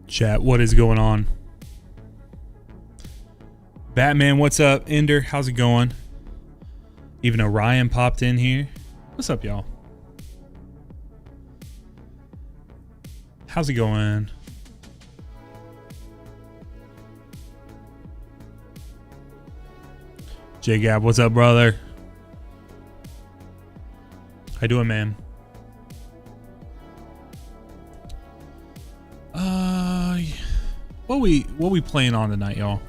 Chat, what is going on? Batman, what's up? Ender, how's it going? Even Orion popped in here. What's up, y'all? How's it going? J Gab, what's up, brother? How you doing, man? What we playing on tonight, y'all?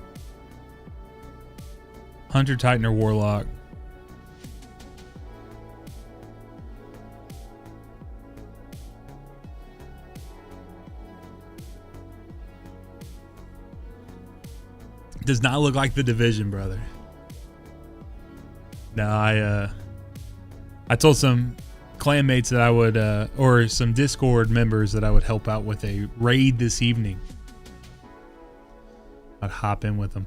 Hunter, Titan, or Warlock? Does not look like the Division, brother. No, I told some clanmates that I would, or some Discord members that I would help out with a raid this evening. I'd hop in with them.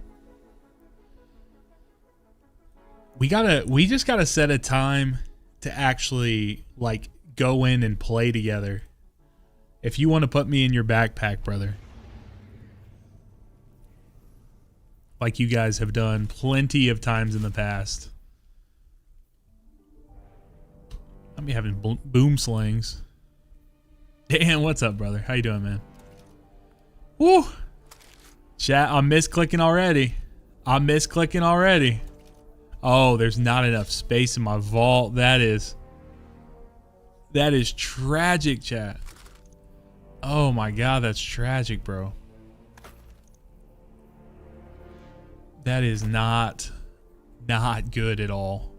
We just gotta set a time to actually like go in and play together. If you want to put me in your backpack, brother. Like you guys have done plenty of times in the past. I'm having boom slings. Dan, what's up, brother? How you doing, man? Woo! Chat, I'm misclicking already. Oh, there's not enough space in my vault. That is tragic, chat. Oh my god, that's tragic, bro. That is not good at all.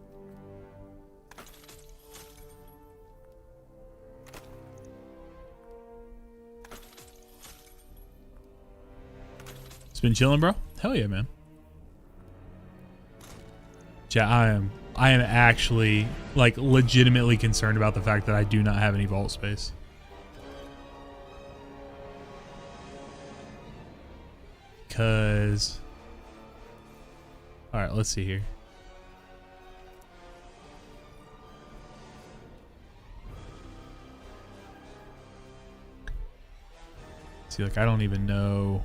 It's been chilling, bro. Hell yeah, man. Chat, I am actually like legitimately concerned about the fact that I do not have any vault space. Cause all right, let's see here. See, like I don't even know.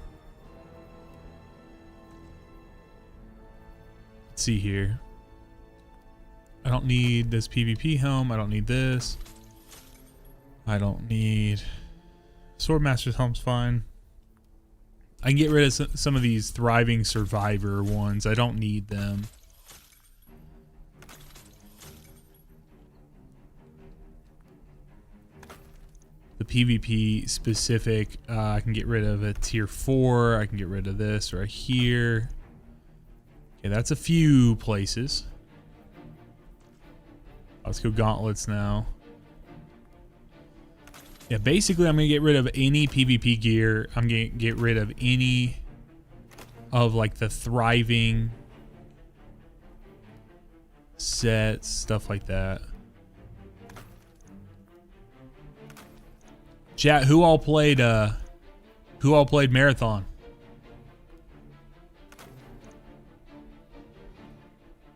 Let's see here. I don't need this PvP helm. I don't need this. I don't need Swordmaster's helm's fine. I can get rid of some of these thriving survivor ones. I don't need them. The PvP specific, I can get rid of a tier 4. I can get rid of this right here. Okay, that's a few places. Let's go gauntlets now. Yeah, basically I'm going to get rid of any PvP gear. I'm going to get rid of any of like the thriving sets, stuff like that. Chat, who all played Marathon?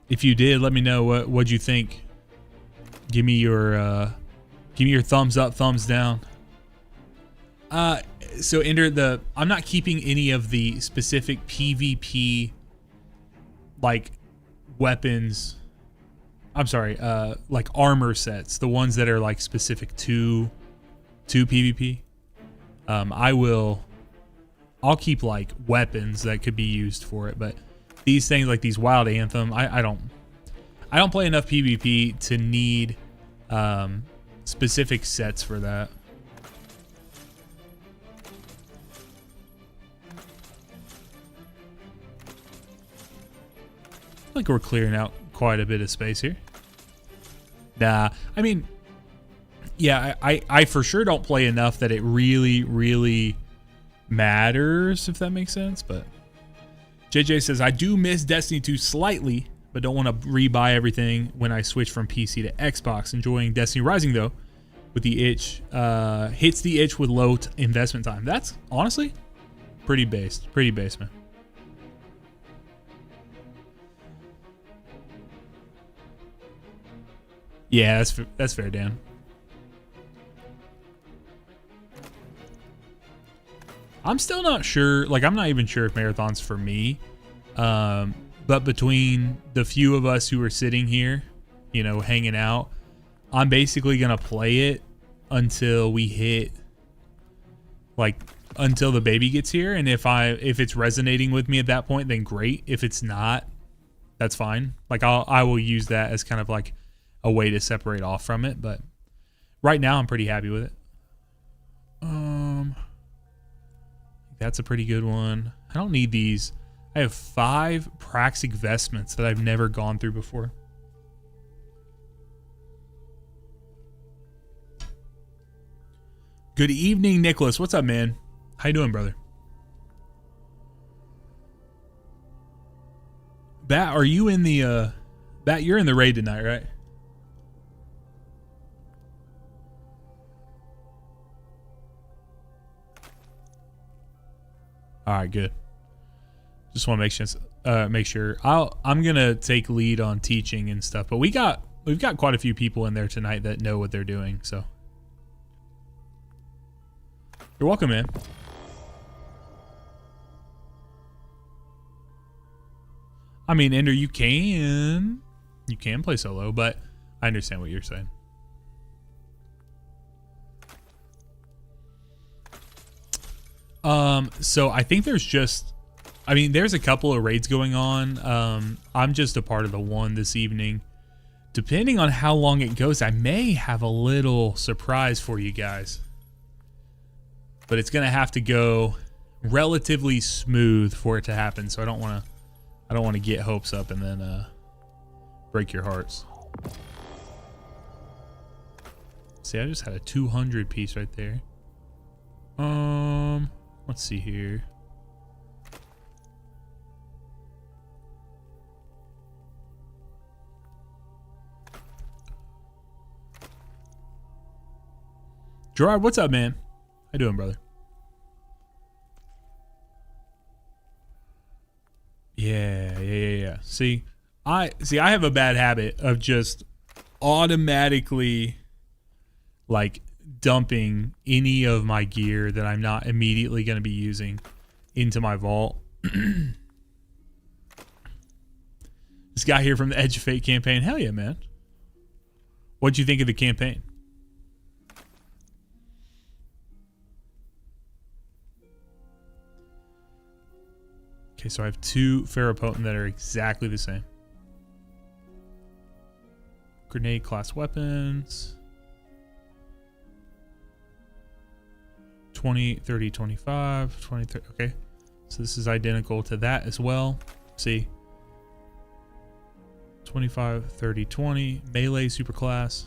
If you did, let me know what'd you think. Give me your thumbs up, thumbs down. So Ender, I'm not keeping any of the specific PvP like weapons. I'm sorry, like armor sets, the ones that are like specific to PvP. I'll keep like weapons that could be used for it, but these things like these Wild Anthem, I don't play enough PvP to need specific sets for that. I think we're clearing out quite a bit of space here. Nah, I mean, yeah, I for sure don't play enough that it really matters, if that makes sense, but JJ says, I do miss Destiny 2 slightly, but don't want to rebuy everything when I switch from PC to Xbox. Enjoying Destiny Rising, though, with the itch. Hits the itch with low investment time. That's, honestly, pretty base, man. Yeah, that's fair, Dan. I'm still not sure. Like, I'm not even sure if marathon's for me. But between the few of us who are sitting here, you know, hanging out, I'm basically going to play it until we hit, like, until the baby gets here. And if it's resonating with me at that point, then great. If it's not, that's fine. Like, I will use that as kind of like a way to separate off from it. But right now I'm pretty happy with it. That's a pretty good one. I don't need these. I have 5 Praxic vestments that I've never gone through before. Good evening, Nicholas. What's up, man? How you doing, brother? Bat, are you in the Bat, you're in the raid tonight, right? All right, good. Just want to make sure. I'm gonna take lead on teaching and stuff, but we've got quite a few people in there tonight that know what they're doing. So you're welcome, man. I mean, Ender, you can play solo, but I understand what you're saying. So I think there's a couple of raids going on. I'm just a part of the one this evening. Depending on how long it goes, I may have a little surprise for you guys. But it's gonna have to go relatively smooth for it to happen. So I don't want to get hopes up and then break your hearts. See, I just had a 200 piece right there. Let's see here. Gerard, what's up, man? How you doing, brother? Yeah. See, I have a bad habit of just automatically like dumping any of my gear that I'm not immediately going to be using into my vault. This guy here from the Edge of Fate campaign. Hell yeah, man. What'd you think of the campaign? Okay, so I have 2 Ferropotent that are exactly the same. Grenade class weapons. 20, 30, 25, 20, 30. Okay. So this is identical to that as well. See. 25, 30, 20. Melee superclass.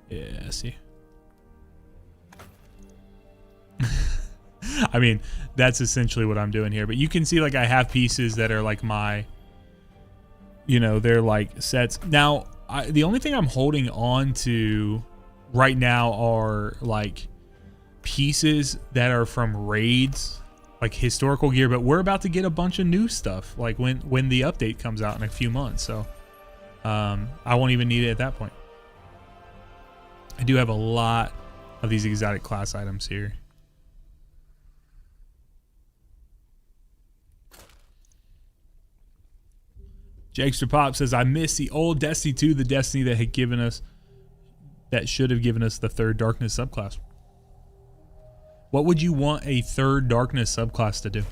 Yeah, see. I mean, that's essentially what I'm doing here. But you can see, like, I have pieces that are like my, you know, they're like sets. Now, the only thing I'm holding on to right now are like pieces that are from raids, like historical gear, but we're about to get a bunch of new stuff like when the update comes out in a few months, so I won't even need it at that point. I do have a lot of these exotic class items here. Jakester Pop says, I miss the old Destiny 2, the Destiny that had given us, that should have given us the 3rd Darkness subclass. What would you want a 3rd Darkness subclass to do?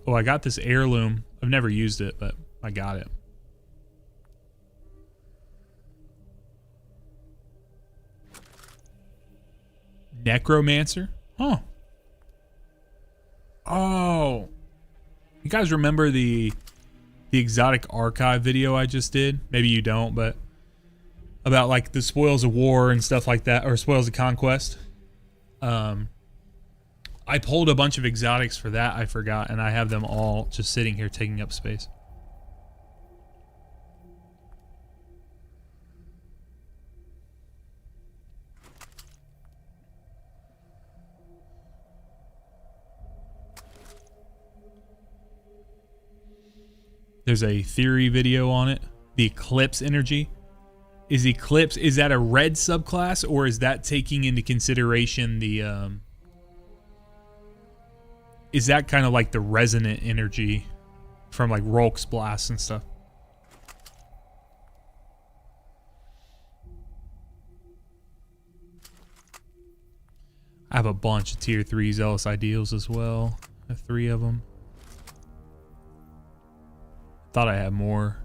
Oh, I got this heirloom. I've never used it, but I got it. Necromancer? Huh. Oh. You guys remember the exotic archive video I just did? Maybe you don't, but about like the spoils of war and stuff like that, or spoils of conquest. I pulled a bunch of exotics for that, I forgot, and I have them all just sitting here taking up space. There's a theory video on it. The Eclipse energy. Is Eclipse, is that a red subclass, or is that taking into consideration the is that kind of like the resonant energy from like Rolk's Blast and stuff? I have a bunch of tier 3 Zealous Ideals as well. I have 3 of them. Thought I had more.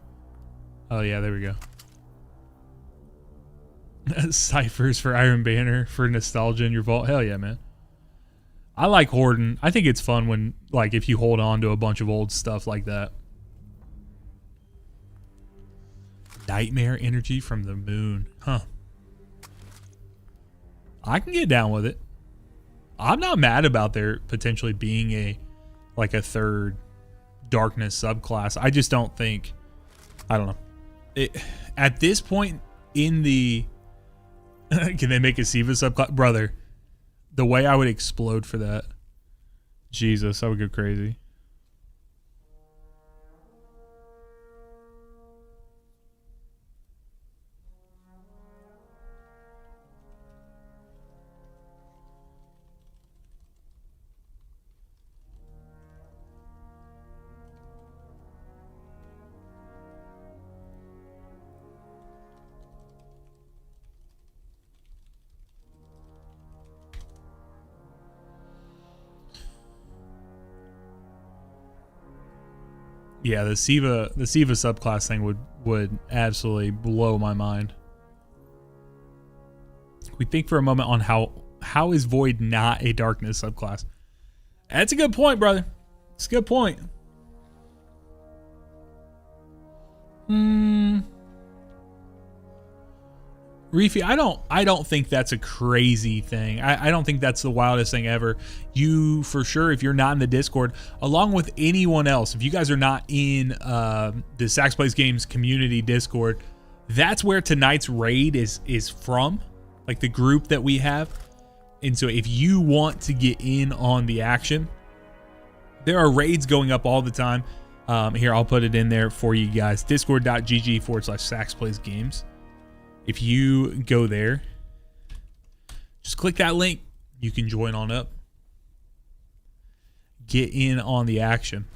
Oh yeah, there we go. Ciphers for Iron Banner for nostalgia in your vault. Hell yeah, man. I like hoarding. I think it's fun when, like, if you hold on to a bunch of old stuff like that. Nightmare energy from the moon. Huh. I can get down with it. I'm not mad about there potentially being a, like, a third darkness subclass. I just don't think, I don't know. At this point in the, can they make a Siva subclass? Brother, the way I would explode for that. Jesus, I would go crazy. Yeah, the Siva subclass thing would absolutely blow my mind. We think for a moment on how is Void not a darkness subclass? That's a good point, brother. It's a good point. Reefy, I don't think that's a crazy thing. I don't think that's the wildest thing ever. You, for sure, if you're not in the Discord, along with anyone else, if you guys are not in the Sax Plays Games community Discord, that's where tonight's raid is from, like the group that we have. And so if you want to get in on the action, there are raids going up all the time. Here, I'll put it in there for you guys. Discord.gg/Sax Plays Games. If you go there, just click that link. You can join on up. Get in on the action.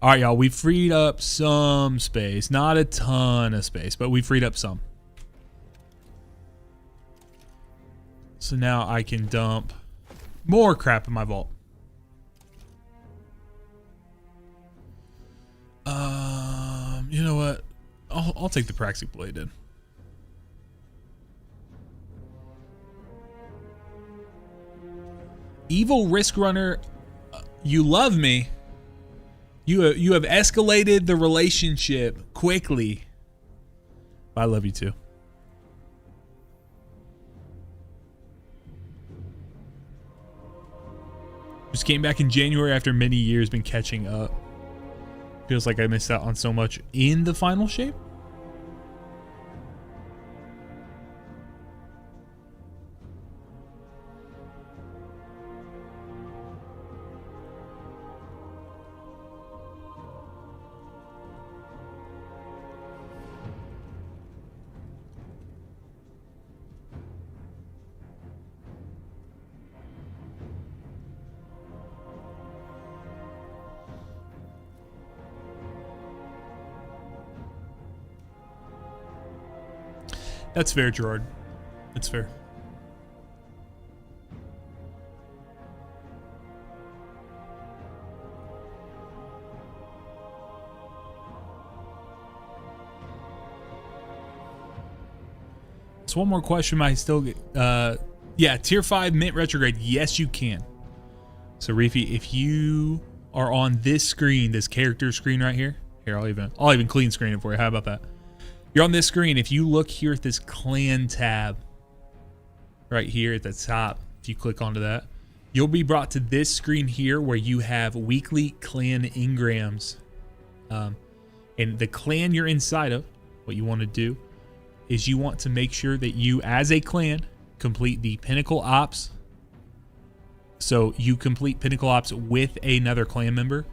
All right, y'all. We freed up some space. Not a ton of space, but we freed up some. So now I can dump more crap in my vault. You know what? I'll take the Praxic Blade in. Evil Risk Runner, you love me. You have escalated the relationship quickly. I love you too. Just came back in January after many years, been catching up. Feels like I missed out on so much in the final shape. That's fair, Gerard. That's fair. So one more question. I still get, yeah, tier 5 mint retrograde. Yes, you can. So Reefy, if you are on this screen, this character screen right here, I'll even clean screen it for you. How about that? You're on this screen. If you look here at this clan tab right here at the top, if you click onto that, you'll be brought to this screen here where you have weekly clan engrams. And the clan you're inside of, what you want to do is you want to make sure that you, as a clan, complete the Pinnacle Ops. So you complete Pinnacle Ops with another clan member.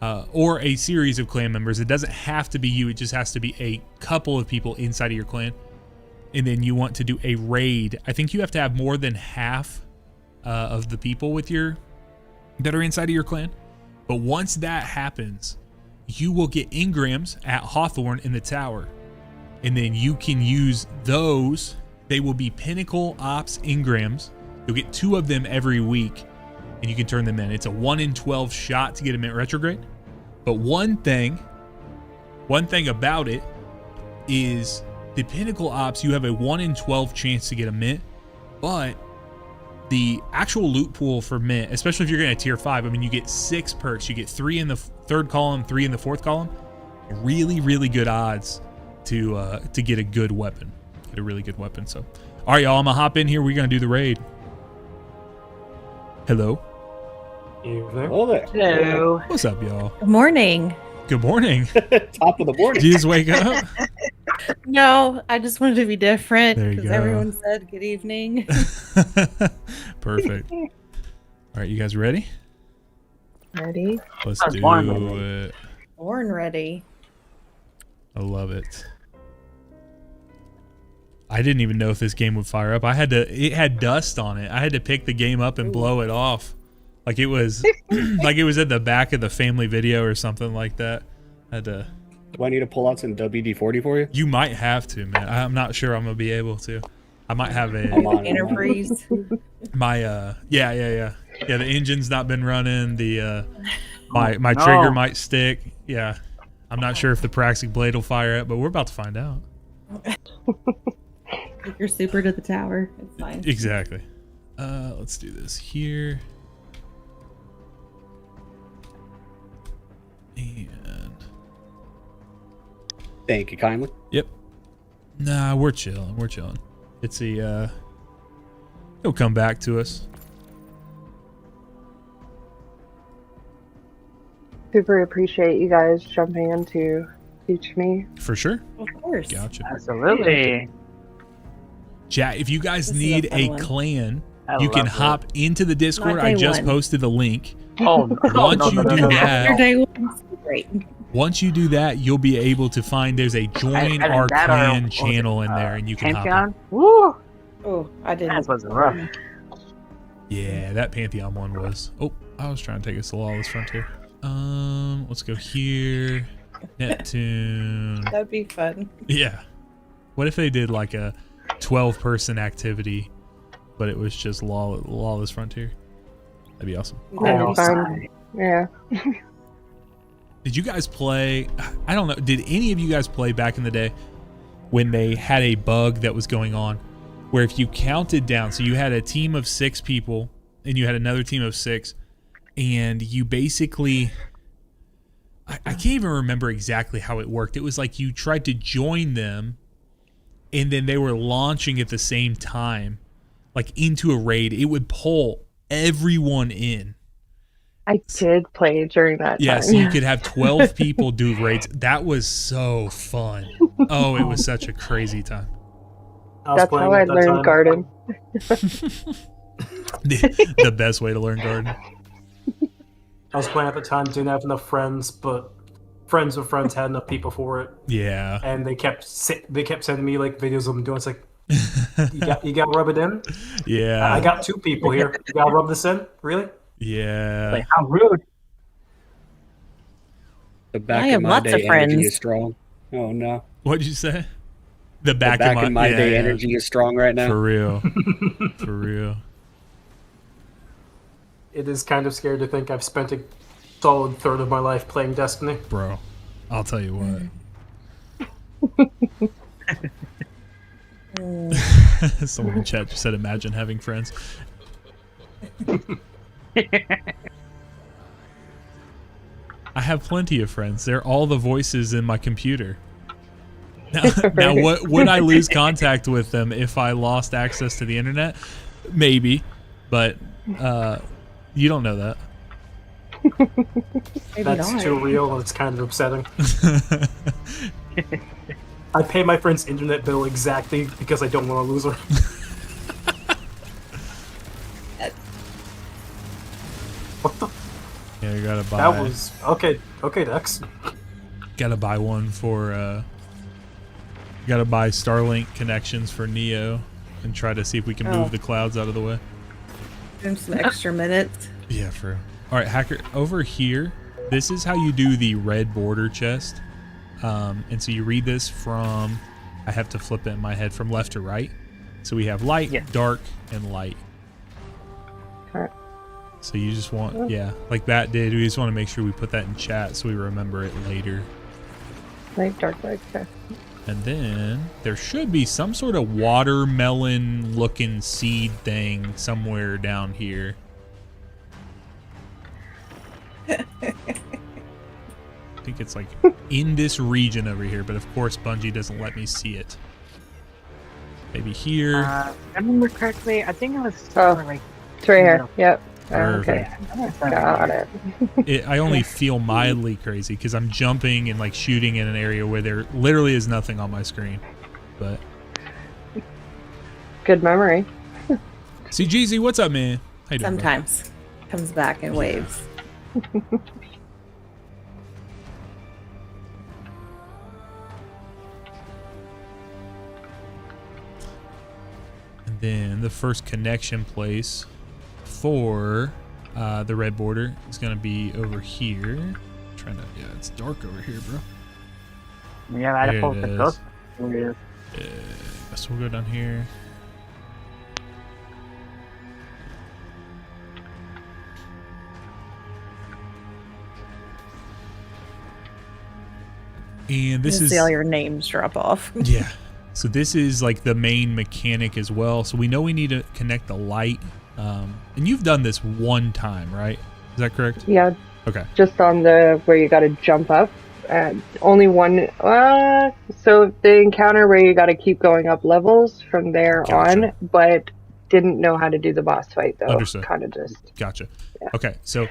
or a series of clan members. It doesn't have to be you. It just has to be a couple of people inside of your clan. And then you want to do a raid. I think you have to have more than half of the people that are inside of your clan. But once that happens, you will get engrams at Hawthorne in the tower. And then you can use those. They will be Pinnacle Ops engrams. You'll get 2 of them every week, and you can turn them in. It's a 1 in 12 shot to get them in retrograde. But one thing about it is the Pinnacle Ops, you have a 1 in 12 chance to get a mint, but the actual loot pool for mint, especially if you're going to tier 5, I mean, you get 6 perks. You get 3 in the 3rd column, 3 in the 4th column. Really, really good odds to get a good weapon. Get a really good weapon. So, all right, y'all, I'm going to hop in here. We're going to do the raid. Hello. Hello there. Hello. What's up, y'all? Good morning. Good morning. Top of the morning. Did you just wake up? No, I just wanted to be different There you because go. everyone said good evening. Perfect. All right, you guys ready? Ready? Let's I was do born ready. it. Born ready. I love it. I didn't even know if this game would fire up. It had dust on it. I had to pick the game up and blow it off. Like it was like it was at the back of the family video or something like that. I had to. Do I need to pull out some WD-40 for you? You might have to, man. I'm not sure I'm gonna be able to. I might have I'm on it. Antifreeze. my yeah. The engine's not been running. The my trigger might stick. Yeah. I'm not sure if the Praxic blade will fire up, but we're about to find out. Take your super to the tower. It's fine. Exactly. Let's do this here. And Thank you kindly. yep. Nah, we're chilling. We're chilling. It's a it'll come back to us. Super appreciate you guys jumping in to teach me. For sure. Of course. Gotcha. Absolutely. Chat, if you guys This is need a a fun one. clan, I you can love hop into the Discord. Not I day just one. posted the link. it. Oh, no, Once no, you no, do no, no. that- Your day one's great. Once you do that, you'll be able to find there's a join I- our that or- clan what was channel it, in there, and you can hop in. Pantheon? Woo! Oh, I didn't. That was rough. Yeah, that Pantheon one was. Oh, I was trying to take us to Lawless Frontier. Let's go here. Neptune. That'd be fun. Yeah. What if they did like a 12-person activity, but it was just Lawless Frontier? That'd be awesome. That'd be Oh, fun. Yeah. Did you guys play? I don't know. Did any of you guys play back in the day when they had a bug that was going on where if you counted down, so you had a team of 6 people and you had another team of 6, and you basically, I can't even remember exactly how it worked. It was like you tried to join them and then they were launching at the same time, like into a raid. It would pull everyone in. I did play during that Yeah, time. so you could have 12 people do raids. That was so fun. Oh, it was such a crazy time. That's how I learned garden. The best way to learn garden. I was playing at the time, didn't have enough friends, but friends of friends had enough people for it, Yeah. and they kept sending me like videos of them doing. It's like, you got to rub it in. Yeah. I got 2 people here. You got to rub this in, really? Yeah. Like, how rude. The back I of have my lots day of friends. energy is strong. Oh no. What'd you say? The back, The back of of my yeah, day yeah. energy is strong right now. For real. For real. It is kind of scary to think I've spent a solid third of my life playing Destiny. Bro, I'll tell you what. Someone in chat just said, imagine having friends. I have plenty of friends. They're all the voices in my computer. Now, what would I lose contact with them if I lost access to the internet? Maybe, but you don't know that. Maybe That's not. too real. It's kind of upsetting. I pay my friend's internet bill exactly because I don't want to lose her. What the? Yeah, you gotta buy. That was okay. Okay, Dex. Gotta buy one for. Gotta buy Starlink connections for Neo, and try to see if we can move the clouds out of the way. Give him some extra minutes. Yeah, for. All right, Hacker. Over here, this is how you do the red border chest. And so you read this from. I have to flip it in my head from left to right. So we have light, dark, and light. Okay. So you just want, like that did. We just want to make sure we put that in chat so we remember it later. Light, dark, light, okay. And then there should be some sort of watermelon looking seed thing somewhere down here. I think it's like in this region over here, but of course Bungie doesn't let me see it. Maybe here. If I remember correctly, I think it was like it's right here. Yep. Perfect. Okay. Got it. I only feel mildly crazy because I'm jumping and like shooting in an area where there literally is nothing on my screen. But good memory. CGZ, what's up, man? How you doing, Sometimes comes back in waves. And then the first connection place for the red border is going to be over here. It's dark over here, bro. Yeah, I There had it to is. focus. There it is. Guess we'll go down here. And this is see all your names drop off. yeah. So this is like the main mechanic as well. So we know we need to connect the light. And you've done this one time, right? Is that correct? Yeah. Okay. Just on the where you got to jump up. Only one. So the encounter where you got to keep going up levels from there Gotcha. on, but didn't know how to do the boss fight though. Understood. Kind of just. Gotcha. Yeah. Okay. So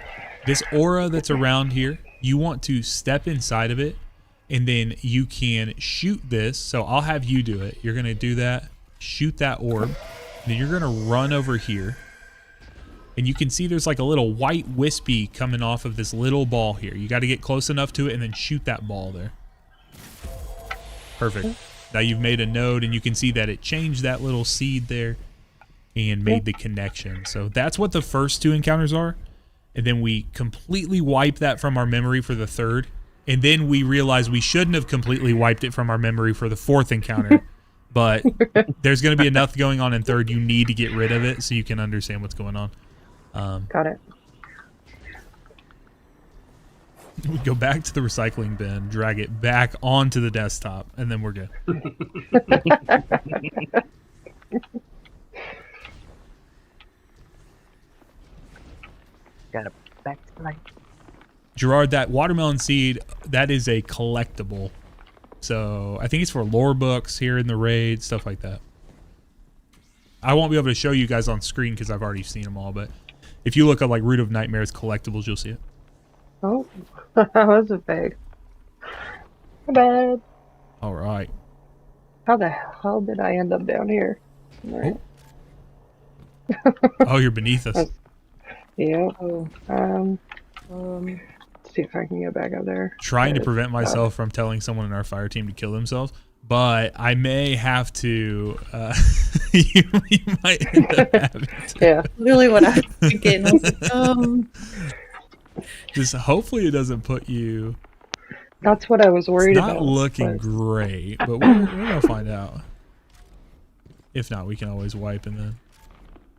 this aura that's around here, you want to step inside of it, and then you can shoot this. So I'll have you do it. You're going to do that, shoot that orb. Then you're going to run over here. And you can see there's like a little white wispy coming off of this little ball here. You got to get close enough to it and then shoot that ball there. Perfect. Now you've made a node and you can see that it changed that little seed there and made the connection. So that's what the first two encounters are. And then we completely wipe that from our memory for the third. And then we realize we shouldn't have completely wiped it from our memory for the fourth encounter. But there's going to be enough going on in third. You need to get rid of it so you can understand what's going on. Got it. We go back to the recycling bin, drag it back onto the desktop, and then we're good. Got it back to life. Gerard, that watermelon seed, that is a collectible. So I think it's for lore books here in the raid, stuff like that. I won't be able to show you guys on screen because I've already seen them all, but if you look up like Root of Nightmares collectibles, you'll see it. Oh, that wasn't big. My bad. All right. How the hell did I end up down here? Right. Oh, you're beneath us. Yeah. Oh. See if I can get back up there. Trying to prevent myself from telling someone in our fire team to kill themselves, but I may have to. You might end up having to. Yeah. Really what I was thinking. I was like, Just hopefully it doesn't put you. That's what I was worried It's not about. looking great, but we're gonna find out. If not, we can always wipe and then.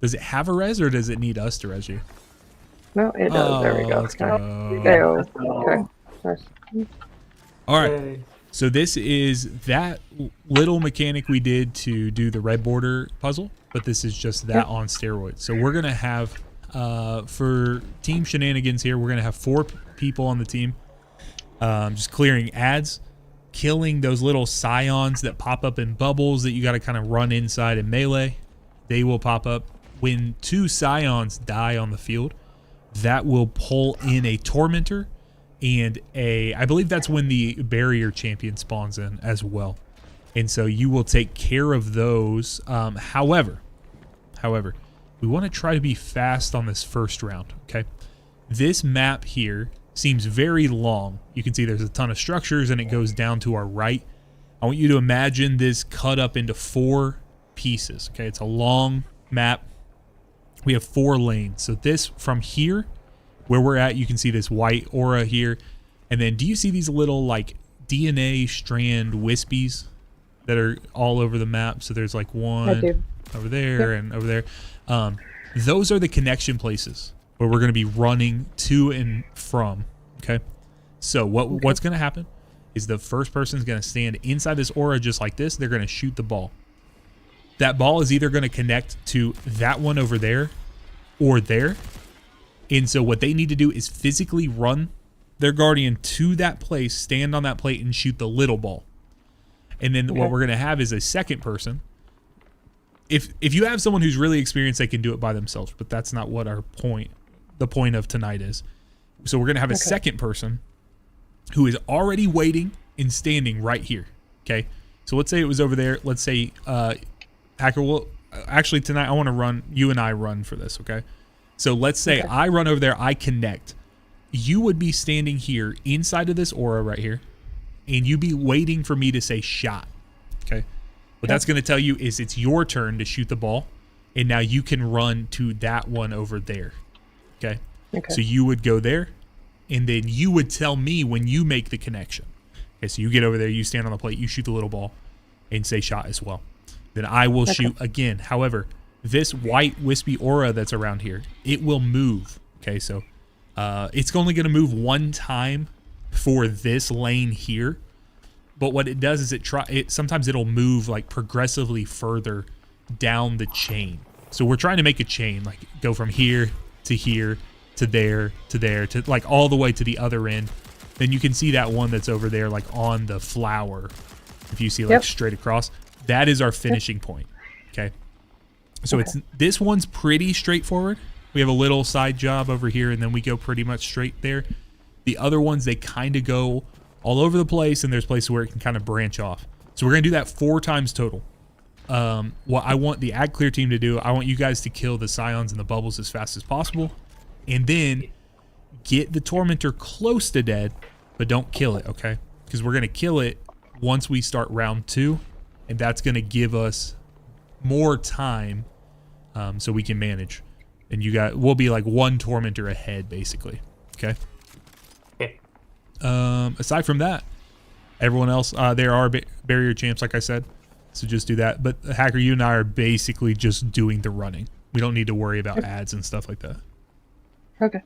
Does it have a res or does it need us to res you? No, it does. There we go. Let's go. There we go. Okay. Nice. All right. Yay. So this is that little mechanic we did to do the red border puzzle, but this is just that on steroids. So we're gonna have for team shenanigans here, we're gonna have 4 people on the team, just clearing ads, killing those little scions that pop up in bubbles that you got to kind of run inside and melee. They will pop up when 2 scions die on the field. That will pull in a tormentor. And I believe that's when the barrier champion spawns in as well. And so you will take care of those. However, we want to try to be fast on this first round, okay? This map here seems very long. You can see there's a ton of structures and it goes down to our right. I want you to imagine this cut up into 4 pieces. Okay, it's a long map. We have 4 lanes. So this from here, where we're at, you can see this white aura here. And then do you see these little like DNA strand wispies that are all over the map? So there's like one over there and over there. Those are the connection places where we're going to be running to and from. Okay. So what's going to happen is the first person is going to stand inside this aura just like this. They're going to shoot the ball. That ball is either going to connect to that one over there or there. And so what they need to do is physically run their guardian to that place, stand on that plate, and shoot the little ball. And then what we're going to have is a second person. If you have someone who's really experienced, they can do it by themselves, but that's not what the point of tonight is. So we're going to have a second person who is already waiting and standing right here. Okay. So let's say it was over there. Let's say, Hacker, well, actually tonight I want to run, you and I run for this. Okay. So let's say I run over there, I connect. You would be standing here inside of this aura right here, and you'd be waiting for me to say shot. Okay. What that's going to tell you is it's your turn to shoot the ball, and now you can run to that one over there. Okay. So you would go there, and then you would tell me when you make the connection. Okay. So you get over there, you stand on the plate, you shoot the little ball, and say shot as well. Then I will shoot again. However, this white wispy aura that's around here, it will move. Okay. So it's only going to move one time for this lane here. But what it does is sometimes it'll move like progressively further down the chain. So we're trying to make a chain, like go from here to there to there to like all the way to the other end. Then you can see that one that's over there, like on the flower. If you see like straight across, that is our finishing point. Okay. So this one's pretty straightforward. We have a little side job over here, and then we go pretty much straight there. The other ones, they kind of go all over the place, and there's places where it can kind of branch off. So we're going to do that 4 times total. What I want the Ag Clear team to do, I want you guys to kill the Scions and the Bubbles as fast as possible, and then get the Tormentor close to dead, but don't kill it, okay? Because we're going to kill it once we start round 2, and that's going to give us more time so we can manage. And we'll be like 1 Tormentor ahead, basically. Okay. Aside from that, everyone else, there are barrier champs, like I said. So just do that. But Hacker, you and I are basically just doing the running. We don't need to worry about ads and stuff like that. Okay.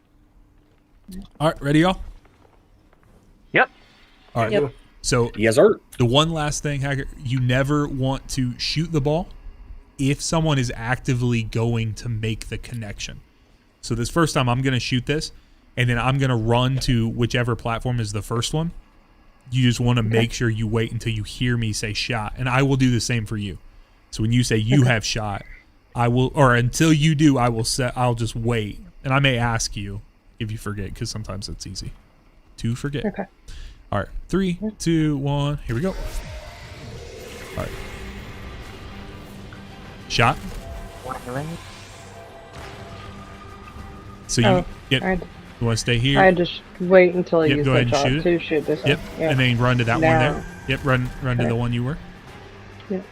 All right, ready, y'all? Yep. All right. Yep. So Yes, sir. the one last thing, Hacker, you never want to shoot the ball if someone is actively going to make the connection. So this first time I'm going to shoot this, and then I'm going to run to whichever platform is the first one. You just want to make sure you wait until you hear me say shot, and I will do the same for you. So when you say you have shot, I will, or until you do, I'll just wait, and I may ask you if you forget, because sometimes it's easy to forget. Okay. All right, 3, 2, 1, here we go. All right. Shot. So you want to stay here? I just wait until you go ahead switch and off to shoot this one. Yeah. And then run to that one Now. there. Yep, run to the one you were. Yep.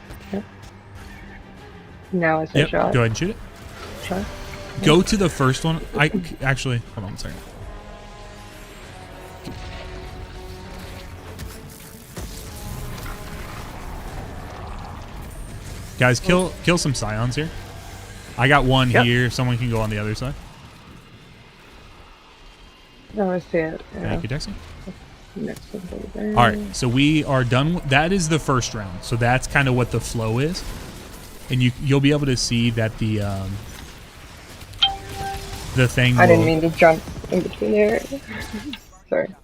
Now I say Yep, shot. go ahead and shoot it. Shot. Go to the first one. Actually, hold on a second. Guys, kill some Scions here. I got one here. Someone can go on the other side. No, I see it. Yeah. Thank you, Dexter. Next one over there. All right, so we are done. That is the first round. So that's kind of what the flow is, and you'll be able to see that the thing. I didn't mean to jump in between there. Sorry.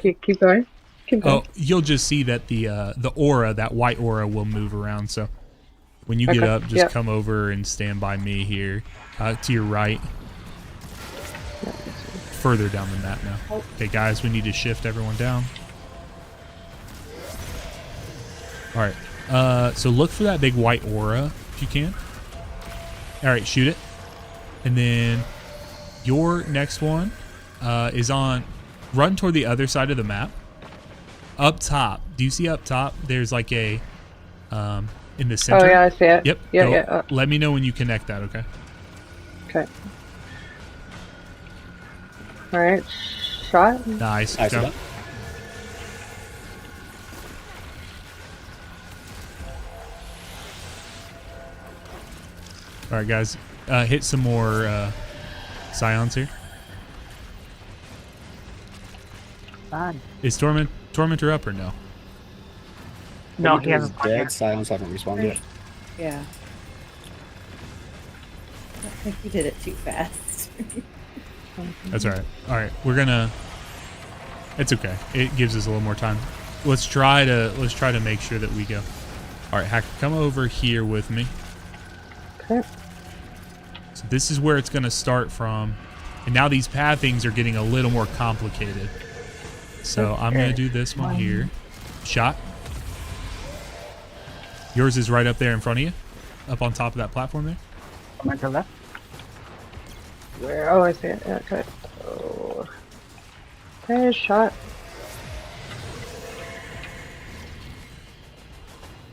Keep going. Keep going. Oh, you'll just see that the aura, that white aura, will move around. So when you get up, just come over and stand by me here, to your right. Further down the map now. Okay, guys, we need to shift everyone down. All right. So look for that big white aura if you can. All right, shoot it. And then your next one is on. Run toward the other side of the map. Up top. Do you see up top? There's like a in the center. Oh yeah, I see it. Yep. Yeah, go, yeah. Let me know when you connect that. Okay. Okay. All right. Shot. Nice. I see Go. that. All right, guys. Hit some more scions here. Fun. Is Tormentor up or no? No, he Tormentor is hasn't won dead. yet. Silence haven't respawned yet. Yeah. I think you did it too fast. That's all right. All right, we're gonna. It's okay. It gives us a little more time. Let's try to make sure that we go. All right, Hacker, come over here with me. Okay. So this is where it's gonna start from, and now these pathings are getting a little more complicated. So I'm gonna do this one here. Shot. Yours is right up there in front of you, up on top of that platform there. On the left. Where? Oh, I see it. Yeah, okay. Oh. Okay, shot.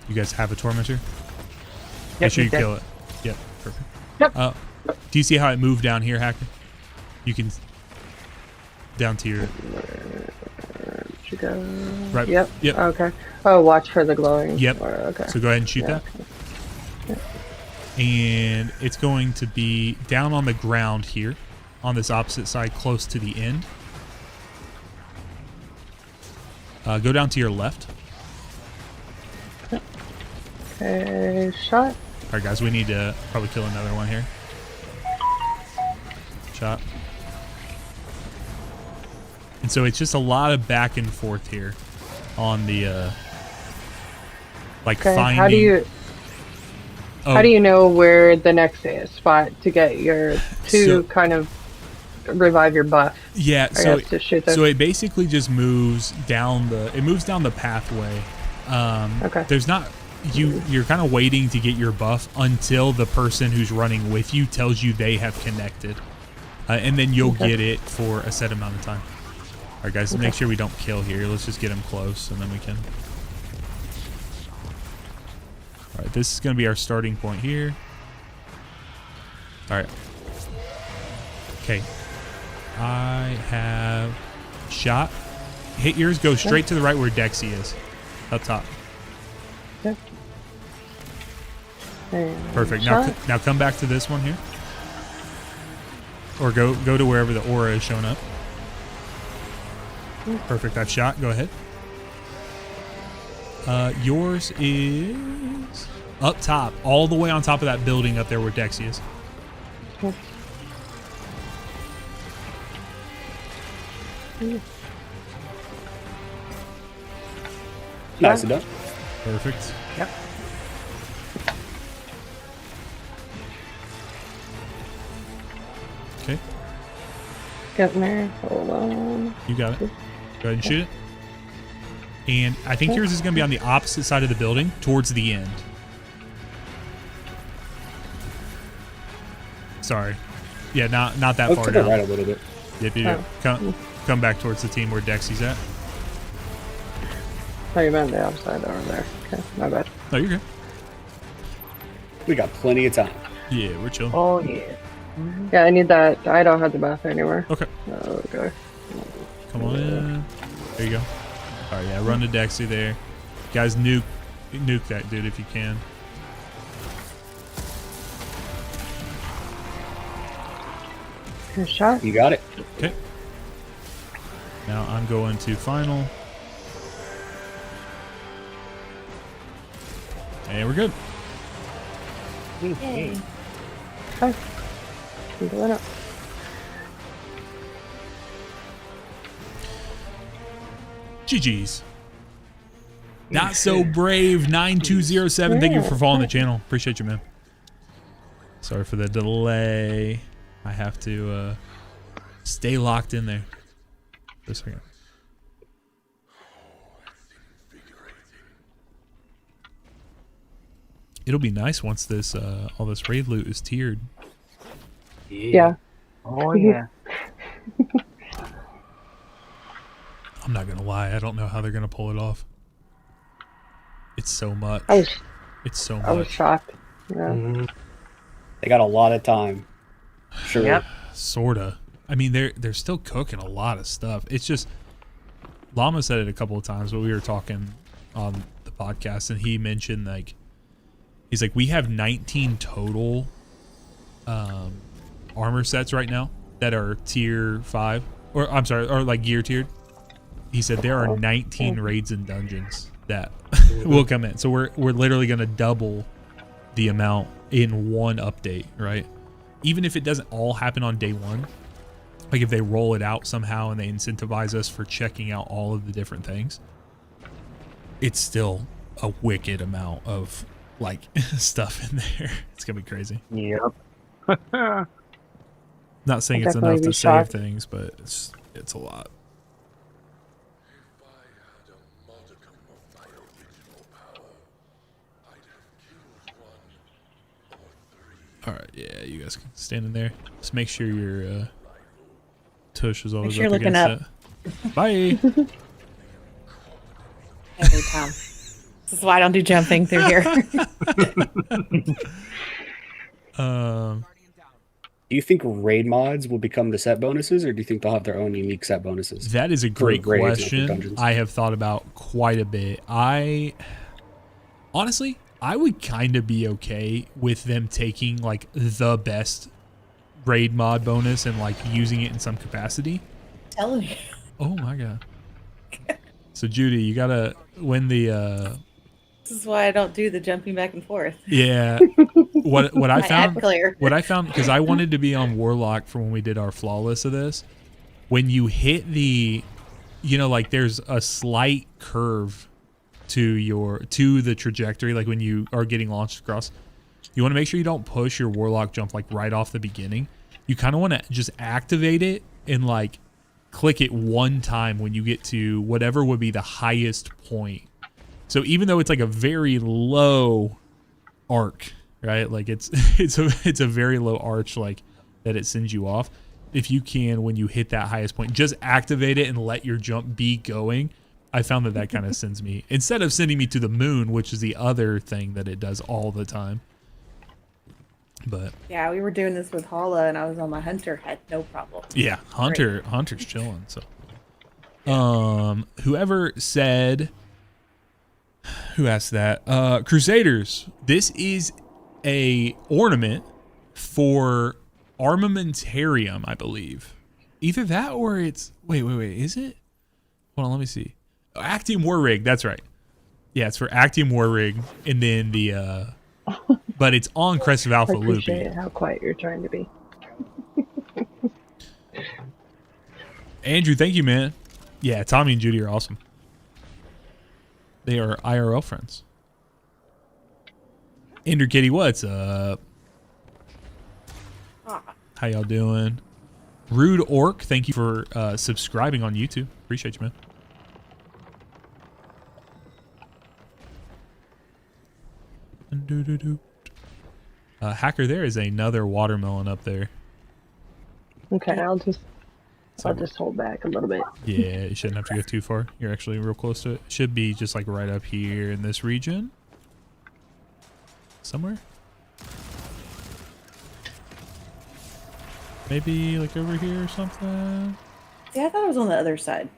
You guys have a Tormentor? Yep, Make sure you he's dead. kill it. Yep, perfect. Yep. Do you see how it moved down here, Hacker? You can down to your Where'd you go? right. Yep. Yep. Okay. Oh, watch for the glowing. Yep. Or, okay. So go ahead and shoot that. And it's going to be down on the ground here, on this opposite side, close to the end. Go down to your left. Okay, shot. All right, guys, we need to probably kill another one here. Shot. And so it's just a lot of back and forth here on the like Okay. finding. How do you Oh, how do you know where the next spot to get your So- kind of revive your buff? yeah, I so guess to shoot them. so it basically just moves down the pathway. Okay. There's not you're kind of waiting to get your buff until the person who's running with you tells you they have connected, and then you'll Okay. get it for a set amount of time. All right, guys, make sure we don't kill here. Let's just get them close, and then we can. All right, this is going to be our starting point here. All right. Okay. I have shot. Hit yours. Go straight to the right where Dexy is. Up top. Okay. And Perfect. shot. Now come back to this one here. Or go to wherever the aura is showing up. Perfect. That shot. Go ahead. Yours is up top, all the way on top of that building up there where Dexy is. Nicely done. Perfect. Yep. Okay. Getting there. Hold on. You got it. Go ahead and shoot it. And I think yours is going to be on the opposite side of the building, towards the end. Sorry. Yeah, not that Oh, far to the down. right a little bit. Yep. Come back towards the team where Dexy's at. Oh, you meant the outside over there. Okay, my bad. No, you're good. We got plenty of time. Yeah, we're chilling. Oh yeah. Yeah, I need that. I don't have the buff anywhere. Okay. Okay. Come on in. There you go. All right, yeah, run to Dexy there. Guys, nuke that dude if you can. Good shot. You got it. Okay. Now I'm going to final. And we're good. Yay. Okay. I'm doing it. GG's. Not so brave 9207. Thank you for following the channel. Appreciate you, man. Sorry for the delay. I have to stay locked in there. Just a second. It'll be nice once this all this raid loot is tiered. Yeah. Oh yeah. I'm not gonna lie, I don't know how they're gonna pull it off. It's so much. It's so I was much. shocked. Yeah. Mhm. They got a lot of time. Sure. Yep. Sorta. I mean, they're still cooking a lot of stuff. It's just Llama said it a couple of times, but we were talking on the podcast, and he mentioned like he's like, we have 19 total armor sets right now that are tier 5, or I'm sorry, or like gear tiered. He said there are 19 raids and dungeons that will come in. So we're literally gonna double the amount in one update, right? Even if it doesn't all happen on day one, like if they roll it out somehow and they incentivize us for checking out all of the different things, it's still a wicked amount of like stuff in there. It's gonna be crazy. Yep. Not saying I'd it's enough definitely to be save shocked. things, but it's a lot. All right, yeah, you guys can stand in there. Just make sure your tush is always sure up you're looking against it. Bye. Every time. This is why I don't do jumping through here. Do you think raid mods will become the set bonuses, or do you think they'll have their own unique set bonuses? That is a great raids and for question. dungeons. I have thought about quite a bit. Honestly, I would kind of be okay with them taking like the best raid mod bonus and like using it in some capacity. Telling you. Oh my god. So Judy, you gotta win the This is why I don't do the jumping back and forth. yeah. What I My found ad player. what I found, because I wanted to be on Warlock for when we did our flawless of this. When you hit the, you know, like there's a slight curve to the trajectory, like when you are getting launched across, you want to make sure you don't push your Warlock jump like right off the beginning. You kind of want to just activate it and like click it one time when you get to whatever would be the highest point. So even though it's like a very low arc, right? Like it's a very low arch like that it sends you off. If you can, when you hit that highest point, just activate it and let your jump be going. I found that kind of sends me, instead of sending me to the moon, which is the other thing that it does all the time. But Yeah, we were doing this with Hala, and I was on my hunter. Had no problem. yeah, Hunter's chilling. So, whoever said, who asked that? Crusaders. This is a ornament for armamentarium, I believe. Either that or it's wait. Is it? Hold on, let me see. Actium War Rig, that's right. Yeah, it's for Actium War Rig, and then the but it's on Crest of I Alpha appreciate Loopy. how quiet you're trying to be. Andrew, thank you, man. Yeah, Tommy and Judy are awesome. They are IRL friends. Andrew Kitty, what's up? How y'all doing? Rude Orc, thank you for subscribing on YouTube. Appreciate you, man. Hacker, there is another watermelon up there. Okay, I'll just hold back a little bit. Yeah, you shouldn't have to go too far. You're actually real close to it. Should be just like right up here in this region. Somewhere. Maybe like over here or something. Yeah, I thought it was on the other side.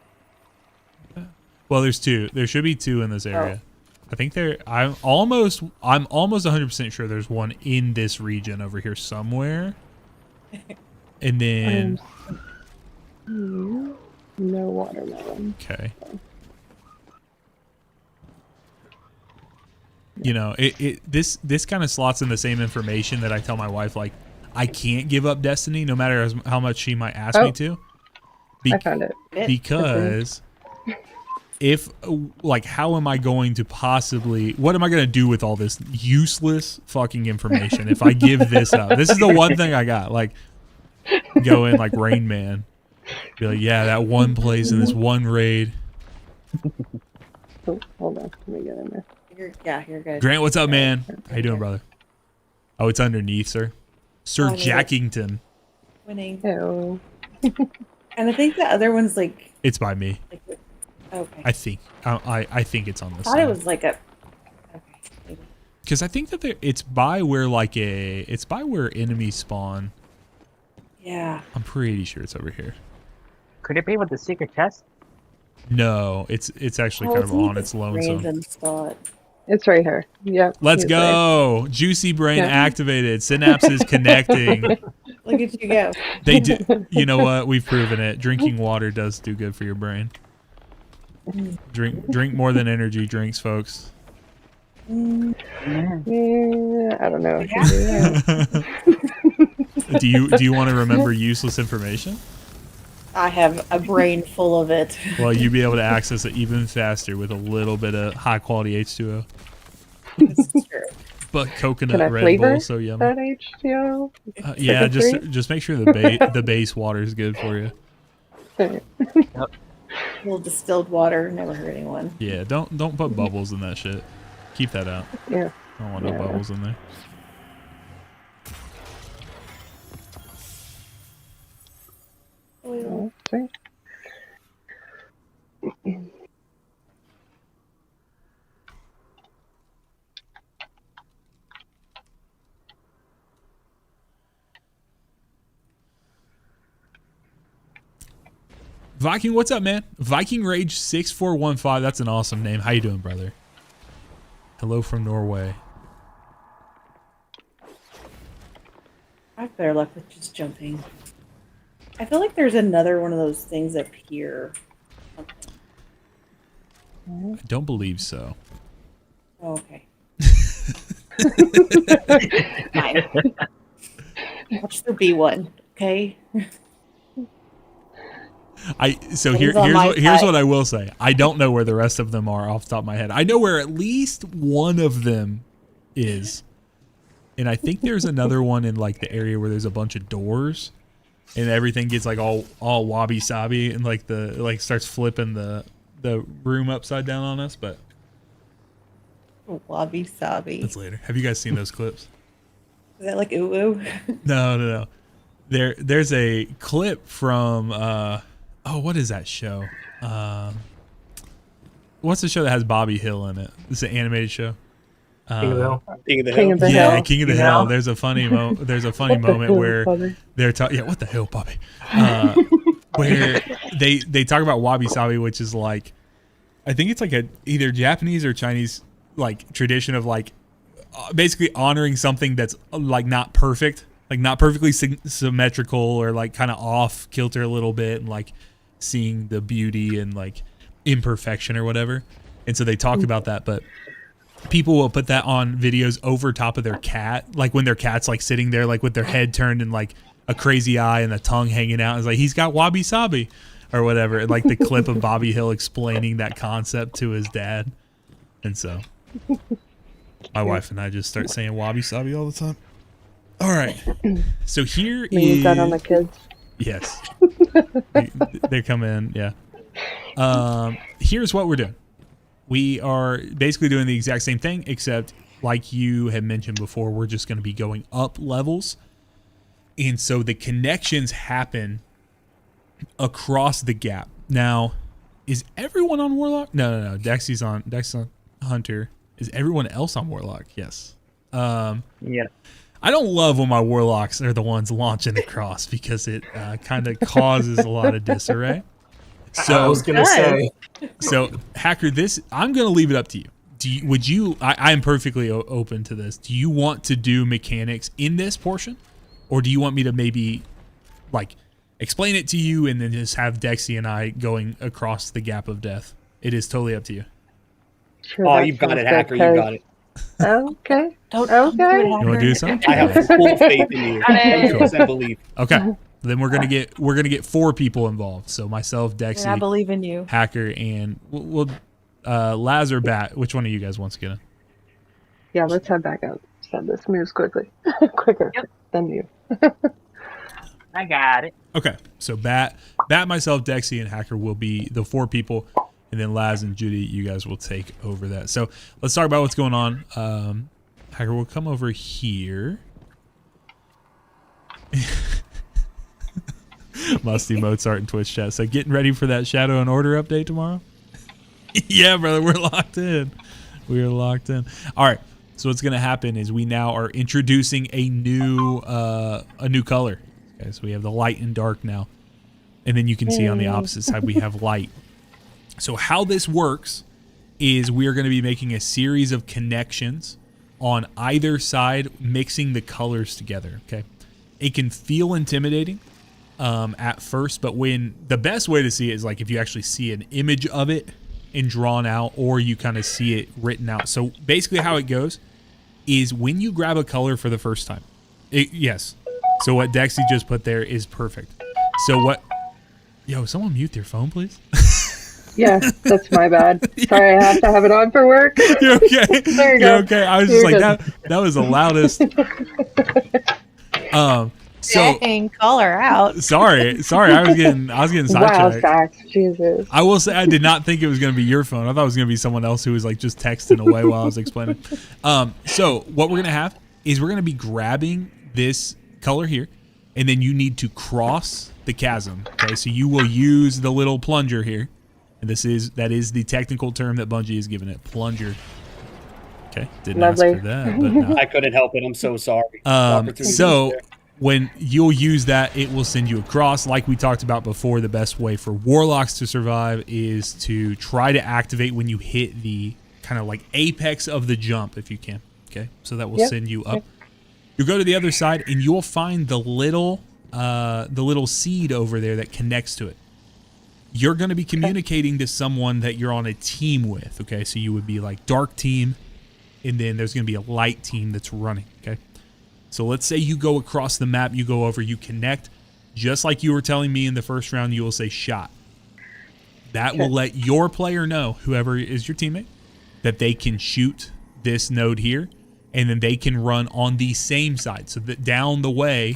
Well, there's two. There should be two in this area. I think I'm almost 100% sure there's one in this region over here somewhere. And then No watermelon. okay. You know, this kind of slots in the same information that I tell my wife, like, I can't give up Destiny no matter how much she might ask me to. I found it. Because if, like, how am I going to possibly, what am I going to do with all this useless fucking information if I give this up? This is the one thing I got. Like, go in like Rain Man. Be like, yeah, that one place in this one raid. Oh, hold on. Let me get in there. You're good. Grant, what's up, man? How you doing, brother? Oh, it's underneath, sir. Sir Oh, Jackington. Winning. Oh. And I think the other one's like It's by me. Okay. I think. I think it's on I this thought side. it was like a. Okay. Maybe. Because I think that it's by where it's by where enemies spawn. Yeah. I'm pretty sure it's over here. Could it be with the secret chest? No, it's actually kind of in on this its lonesome. random spot. It's right here. Yep. Let's he's go. Juicy brain Yeah. activated. Synapses connecting. Look at you go. They do. You know what? We've proven it. Drinking water does do good for your brain. Drink more than energy drinks, folks. there. Yeah, I don't know. Yeah. Do you want to remember useless information? I have a brain full of it. Well, you'll be able to access it even faster with a little bit of high quality H2O. This is true. But Can I coconut Red flavor Bull, so yummy. that H2O? Yeah, Sugar-free? just make sure the base water is good for you. A little distilled water never hurt anyone. Yeah, don't put bubbles in that shit. Keep that out. Yeah. I don't want no Yeah. bubbles in there. Okay. Viking, what's up, man? Viking Rage 6415. That's an awesome name. How you doing, brother? Hello from Norway. I have better luck with just jumping. I feel like there's another one of those things up here. I don't believe so. Oh, okay. Fine. Watch there be one, okay? Here's on my here's side. what I will say. I don't know where the rest of them are off the top of my head. I know where at least one of them is. And I think there's another one in like the area where there's a bunch of doors and everything gets like all wabi sabi and like starts flipping the room upside down on us, but Wabi sabi. that's later. Have you guys seen those clips? Is that like ooh ooh? No. There's a clip from what is that show? What's the show that has Bobby Hill in it? It's an animated show. King of the Hill. King of the King Hill. of the Yeah, Hill. King of the You Hill. know? There's a funny What the moment hell, where Father? they're talking. Yeah, what the hell, Bobby? Where they talk about wabi sabi, which is like, I think it's like a either Japanese or Chinese like tradition of like basically honoring something that's like not perfect, like not perfectly symmetrical or like kind of off kilter a little bit, and like seeing the beauty and like imperfection or whatever. And so they talk about that, but people will put that on videos over top of their cat, like when their cat's like sitting there like with their head turned and like a crazy eye and the tongue hanging out. It's like he's got wabi sabi or whatever. And like the clip of Bobby Hill explaining that concept to his dad. And so my wife and I just start saying wabi sabi all the time. All right. So here You use is that on the kids. yes. They come in, yeah. Here's what we're doing. We are basically doing the exact same thing, except like you had mentioned before, we're just going to be going up levels. And so the connections happen across the gap. Now, is everyone on Warlock? No. Dexy's on Hunter. Is everyone else on Warlock? Yes. Yeah. I don't love when my Warlocks are the ones launching across because it kind of causes a lot of disarray. So I was gonna say, So, Hacker, I'm going to leave it up to you. I am perfectly open to this. Do you want to do mechanics in this portion? Or do you want me to maybe, like, explain it to you and then just have Dexy and I going across the gap of death? It is totally up to you. Sure, Oh, that you've got sounds it, good, Hacker. You got it. Okay. Don't Okay. do it, You want to Hacker. do something? I have full faith in you. Got it. 100% believe. Okay. Then we're gonna get 4 people involved. So myself, And I Dexy, believe in you. Hacker, and we'll Laz or Bat. Which one of you guys wants to get in? Yeah, let's head back out. So this moves quickly. Quicker than you. I got it. Okay, so Bat, myself, Dexy, and Hacker will be the 4 people, and then Laz and Judy, you guys will take over that. So let's talk about what's going on. Hacker will come over here. Musty Mozart in Twitch chat. So getting ready for that Shadow and Order update tomorrow. Yeah, brother, we're locked in. We are locked in. All right. So what's going to happen is we now are introducing a new color. Okay, so we have the light and dark now. And then you can see on the opposite side we have light. So how this works is we are going to be making a series of connections on either side, mixing the colors together, okay? It can feel intimidating at first, but when the best way to see it is like if you actually see an image of it and drawn out, or you kind of see it written out. So basically how it goes is when you grab a color for the first time. Yes. So what Dexy just put there is perfect. So what... Yo, someone mute their phone, please? Yeah, that's my bad. Sorry, I have to have it on for work. You're okay. There you go. You're okay. I was just like, that was the loudest. So Dang, call her out. sorry. I was getting Wow, sidetracked. facts. Jesus. I will say I did not think it was going to be your phone. I thought it was going to be someone else who was like just texting away while I was explaining. So what we're going to have is we're going to be grabbing this color here, and then you need to cross the chasm. Okay, so you will use the little plunger here, and that is the technical term that Bungie has given it, plunger. Okay, didn't Lovely. ask for that, but no. I couldn't help it. I'm so sorry. So when you'll use that, it will send you across. Like we talked about before, the best way for Warlocks to survive is to try to activate when you hit the kind of like apex of the jump, if you can. Okay, so that will send you up. You go to the other side, and you'll find the little seed over there that connects to it. You're going to be communicating to someone that you're on a team with. Okay, so you would be like dark team, and then there's going to be a light team that's running. Okay. So let's say you go across the map, you go over, you connect. Just like you were telling me in the first round, you will say shot. That will let your player know, whoever is your teammate, that they can shoot this node here, and then they can run on the same side. So that down the way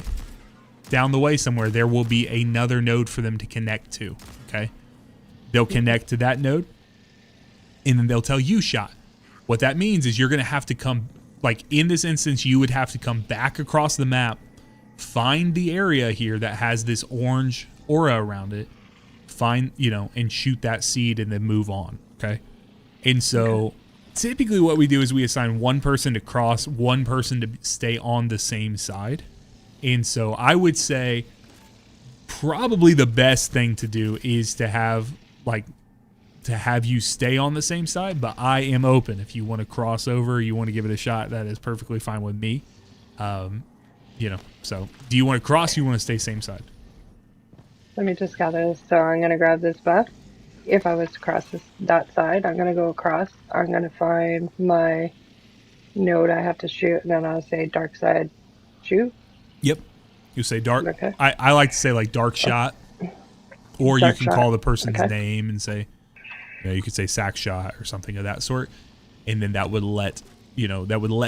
somewhere, there will be another node for them to connect to, okay? They'll connect to that node, and then they'll tell you shot. What that means is you're going to have to come... Like in this instance, you would have to come back across the map, find the area here that has this orange aura around it, and shoot that seed and then move on. Okay. And so typically what we do is we assign one person to cross, one person to stay on the same side. And so I would say probably the best thing to do is to have you stay on the same side, but I am open. If you want to cross over, you want to give it a shot, that is perfectly fine with me. So do you want to cross, or you want to stay same side? Let me just gather this. So I'm going to grab this buff. If I was to cross that side, I'm going to go across. I'm going to find my node I have to shoot, and then I'll say dark side shoot. Yep. You say dark. Okay. I like to say like dark shot, or Dark you can shot. call the person's Okay. name and say, you could say sack shot or something of that sort. And then that would let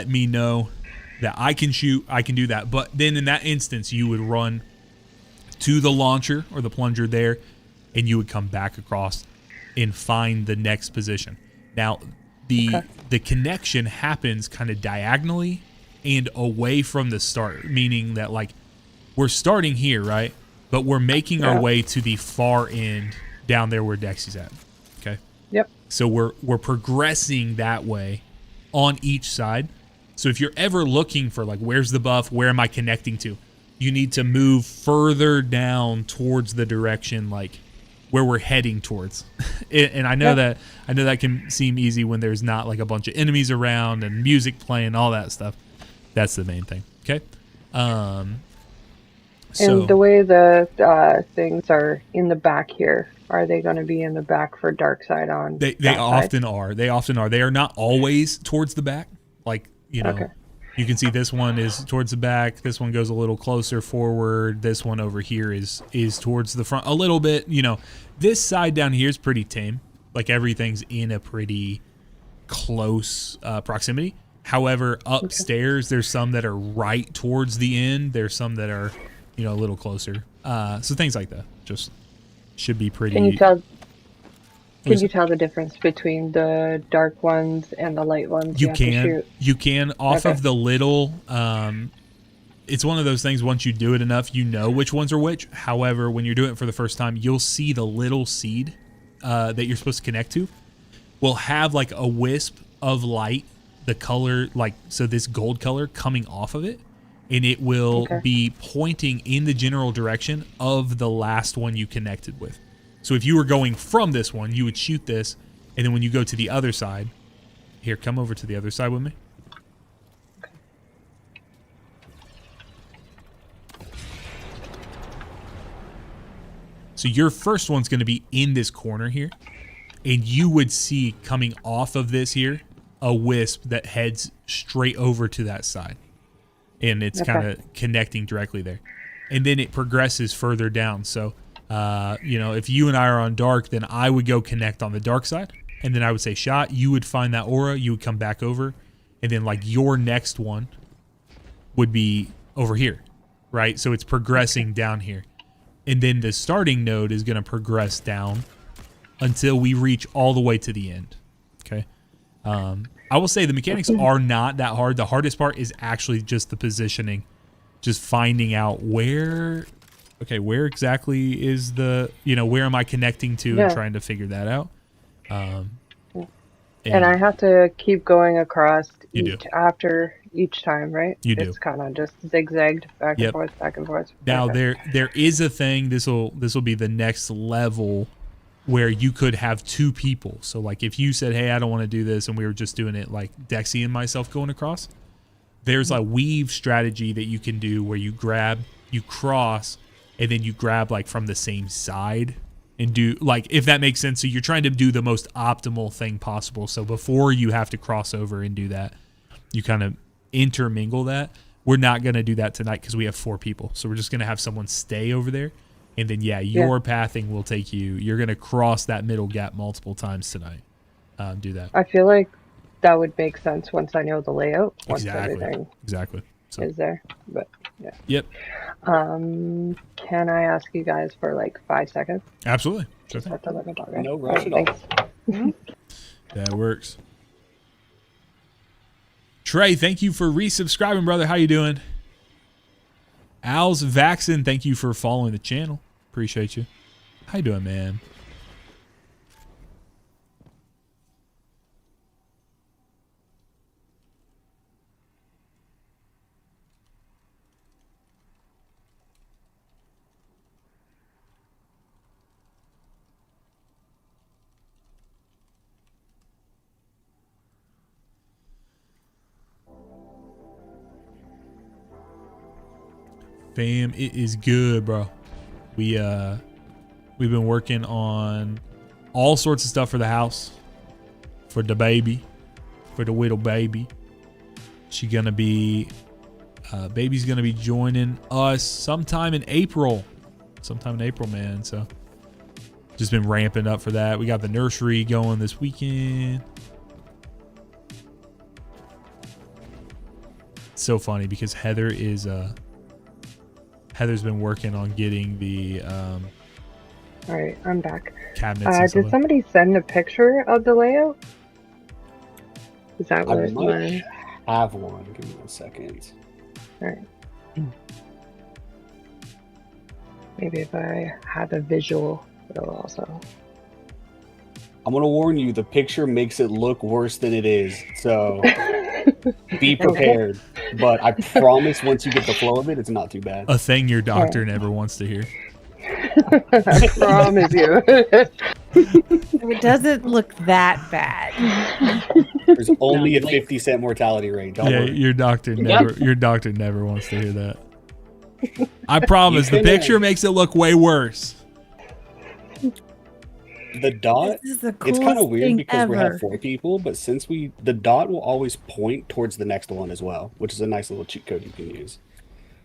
me know that I can shoot, I can do that. But then in that instance, you would run to the launcher or the plunger there, and you would come back across and find the next position. Now, the connection happens kind of diagonally and away from the start, meaning that like we're starting here, right? But we're making our way to the far end down there where Dexy's at. Okay. Yep. So we're progressing that way on each side. So if you're ever looking for like, where's the buff? Where am I connecting to? You need to move further down towards the direction like where we're heading towards. And I know that can seem easy when there's not like a bunch of enemies around and music playing, all that stuff. That's the main thing. Okay. So And the way the things are in the back here, are they going to be in the back for dark side on? they that often side? are. They often are. They are not always towards the back. Like, Okay. you can see this one is towards the back. This one goes a little closer forward. This one over here is towards the front a little bit. This side down here is pretty tame. Like everything's in a pretty close proximity. However, upstairs, there's some that are right towards the end. There's some that are, a little closer. So things like that just should be pretty. Can you tell the difference between the dark ones and the light ones? You have to can. shoot? You can off Okay. of the little. It's one of those things. Once you do it enough, you know which ones are which. However, when you're doing it for the first time, you'll see the little seed that you're supposed to connect to. will have like a wisp of light, the color, like, so this gold color coming off of it, and it will be pointing in the general direction of the last one you connected with. So if you were going from this one, you would shoot this, and then when you go to the other side, here, come over to the other side with me. So your first one's going to be in this corner here, and you would see coming off of this here a wisp that heads straight over to that side, and it's kind of connecting directly there, and then it progresses further down. So you know, if you and I are on dark, then I would go connect on the dark side, and then I would say shot, you would find that aura, you would come back over, and then like your next one would be over here, right? So it's progressing down here. And then the starting node is going to progress down until we reach all the way to the end. Okay. I will say the mechanics are not that hard. The hardest part is actually just the positioning, just finding out where exactly is the, you know, where am I connecting to and trying to figure that out. And I have to keep going across after each time, right? You do. It's kind of just zigzagged back and forth, back and forth. Now there is a thing. This will be the next level where you could have two people. So like if you said, "Hey, I don't want to do this," and we were just doing it like Dexy and myself going across, there's a weave strategy that you can do where you cross, and then you grab like from the same side. And do, like, if that makes sense. So you're trying to do the most optimal thing possible. So before you have to cross over and do that, you kind of intermingle that. We're not going to do that tonight because we have 4 people. So we're just going to have someone stay over there. And then, your pathing will take you. You're going to cross that middle gap multiple times tonight. Do that. I feel like that would make sense once I know the layout. Once everything is there. But, yeah. Yep. Can I ask you guys for like 5 seconds? Absolutely. Just have to let me talk, right? No rush at all. That works. Trey, thank you for resubscribing, brother. How you doing? Al's Vaxin, thank you for following the channel. Appreciate you. How you doing, man? Fam, it is good, bro. We've been working on all sorts of stuff for the house, for the baby, for the little baby. She gonna be, baby's gonna be joining us sometime in April. Man. So just been ramping up for that. We got the nursery going this weekend. It's so funny because Heather's been working on getting the all right, I'm back. Cabinets. Did somebody send a picture of the layout? Is that what I might have one. Give me 1 second. All right. Maybe if I have a visual, it'll also. I'm gonna warn you. The picture makes it look worse than it is. So be prepared. But I promise, once you get the flow of it, it's not too bad. A thing your doctor never wants to hear. I promise you. It doesn't look that bad. There's only a 50% mortality rate. Don't worry. Your doctor never wants to hear that. I promise. The picture makes it look way worse. The dot, This is the it's kind of coolest weird thing because we have ever. 4 people, but since the dot will always point towards the next one as well, which is a nice little cheat code you can use.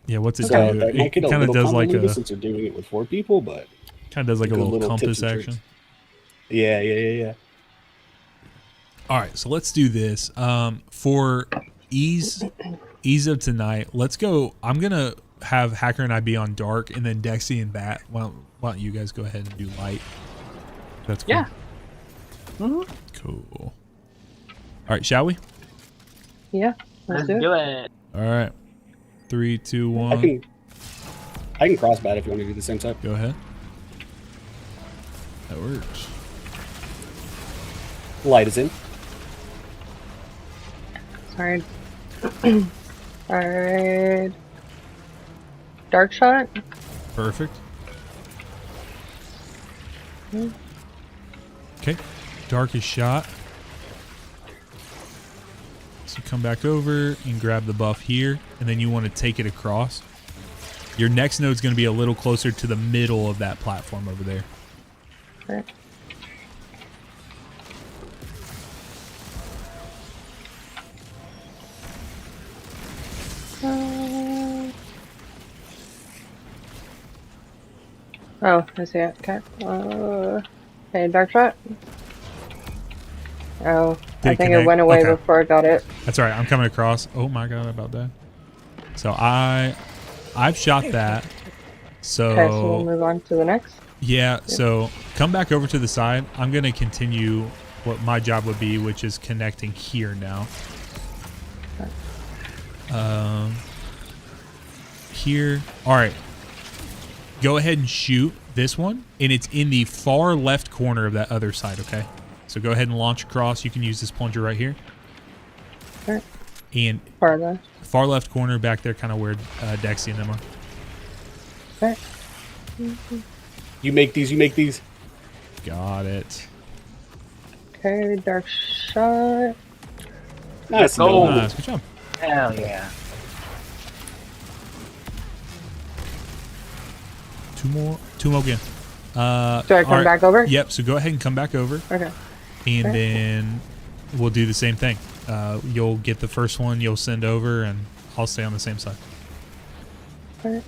Yeah, what's it So do? that might It get a kind of little does like convoluted a since you're doing it with 4 people, but kind of does like a good little little compass tips and tricks. action. Yeah. All right, so let's do this. For ease of tonight, let's go. I'm gonna have Hacker and I be on dark, and then Dexy and Bat. Why don't you guys go ahead and do light? That's cool. Yeah. Cool. All right, shall we? Yeah, let's do it. it. All right. 3, 2, 1. I can cross bat if you want to do the same type. Go ahead. That works. Light is in. Sorry. Alright. Dark shot. Perfect. Okay. Darkest shot. So come back over and grab the buff here, and then you want to take it across. Your next node's going to be a little closer to the middle of that platform over there. Okay. Oh, I see it. Okay. Okay, dark shot. Oh, I think it went away before I got it. That's all right. I'm coming across. Oh my god, about that. So I've shot that. So, Okay, so we'll move on to the next. yeah. So come back over to the side. I'm gonna continue what my job would be, which is connecting here now. Here. All right. Go ahead and shoot this one, and it's in the far left corner of that other side. Okay. So go ahead and launch across. You can use this plunger right here. Okay. And far left corner back there, kind of where Dexy and them are. Okay. You make these. You make these. Got it. Okay, dark shot. Nice. go. Nice. Good job. Hell yeah. Two more again. Do I come all right. back over? Yep. So go ahead and come back over, Okay. and Okay. then we'll do the same thing. You'll get the first one. You'll send over, and I'll stay on the same side. Okay.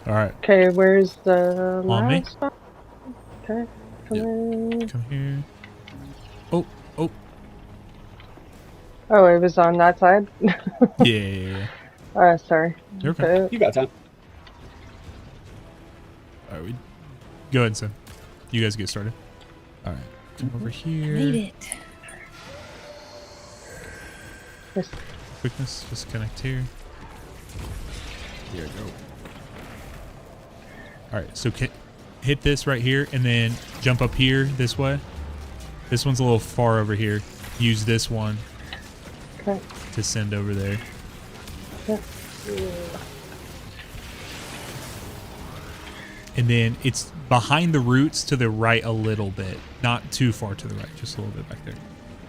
All right. Okay, where's the On me. last one? Okay, come Yep. in. Come here. Oh. Oh, it was on that side? Yeah. Sorry. You're okay. You got time. All right. Go ahead, Sim. You guys get started. All right. Come over here. Made it. Yes. Quickness. Just connect here. Here we go. All right. So hit this right here, and then jump up here this way. This one's a little far over here. Use this one Okay. to send over there. Yep. And then it's behind the roots to the right a little bit. Not too far to the right, just a little bit back there.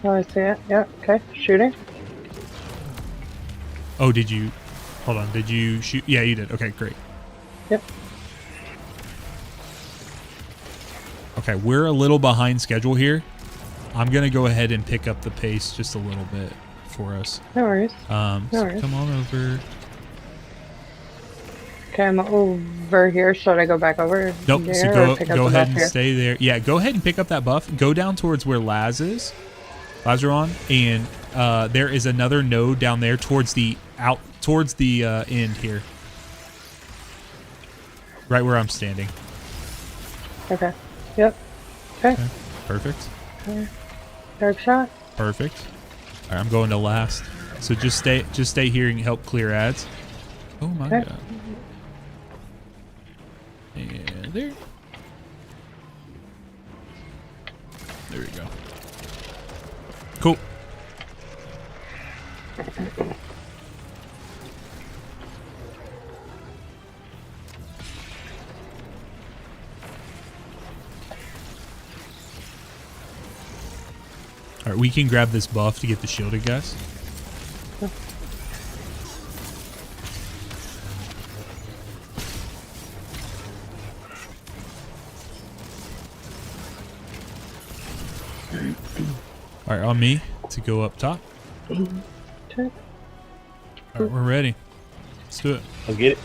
Oh, I see it. Yeah, okay. Shooting. Oh, did you... Hold on. Did you shoot? Yeah, you did. Okay, great. Yep. Okay, we're a little behind schedule here. I'm going to go ahead and pick up the pace just a little bit for us. No worries. So worries. come on over. Okay, I'm over here. Should I go back over? Nope. There, So or pick up go the ahead buff and here? stay there. Yeah, go ahead and pick up that buff. Go down towards where Laz is. Lazaron, and there is another node down there towards the end here. Right where I'm standing. Okay. Yep. Okay. Okay. Perfect. Okay. Dark shot. Perfect. All right, I'm going to last. So just stay here and help clear ads. Oh my Okay. god. And there. There we go. Cool. All right, we can grab this buff to get the shielded guys. All right, on me to go up top. Okay. All right, we're ready. Let's do it. Let's get it.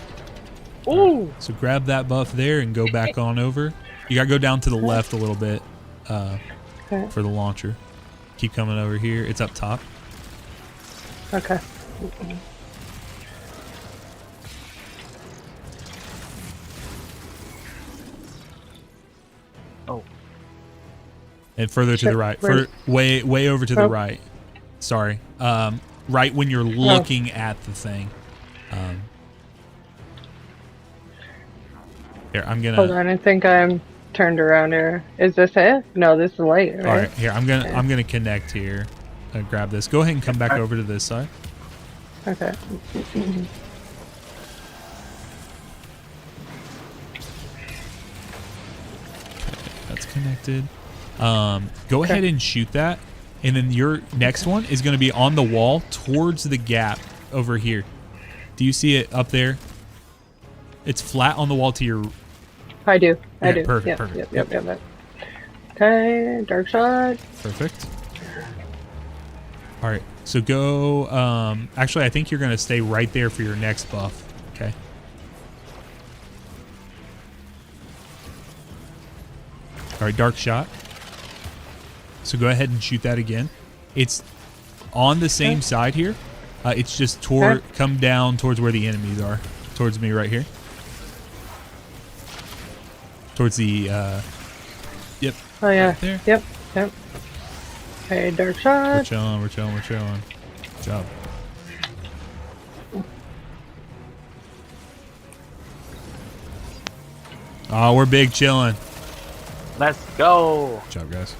Ooh. So grab that buff there and go back on over. You gotta go down to the left a little bit Okay. for the launcher. Keep coming over here. It's up top. Okay. Oh. And further to the right. Where's- Way over to the Oh. right. Sorry. right when you're looking at the thing. Here, I'm gonna. Hold on, I think I'm turned around here. Is this it? No, this is light, right? All right, here I'm gonna connect here. Grab this. Go ahead and come back over to this side. Okay. That's connected. Go ahead and shoot that, and then your next one is going to be on the wall towards the gap over here. Do you see it up there? It's flat on the wall to your. I do. I do. Perfect. Yep, Perfect. Yep. Okay, dark shot. Perfect. All right. So go. Actually, I think you're going to stay right there for your next buff. Okay. All right, dark shot. So go ahead and shoot that again. It's on the same side here. It's just come down towards where the enemies are. Towards me right here. Towards the, yep. Oh yeah. Right there. Yep. Okay, dark shot. We're chilling. Good job. Oh, we're big chilling. Let's go. Good job, guys.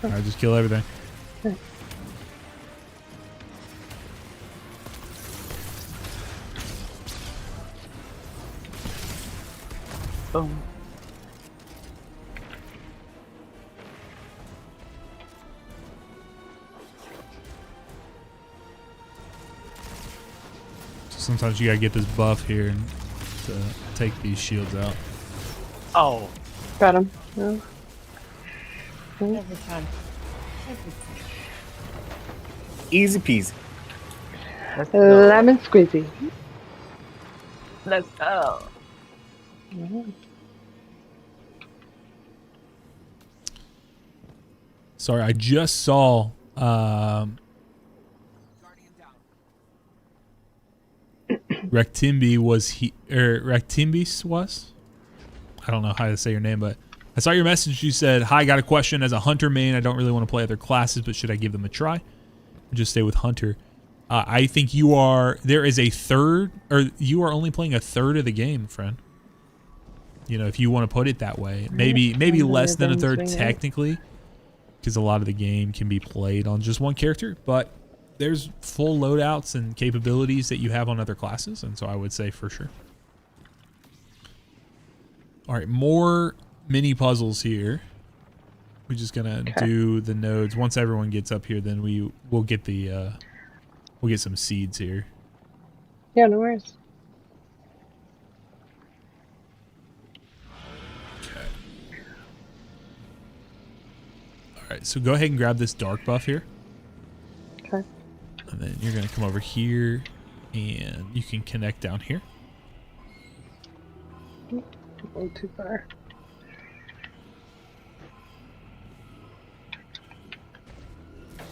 All right, just kill everything. Boom. Sometimes you gotta get this buff here and to take these shields out. Oh. Got him. Yeah. Every time. Easy peasy. Let's go. Lemon squeezy. Let's go. Sorry, I just saw Rectimbi Rectimbis was? I don't know how to say your name, but I saw your message. You said, "Hi, got a question. As a hunter main, I don't really want to play other classes, but should I give them a try? Or just stay with hunter?" I think you are. There is a third, or you are only playing a third of the game, friend. You know, if you want to put it that way, maybe less than a third technically, because a lot of the game can be played on just one character, but there's full loadouts and capabilities that you have on other classes, and so I would say for sure. All right, more mini puzzles here. We're just gonna do the nodes. Once everyone gets up here, then we'll get the we'll get some seeds here. Yeah, no worries. Okay. All right, so go ahead and grab this dark buff here. Okay. And then you're gonna come over here, and you can connect down here. A little too far.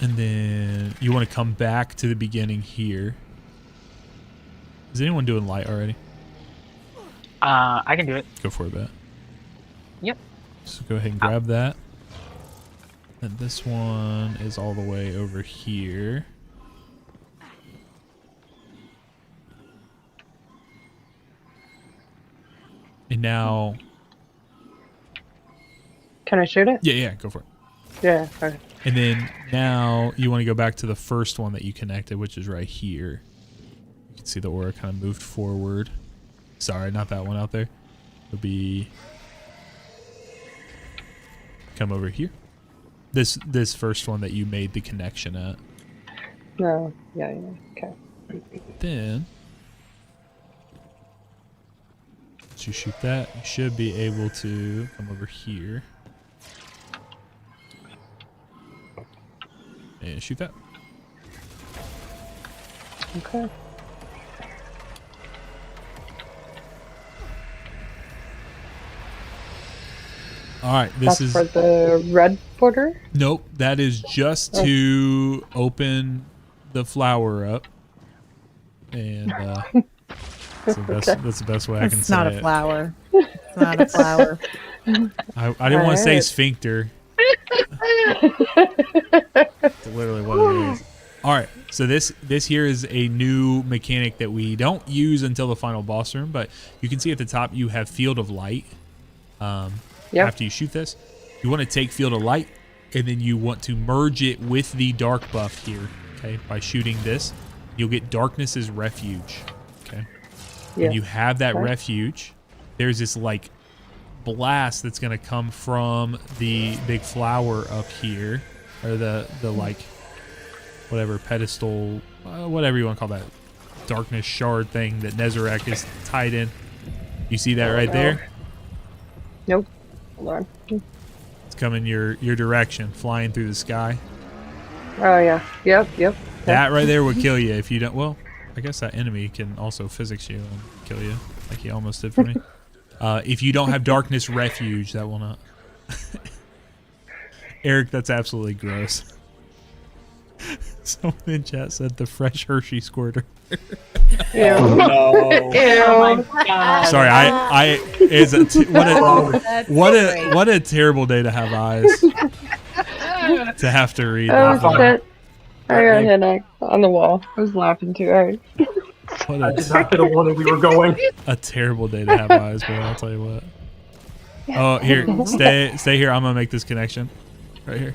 And then you want to come back to the beginning here. Is anyone doing light already? I can do it. Go for it, Bet. Yep. So go ahead and grab that. And this one is all the way over here. And now... Can I shoot it? Yeah, go for it. Yeah. Okay. And then now you want to go back to the first one that you connected, which is right here. You can see the aura kind of moved forward. Sorry, not that one out there. It'll be... Come over here. This first one that you made the connection at. No. Yeah. Okay. Then... Once you shoot that, you should be able to come over here. And shoot that. Okay. All right, That's for the red border? Nope, that is just to open the flower up. And that's the best way I can say it. It's not a flower. It's not a flower. I didn't want to say sphincter. That's literally what it is. All right, so this here is a new mechanic that we don't use until the final boss room, but you can see at the top you have Field of Light. After you shoot this, you want to take Field of Light, and then you want to merge it with the Dark buff here. Okay, by shooting this, you'll get Darkness's Refuge. Okay, when you have that refuge, there's this like blast that's gonna come from the big flower up here, or the like. Whatever pedestal, whatever you want to call that, darkness shard thing that Nezarek is tied in. You see that right there? Nope. Hold on. It's coming your direction, flying through the sky. Oh yeah. Yep. That right there would kill you if you don't. Well, I guess that enemy can also physics you and kill you, like he almost did for me. If you don't have darkness refuge, that will not. Eric, that's absolutely gross. Someone in chat said the fresh Hershey squirter. Oh, no. Oh my god. Sorry, I is what a terrible day to have eyes to have to read. Oh that. shit! I got hit on the wall. I was laughing too hard. What I did not get a warning we were going. a terrible day to have eyes, bro. I'll tell you what. Oh, here, stay here. I'm gonna make this connection, right here.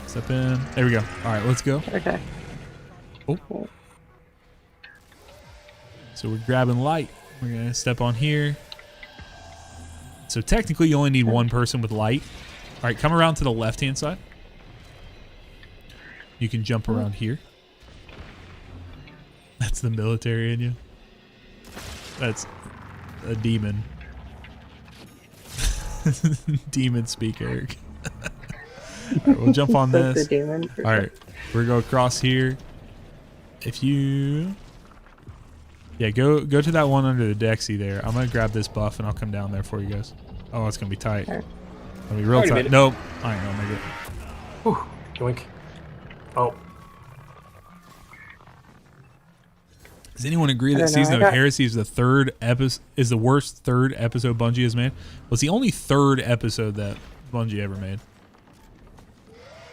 Step in. There we go. All right, let's go. Okay. Oh. So we're grabbing light. We're gonna step on here. So technically, you only need one person with light. All right, come around to the left-hand side. You can jump around here. That's the military in you. That's a demon. Demon speak, Eric. All right, we'll jump on this. All right, we're going to go across here. If you... Yeah, go to that one under the Dexy there. I'm going to grab this buff and I'll come down there for you guys. Oh, it's going to be tight. It's going to be real tight. Nope. I ain't going to make it. Whew. Yoink. Oh. Does anyone agree that Season of Heresy is the worst third episode Bungie has made? Well, it's the only third episode that Bungie ever made.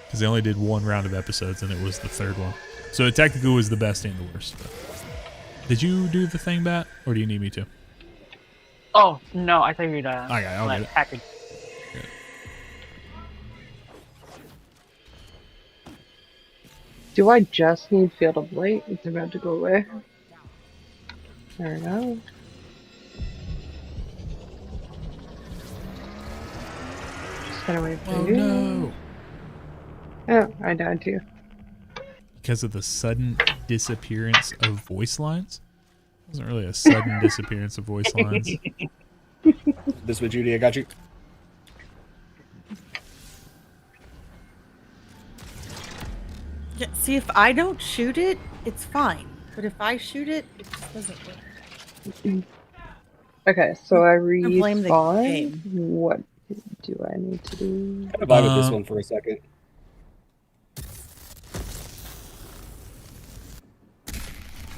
Because they only did one round of episodes and it was the third one. So it technically was the best and the worst. But. Did you do the thing, Bat? Or do you need me to? Oh, no, I thought you'd I'll get it. package. Good. Do I just need Field of Light? It's about to go away. There we go. Just gonna wait for you. No. Oh, I died too. Because of the sudden disappearance of voice lines? It wasn't really a sudden disappearance of voice lines. This way, Judy, I got you. Yeah, see, if I don't shoot it, it's fine. But if I shoot it, it just doesn't work. Okay, so I blame the respawn. game. What do I need to do? I'm gonna vibe with this one for a second.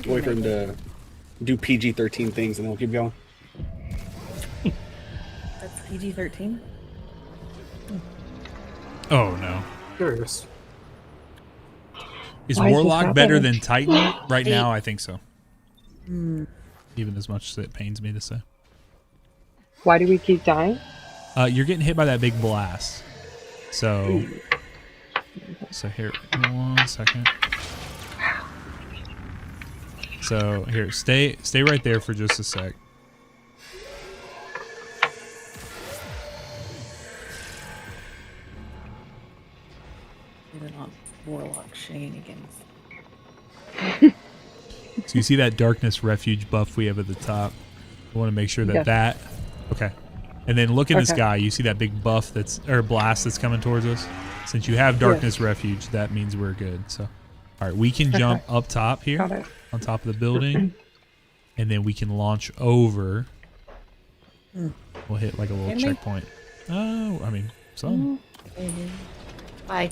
Wait for him to do PG-13 things and then we'll keep going. That's PG-13. Oh, no. Curious. Is Why is this Warlock better happening? than Titan? Right now, I think so. Even as much as it pains me to say. Why do we keep dying? You're getting hit by that big blast. So here, 1 second. So here, stay right there for just a sec. Even on Warlock shenanigans. So you see that darkness refuge buff we have at the top. I want to make sure that Yeah. okay. And then look in the Okay. sky. You see that big buff blast that's coming towards us. Since you have darkness refuge, that means we're good. So, all right, we can jump up top here, Got it. on top of the building, and then we can launch over. We'll hit like a little Enemy? checkpoint. Oh, I mean, some. Bye.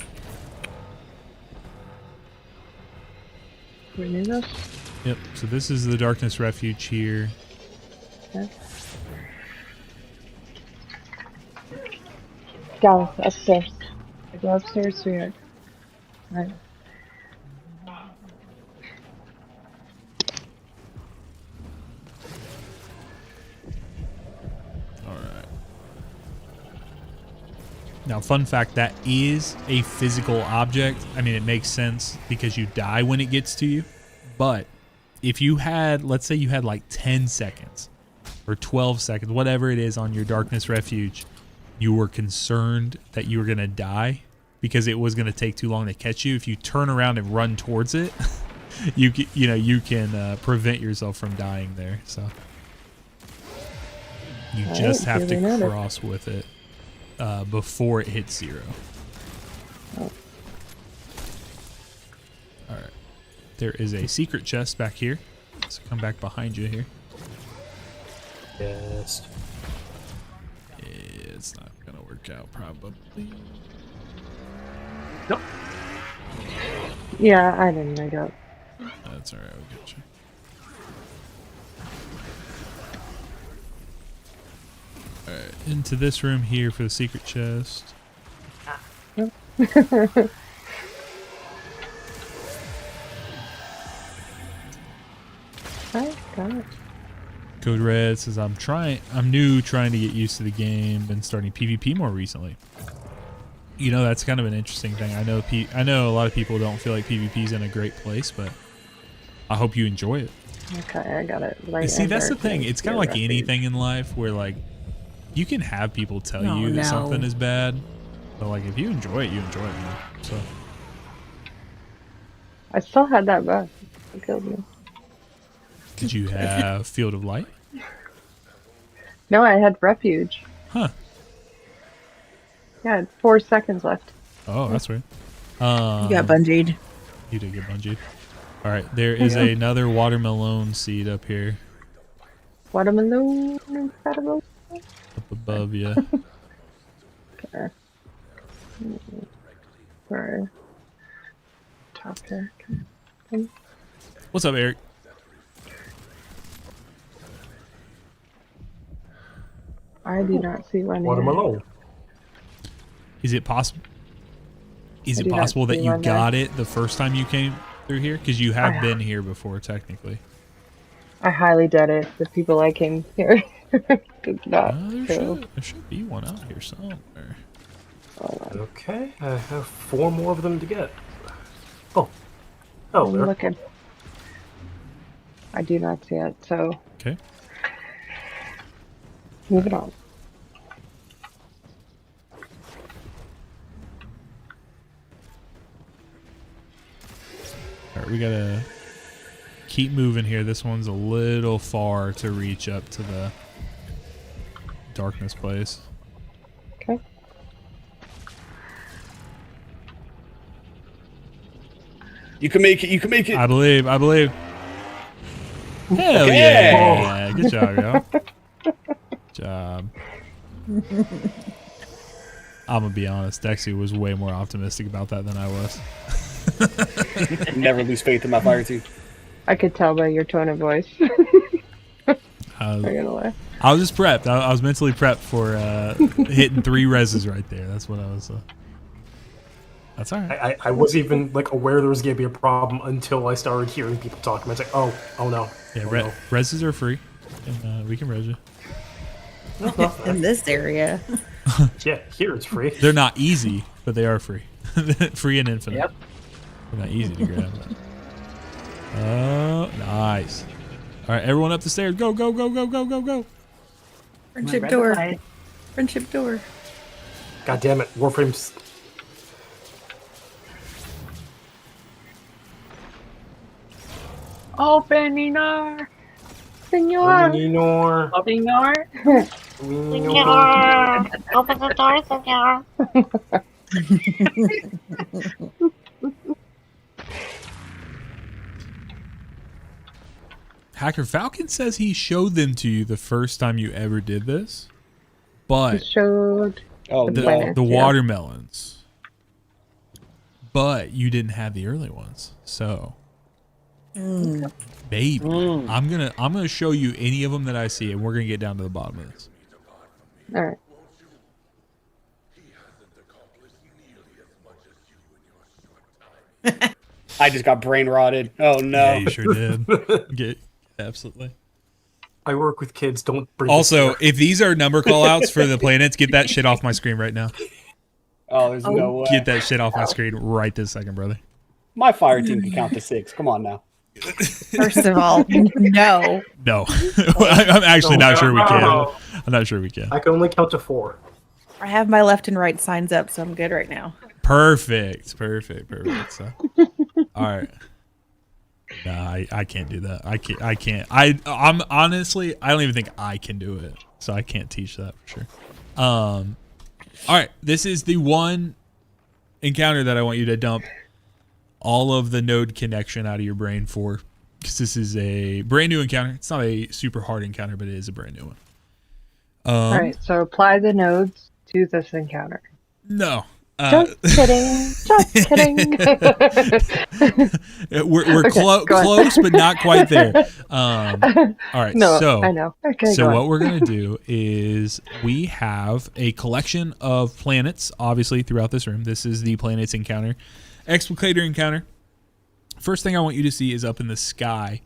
Do we need this? Yep. So this is the darkness refuge here. Okay. Go upstairs. Go upstairs, sweetheart. Right. Now, fun fact, that is a physical object. I mean, it makes sense because you die when it gets to you. But if you had, let's say you had like 10 seconds or 12 seconds, whatever it is on your darkness refuge, you were concerned that you were going to die because it was going to take too long to catch you. If you turn around and run towards it, you can prevent yourself from dying there. So you just have to cross with it before it hits 0. Oh. All right. There is a secret chest back here. So come back behind you here. Yes. It's not going to work out probably. Nope. Yeah, I didn't make up. That's all right. We'll get you. All right. Into this room here for the secret chest. I got it. Code Red says I'm new trying to get used to the game, been starting PvP more recently. You know, that's kind of an interesting thing. I know a lot of people don't feel like PvP's in a great place, but I hope you enjoy it. Okay, I got it. Right. See, that's the thing. It's kind of like anything in life where like you can have people tell you that something is bad, but like if you enjoy it, you enjoy it, man. So I still had that buff. It killed me. did you have Field of Light? No, I had refuge. Huh. Yeah, I had 4 seconds left. Oh, that's weird. You got bungeed. You did get bungeed. All right, there is another watermelon seed up here. Watermelon incredible. Up above you. Okay. Sorry. Top here. Okay. What's up, Eric? I do not see one. Watermelon. Is it possible? Is I it do not possible that see you one there. got it the first time you came through here? Because you have been here before, technically. I highly doubt it. The people I came here did not. There should be one out here somewhere. Okay, I have 4 more of them to get. Oh. Oh, I'm there. looking. I do not see it, so Okay. moving on. All right, we gotta keep moving here. This one's a little far to reach up to the darkness place. Okay. You can make it. You can make it. I believe. Hell Okay. yeah! Good job, yo. Good job. I'm gonna be honest. Dexy was way more optimistic about that than I was. Never lose faith in my fire team. I could tell by your tone of voice. I'm I gonna lie. was just prepped. I was mentally prepped for hitting 3 reses right there. That's what I was. That's all right. I wasn't even like aware there was gonna be a problem until I started hearing people talking. I was like, oh no. Yeah, oh, no. reses are free, and we can res you. In this area. Yeah, here it's free. They're not easy, but they are free. Free and infinite. Yep. They're not easy to grab. Oh, nice. All right, everyone up the stairs. Go, go, go, go, go, go, go. Friendship Red door. light. Friendship door. God damn it, Warframe's. Opening Senor! Minor. Opening door. Minor. Open the door, senor. Hacker Falcon says he showed them to you the first time you ever did this, He but showed Oh, The no. planet. the Yeah. watermelons. But you didn't have the early ones, so baby, I'm gonna show you any of them that I see, and we're gonna get down to the bottom of this. Alright. I just got brain rotted. Oh no. Yeah, you sure did. Absolutely. I work with kids. Don't bring. this Also, here. if these are number callouts for the planets, get that shit off my screen right now. Oh, there's no way. Get that shit off my screen right this second, brother. My fire team can count to 6. Come on now. First of all, no. No. I'm actually not sure we can. I'm not sure we can. I can only count to 4. I have my left and right signs up, so I'm good right now. Perfect. So, all right. Nah, I can't do that. I can't. I'm honestly, I don't even think I can do it. So I can't teach that for sure. All right. This is the one encounter that I want you to dump all of the node connection out of your brain for, because this is a brand new encounter. It's not a super hard encounter, but it is a brand new one. All right, so apply the nodes to this encounter. No. Just kidding. Just kidding. We're close, but not quite there. All right. No, so I know. Okay. So what we're gonna do is we have a collection of planets, obviously throughout this room. This is the planets encounter, explicator encounter. First thing I want you to see is up in the sky,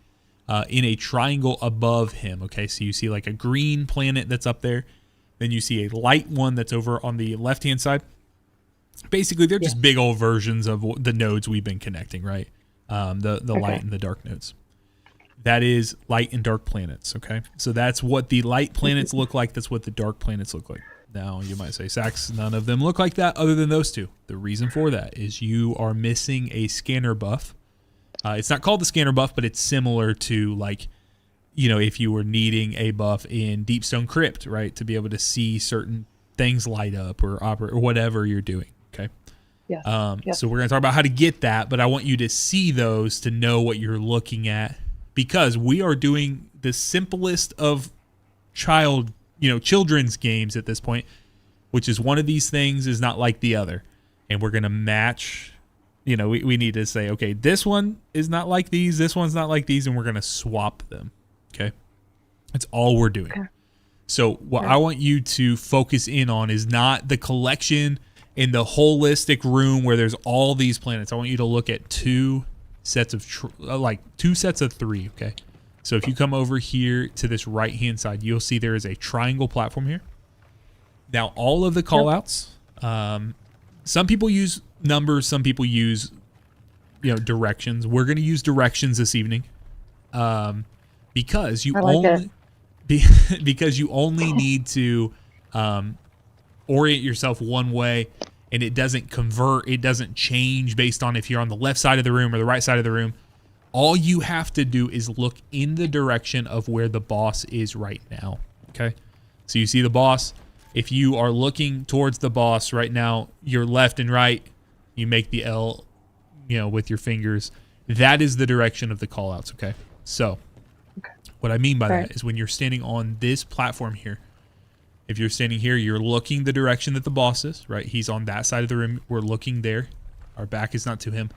in a triangle above him. Okay, so you see like a green planet that's up there. Then you see a light one that's over on the left-hand side. Basically, they're just big old versions of the nodes we've been connecting, right? The light and the dark nodes. That is light and dark planets, okay? So that's what the light planets look like. That's what the dark planets look like. Now, you might say, Sax, none of them look like that other than those two. The reason for that is you are missing a scanner buff. It's not called the scanner buff, but it's similar to, like, you know, if you were needing a buff in Deepstone Crypt, right? To be able to see certain things light up or operate or whatever you're doing. Okay. Yes. So we're going to talk about how to get that, but I want you to see those to know what you're looking at, because we are doing the simplest of children's games at this point, which is one of these things is not like the other. And we're going to match, we need to say, okay, this one is not like these, this one's not like these, and we're going to swap them. Okay. That's all we're doing. Okay. So what I want you to focus in on is not the collection in the holistic room where there's all these planets. I want you to look at two sets of three. Okay. So if you come over here to this right-hand side, you'll see there is a triangle platform here. Now, all of the callouts, some people use numbers, some people use, directions. We're going to use directions this evening, because you because you only need to orient yourself one way, and it doesn't convert, it doesn't change based on if you're on the left side of the room or the right side of the room. All you have to do is look in the direction of where the boss is right now. Okay. So you see the boss. If you are looking towards the boss right now, your left and right, you make the L, with your fingers. That is the direction of the callouts. Okay. So what I mean by that is when you're standing on this platform here, if you're standing here, you're looking the direction that the boss is, right? He's on that side of the room. We're looking there. Our back is not to him.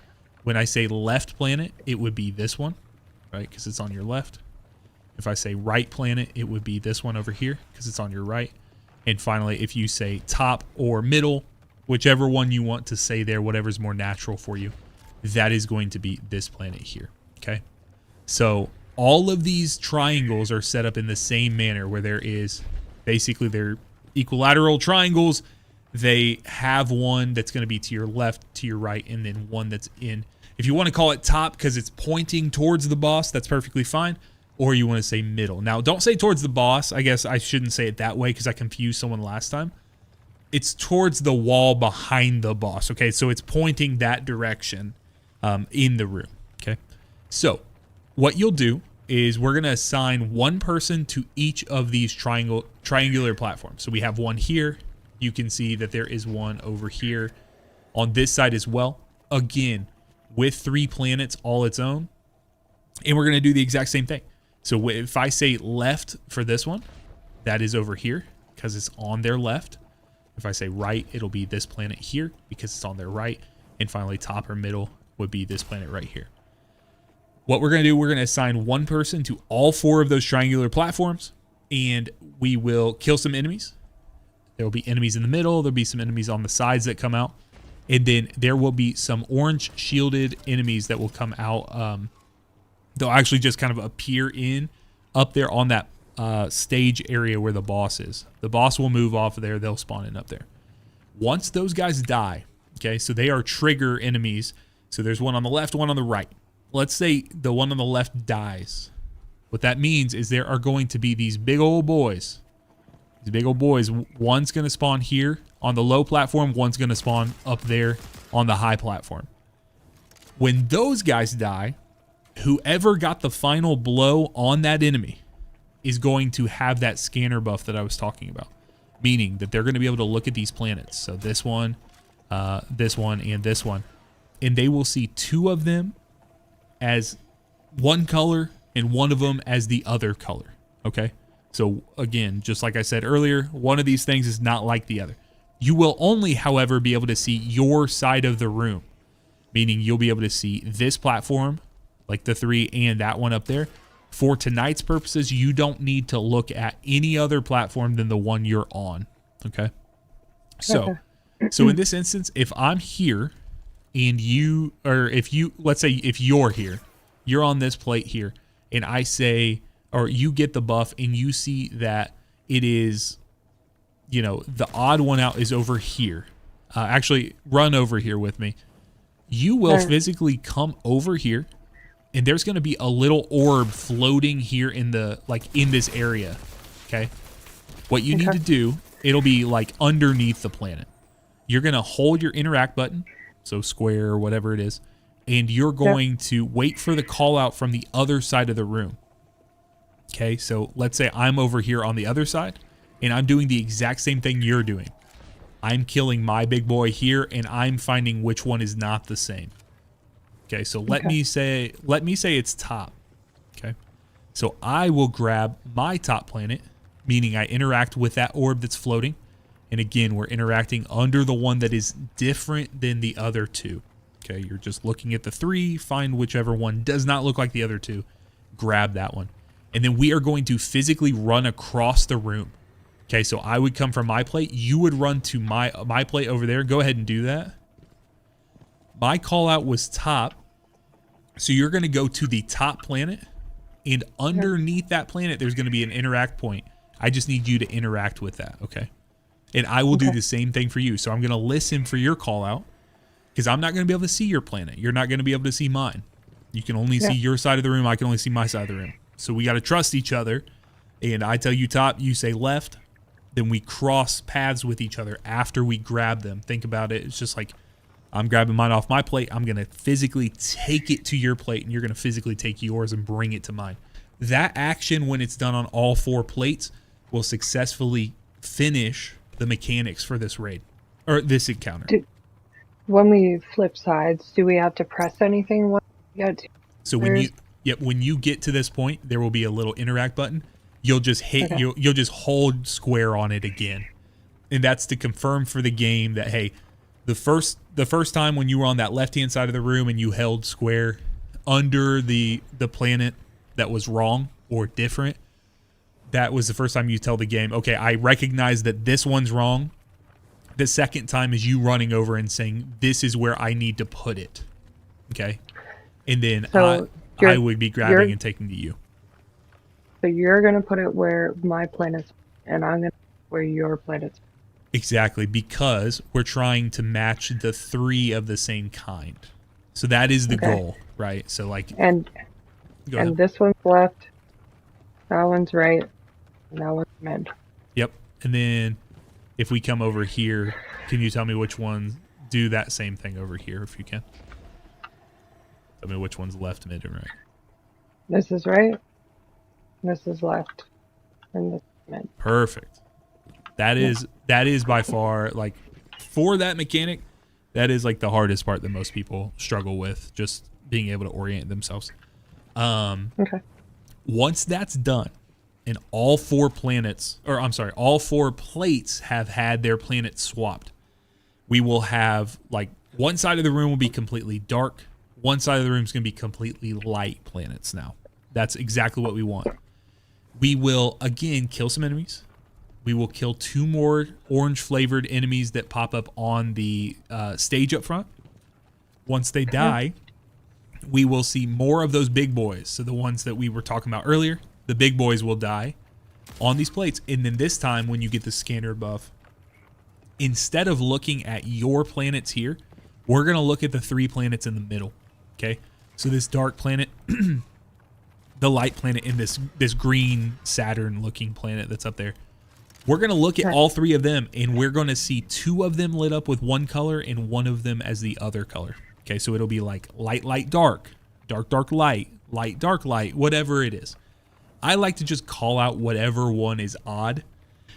When I say left planet, it would be this one, right? Because it's on your left. If I say right planet, it would be this one over here because it's on your right. And finally, if you say top or middle, whichever one you want to say there, whatever's more natural for you, that is going to be this planet here, okay? So all of these triangles are set up in the same manner where there is... Basically, they're equilateral triangles. They have one that's going to be to your left, to your right, and then one that's in. If you want to call it top because it's pointing towards the boss, that's perfectly fine. Or you want to say middle. Now, don't say towards the boss. I guess I shouldn't say it that way because I confused someone last time. It's towards the wall behind the boss. Okay, so it's pointing that direction in the room. Okay, so what you'll do is we're going to assign one person to each of these triangular platforms. So we have one here. You can see that there is one over here on this side as well. Again, with 3 planets all its own. And we're going to do the exact same thing. So if I say left for this one, that is over here because it's on their left. If I say right, it'll be this planet here because it's on their right. And finally, top or middle would be this planet right here. What we're going to do, we're going to assign one person to all 4 of those triangular platforms, and we will kill some enemies. There will be enemies in the middle. There'll be some enemies on the sides that come out. And then there will be some orange shielded enemies that will come out. They'll actually just kind of appear up there on that stage area where the boss is. The boss will move off of there. They'll spawn in up there. Once those guys die, okay, so they are trigger enemies. So there's one on the left, one on the right. Let's say the one on the left dies. What that means is there are going to be these big old boys. These big old boys. One's going to spawn here on the low platform. One's going to spawn up there on the high platform. When those guys die, whoever got the final blow on that enemy is going to have that scanner buff that I was talking about. Meaning that they're going to be able to look at these planets. So this one, and this one. And they will see two of them as one color and one of them as the other color. Okay? So again, just like I said earlier, one of these things is not like the other. You will only, however, be able to see your side of the room. Meaning you'll be able to see this platform, like the 3 and that one up there. For tonight's purposes, you don't need to look at any other platform than the one you're on. Okay? So in this instance, if I'm here and you, or if you, let's say if you're here, you're on this plate here, and I say, or you get the buff and you see that it is, you know, the odd one out is over here. Actually, run over here with me. You will physically come over here, and there's going to be a little orb floating here in the, like, in this area. Okay? What you need to do, it'll be like underneath the planet. You're going to hold your interact button, so square or whatever it is, and you're going to wait for the call out from the other side of the room. Okay? So let's say I'm over here on the other side, and I'm doing the exact same thing you're doing. I'm killing my big boy here, and I'm finding which one is not the same. Okay, so let me say it's top. Okay, so I will grab my top planet, meaning I interact with that orb that's floating. And again, we're interacting under the one that is different than the other two. Okay, you're just looking at the 3, find whichever one does not look like the other two, grab that one. And then we are going to physically run across the room. Okay, so I would come from my plate. You would run to my plate over there. Go ahead and do that. My call out was top. So you're going to go to the top planet. And underneath that planet, there's going to be an interact point. I just need you to interact with that, okay? And I will do the same thing for you. So I'm going to listen for your call out. Because I'm not going to be able to see your planet. You're not going to be able to see mine. You can only see your side of the room. I can only see my side of the room. So we got to trust each other. And I tell you top, you say left. Then we cross paths with each other after we grab them. Think about it. It's just like I'm grabbing mine off my plate. I'm going to physically take it to your plate, and you're going to physically take yours and bring it to mine. That action, when it's done on all 4 plates, will successfully finish the mechanics for this raid or this encounter. When we flip sides, do we have to press anything? So when you get to this point, there will be a little interact button. You'll just hit you'll just hold square on it again. And that's to confirm for the game that hey, the first time when you were on that left-hand side of the room and you held square under the planet that was wrong or different, that was the first time you tell the game, okay, I recognize that this one's wrong. The second time is you running over and saying, this is where I need to put it. Okay? And then so I would be grabbing and taking to you. So you're going to put it where my planet's, and I'm going to put it where your planet's. Exactly, because we're trying to match the 3 of the same kind. So that is the goal, right? So like, and this one's left, that one's right, and that one's mid. Yep. And then if we come over here, can you tell me which ones do that same thing over here if you can? Tell me which one's left, mid, and right. This is right. This is left. And this is mid. Perfect. That is by far, like, for that mechanic, that is like the hardest part that most people struggle with, just being able to orient themselves. Once that's done, and all 4 plates have had their planets swapped, we will have, like, one side of the room will be completely dark, one side of the room is going to be completely light planets now. That's exactly what we want. We will, again, kill some enemies. We will kill 2 more orange-flavored enemies that pop up on the stage up front. Once they die, we will see more of those big boys. So the ones that we were talking about earlier, the big boys will die on these plates. And then this time, when you get the scanner buff, instead of looking at your planets here, we're going to look at the 3 planets in the middle. Okay. So this dark planet, the light planet, and this green Saturn looking planet that's up there. We're going to look at all 3 of them, and we're going to see 2 of them lit up with one color and 1 of them as the other color. Okay, so it'll be like light, light, dark, dark, dark, light, light, dark, light, whatever it is. I like to just call out whatever one is odd.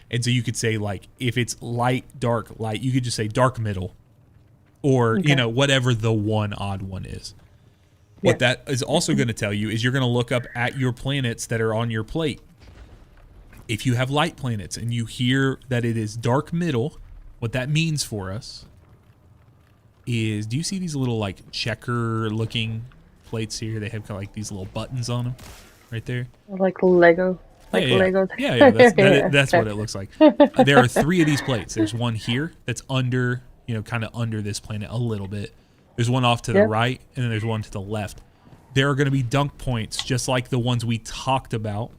And so you could say, like, if it's light, dark, light, you could just say dark middle. Or, you know, whatever the one odd one is. What that is also going to tell you is you're going to look up at your planets that are on your plate. If you have light planets and you hear that it is dark middle, what that means for us is, do you see these little like checker looking plates here? They have kind of like these little buttons on them right there. Like Lego. Like Lego. Yeah, that's what it looks like. There are 3 of these plates. There's one here that's under, you know, kind of under this planet a little bit. There's one off to the right, and then there's one to the left. There are going to be dunk points, just like the ones we talked about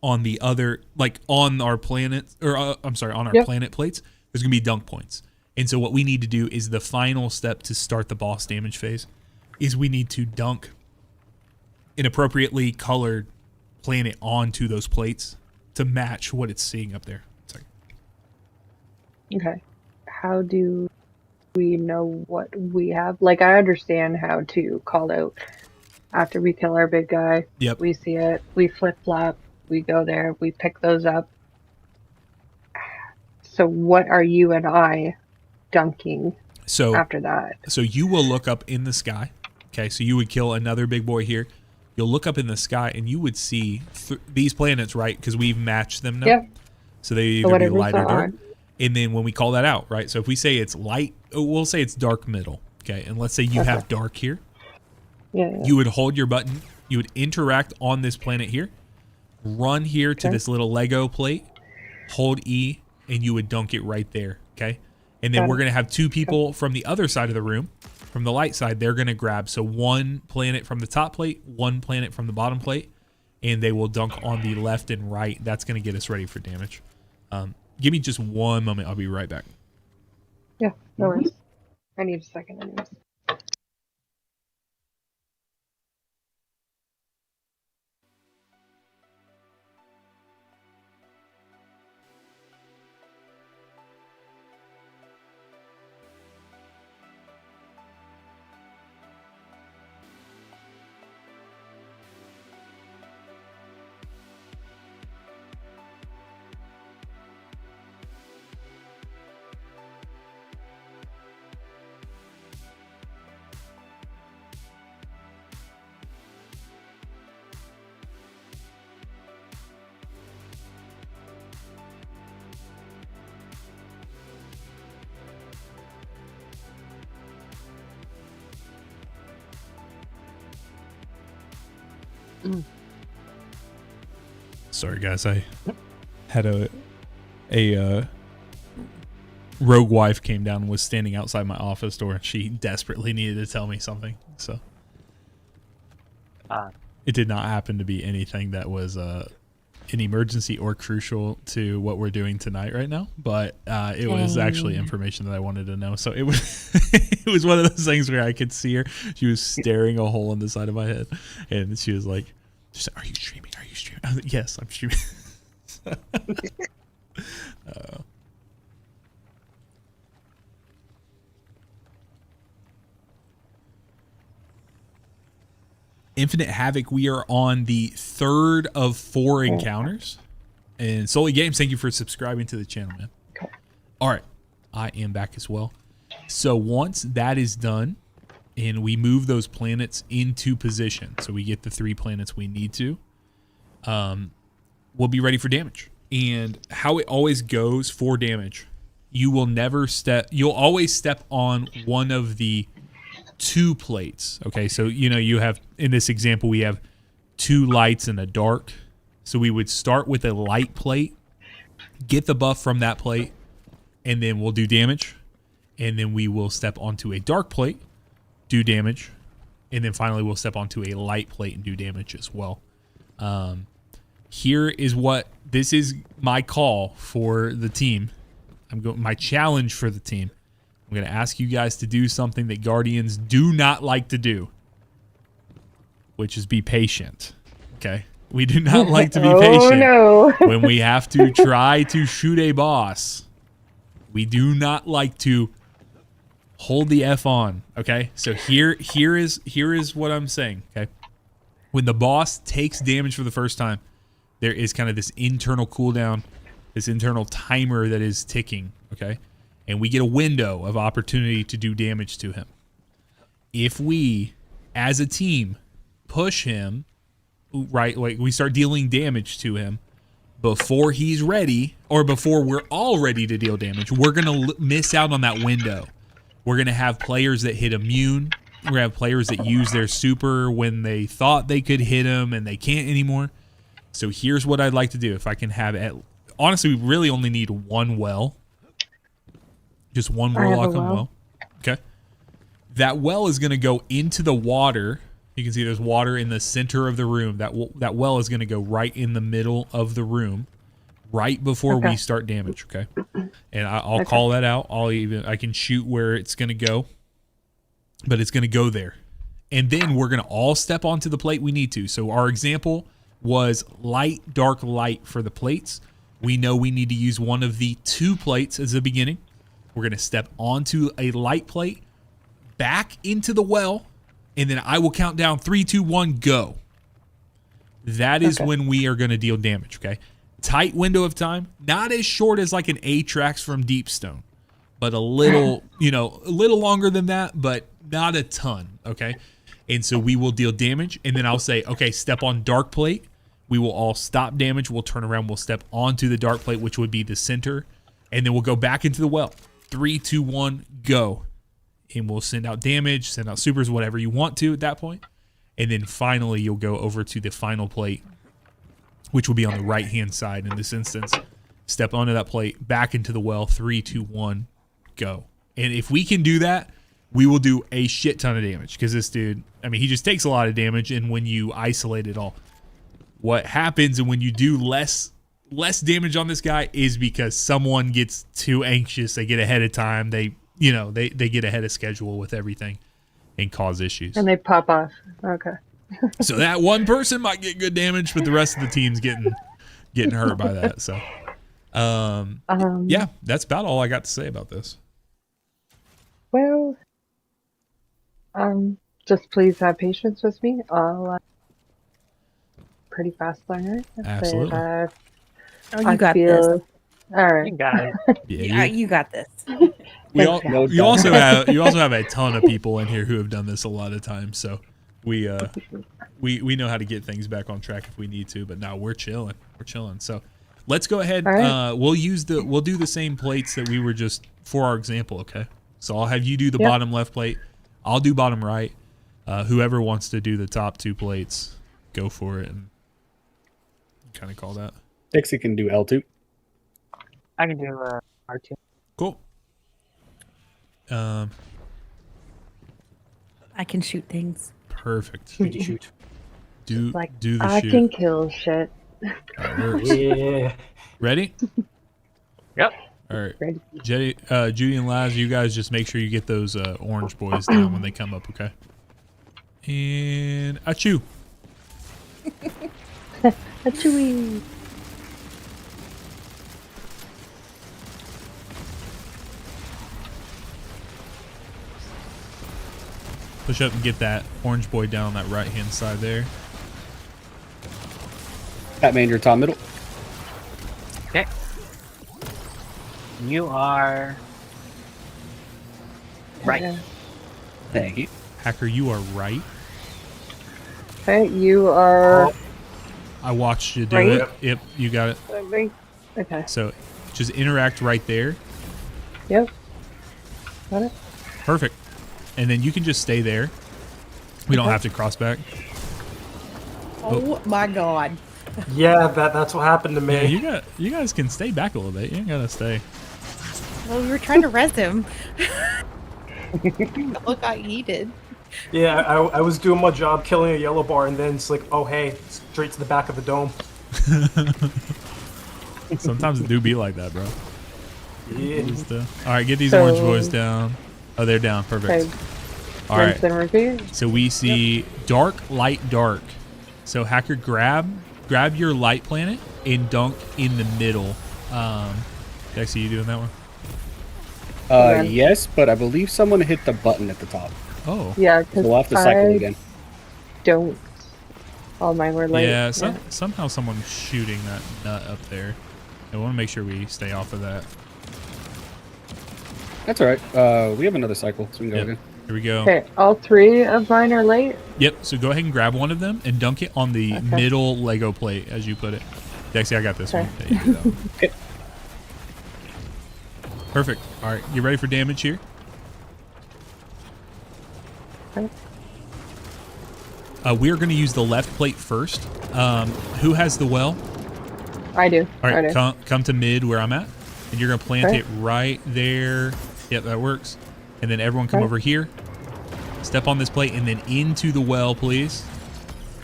on the other, like on our planets, or I'm sorry, on our planet plates. There's going to be dunk points. And so what we need to do is the final step to start the boss damage phase is we need to dunk an appropriately colored planet onto those plates to match what it's seeing up there. Okay. How do we know what we have? Like, I understand how to call out after we kill our big guy. Yep. We see it. We flip-flop. We go there. We pick those up. So what are you and I dunking after that? So you will look up in the sky. Okay, so you would kill another big boy here. You'll look up in the sky and you would see these planets, right? Because we've matched them now. Yep. So they either be light or dark. And then when we call that out, right? So if we say it's light, we'll say it's dark middle. Okay, and let's say you have dark here. You would hold your button. You would interact on this planet here. Run here to this little Lego plate. Hold E, and you would dunk it right there. Okay, and then we're gonna have 2 people from the other side of the room. From the light side, they're going to grab, so 1 planet from the top plate, 1 planet from the bottom plate, and they will dunk on the left and right. That's going to get us ready for damage. Give me just 1 moment. I'll be right back. Yeah, no worries. I need a second anyways. Sorry, guys. I had a rogue wife came down and was standing outside my office door, and she desperately needed to tell me something. So it did not happen to be anything that was an emergency or crucial to what we're doing tonight right now, but it was actually information that I wanted to know. So it was it was one of those things where I could see her. She was staring a hole in the side of my head, and she was like, "Are you streaming? Are you streaming?" I was like, "Yes, I'm streaming." Infinite Havoc, we are on the 3rd of 4 encounters. And Sully Games, thank you for subscribing to the channel, man. Okay. All right. I am back as well. So once that is done, and we move those planets into position, so we get the 3 planets we need to, we'll be ready for damage. And how it always goes for damage, you'll always step on one of the 2 plates. Okay, so you have, in this example, we have 2 lights and a dark. So we would start with a light plate, get the buff from that plate, and then we'll do damage. And then we will step onto a dark plate, do damage, and then finally we'll step onto a light plate and do damage as well. This is my call for the team. My challenge for the team. I'm going to ask you guys to do something that Guardians do not like to do, which is be patient. Okay? We do not like to be patient no. when we have to try to shoot a boss. We do not like to hold the F on. Okay? So here is what I'm saying. Okay? When the boss takes damage for the first time, there is kind of this internal cooldown, this internal timer that is ticking. Okay? And we get a window of opportunity to do damage to him. If we, as a team, push him, right, like we start dealing damage to him before he's ready, or before we're all ready to deal damage, we're going to miss out on that window. We're going to have players that hit immune. We're going to have players that use their super when they thought they could hit him and they can't anymore. So here's what I'd like to do. If I can have, honestly, we really only need one well. Just one Warlock on well. Okay. That well is going to go into the water. You can see there's water in the center of the room. That well is going to go right in the middle of the room, right before we start damage. Okay. And I'll call that out. I can shoot where it's going to go, but it's going to go there. And then we're going to all step onto the plate we need to. So our example was light, dark, light for the plates. We know we need to use one of the 2 plates as the beginning. We're going to step onto a light plate, back into the well, and then I will count down 3, 2, 1, go. That is when we are going to deal damage, okay? Tight window of time, not as short as like an Atrax from Deepstone, but a little, a little longer than that, but not a ton, okay? And so we will deal damage, and then I'll say, okay, step on dark plate. We will all stop damage. We'll turn around. We'll step onto the dark plate, which would be the center, and then we'll go back into the well. 3, 2, 1, go. And we'll send out damage, send out supers, whatever you want to at that point. And then finally, you'll go over to the final plate, which will be on the right-hand side in this instance. Step onto that plate, back into the well, 3, 2, 1, go. And if we can do that, we will do a shit ton of damage. Because this dude, he just takes a lot of damage, and when you isolate it all, what happens and when you do less damage on this guy is because someone gets too anxious. They get ahead of time. They get ahead of schedule with everything and cause issues. And they pop off. Okay. So that one person might get good damage, but the rest of the team's getting hurt by that. So, yeah, that's about all I got to say about this. Well, just please have patience with me. I'll pretty fast learner. Absolutely. But, you got this. All right. You got it. Yeah, You got this. you also have a ton of people in here who have done this a lot of times, so we know how to get things back on track if we need to. But now we're chilling. So let's go ahead. Right. We'll do the same plates that we were just for our example. Okay. So I'll have you do the bottom left plate. I'll do bottom right. Whoever wants to do the top 2 plates, go for it. And kind of call that. Dixie can do L2. I can do R2. Cool. I can shoot things. Perfect. Shoot. Do the I shoot. can kill shit. That works. Yeah. Ready? Yep. All right. Ready. Judy and Laz, you guys just make sure you get those orange boys down when they come up, okay? And achoo. A chewy. Push up and get that orange boy down on that right-hand side there. Batman, your top middle. Okay. You are right. Okay. Thank you. Hacker, you are right. Okay, you are. I watched you do Right? it. Yep, you got it. Okay. So just interact right there. Yep. Got it. Perfect. And then you can just stay there. We don't have to cross back. Oh my god. Yeah, that's what happened to me. Yeah, you guys can stay back a little bit. You ain't gotta stay. Well, we were trying to res him. Look, I did. Yeah, I was doing my job killing a yellow bar, and then it's like, oh hey, straight to the back of the dome. Sometimes it do be like that, bro. Yeah. All right, get these So- orange boys down. Oh, they're down. Perfect. Okay. All Rinse right. and repeat. So we see dark, light, dark. So Hacker, grab your light planet and dunk in the middle. Dexy, you doing that one? Run. Yes, but I believe someone hit the button at the top. Oh. Yeah, So because we'll have to cycle I again. don't. All mine were late. Yeah, somehow someone's shooting that nut up there. I want to make sure we stay off of that. That's all right. We have another cycle, so we can go Yep. again. Here we go. Okay, all 3 of mine are late. Yep, so go ahead and grab one of them and dunk it on the middle Lego plate, as you put it. Dexy, I got this one. There you go. Okay. Perfect. All right, you ready for damage here? Okay. We're going to use the left plate first. Who has the well? I do. All I right, do. come to mid where I'm at, and you're going to plant Okay. it right there. Yep, that works. And then everyone come Okay. over here. Step on this plate and then into the well, please.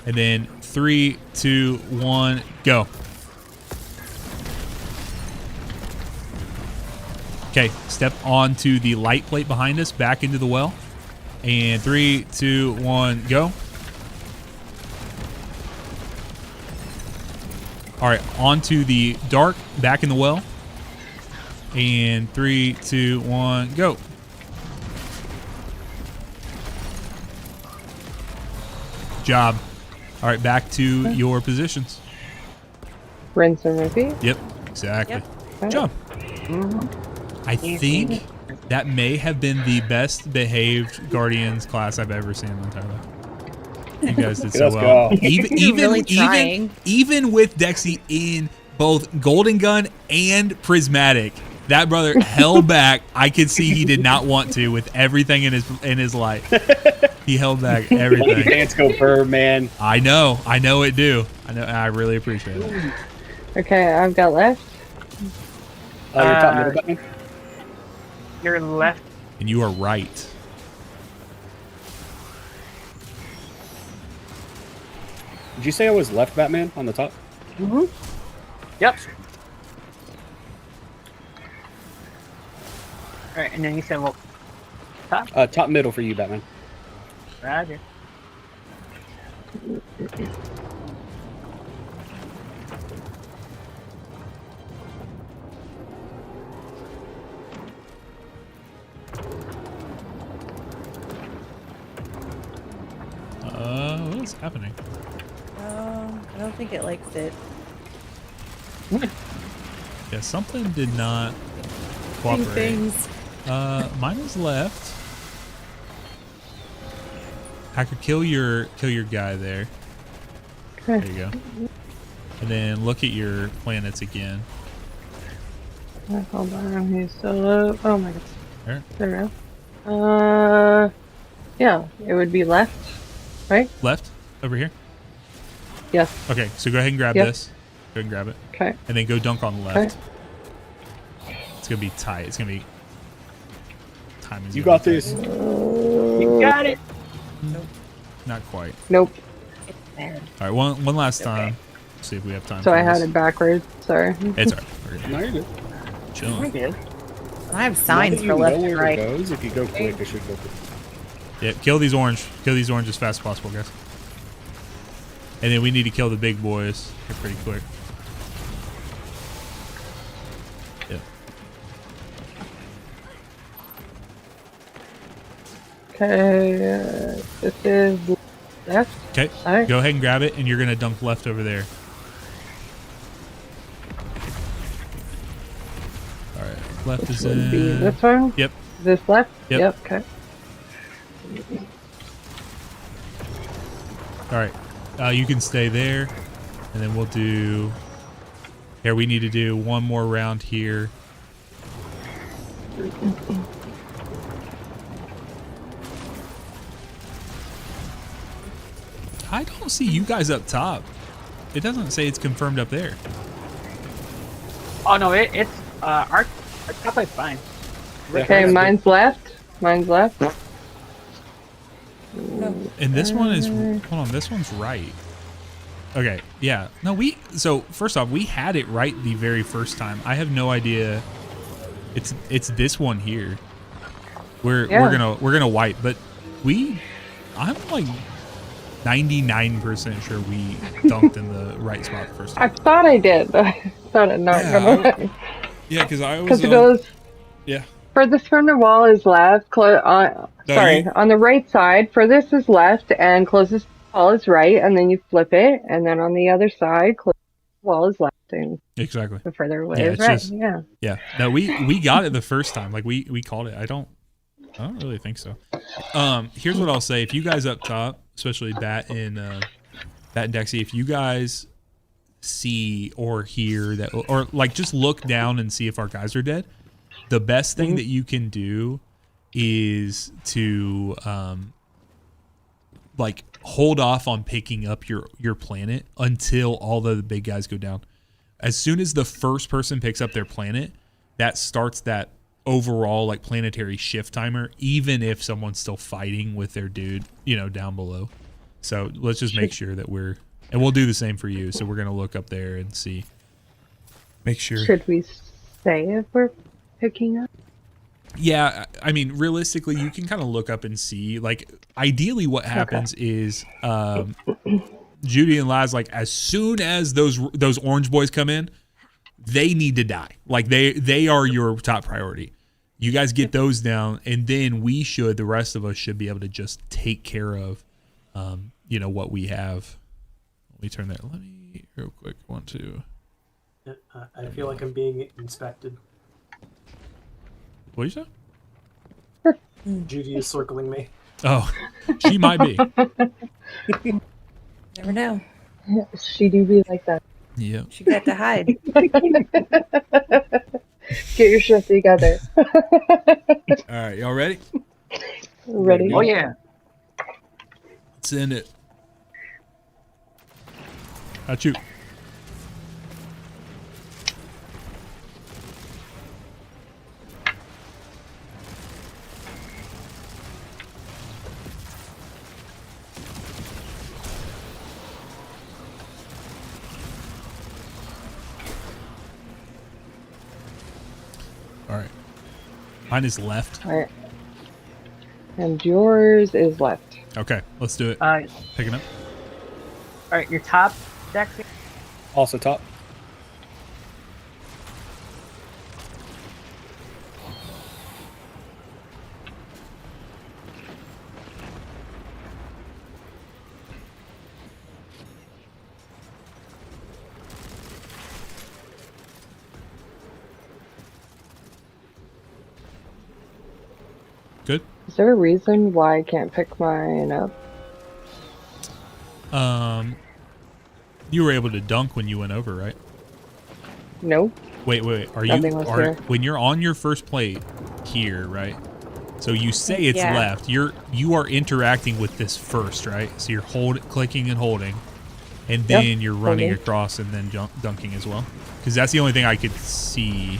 And then 3, 2, 1, go. Okay, step onto the light plate behind us, back into the well. And 3, 2, 1, go. All right, onto the dark, back in the well. And 3, 2, 1, go. Job. All right, back to your positions. Rinse and repeat. Yep, exactly. Okay. Good job. I think that may have been the best behaved Guardians class I've ever seen in my entire life. You guys did so Let's well. go. Even, really trying. even with Dexy in both Golden Gun and Prismatic, that brother held back. I could see he did not want to with everything in his life. He held back everything. Dance go bird, man. I know it do. I really appreciate it. Okay, I've got left. Your top middle button. Your left. And you are right. Did you say I was left Batman on the top? Yep. All right, and then you said what? Top. Top middle for you, Batman. Roger. What is happening? I don't think it likes it. Yeah, something did not Doing cooperate. things. Mine is left. I could kill your guy there. Okay. There you go. And then look at your planets again. Hold on, he's still low. Oh my god. There. There we go. Yeah, it would be left, right? Left over here. Yes. Okay, so go ahead and grab Yep. this. Go ahead and grab it, Okay. and then go dunk on the left. It's gonna be tight. It's gonna be. Time is You gonna got be this. tight. You got it. Not quite. Nope. All right, one last time. See if we have time. So for I had this. it backwards. Sorry. It's alright. We're good. No, you're good. We're Chilling. good. I have Now signs that you for left know and where right. it goes, if you go quick, it should go quick. Yeah, kill these orange. Kill these orange as fast as possible, guys. And then we need to kill the big boys here pretty quick. Yep. Okay. This is left. Okay. Alright. Go ahead and grab it, and you're gonna dunk left over there. All right. Left is Would be in. this one. Yep. This left. Yep. Okay. All right. You can stay there, and then we'll do. Here, we need to do one more round here. I don't see you guys up top. It doesn't say it's confirmed up there. Oh no, it's our top is fine. Okay, mine's left. Mine's left. And this one is, hold on, this one's right. Okay, yeah. No, so first off, we had it right the very first time. I have no idea It's this one here. We're Yeah. gonna wipe, but I'm like 99% sure we dunked in the right spot the first I time. thought I did. I thought it not gonna. Yeah, because I was Because it goes yeah. furthest from the wall is left. On the right side, furthest is left, and closest to the wall is right. And then you flip it, and then on the other side, closest to the wall is left, and Exactly. the further away Yeah, is it's right. just- Yeah. Yeah. No, we got it the first time. Like we called it. I don't really think so. Here's what I'll say. If you guys up top, especially Bat and Dexy, if you guys see or hear that, or like just look down and see if our guys are dead, the best thing that you can do is to like hold off on picking up your planet until all the big guys go down. As soon as the first person picks up their planet, that starts that overall like planetary shift timer, even if someone's still fighting with their dude, down below. So let's just make sure that and we'll do the same for you. So we're going to look up there and see. Make sure. Should we say if we're picking up? Yeah, I mean, realistically, you can kind of look up and see. Like, ideally, what happens is Judy and Laz, like, as soon as those orange boys come in, they need to die. Like, they are your top priority. You guys get those down, and then the rest of us should be able to just take care of, what we have. Let me turn that. Let me real quick. 1, 2. I feel like I'm being inspected. What did you say? Judy is circling me. Oh, she might be. Never know. She do be like that. Yeah. She got to hide. Get your shit together. All right, y'all ready? Ready? Oh yeah. Let's end it. How'd you? All right. Mine is left. All right. And yours is left. Okay, let's do it. All Picking up. right, your top deck. Also top. Good. Is there a reason why I can't pick mine up? You were able to dunk when you went over, right? No. Wait. Are Nothing you was there. when you're on your first plate here, right? So you say it's Yeah. left. You are interacting with this first, right? So you're clicking and holding, and Yep, then you're running holding. across and then dunking as well. Because that's the only thing I could see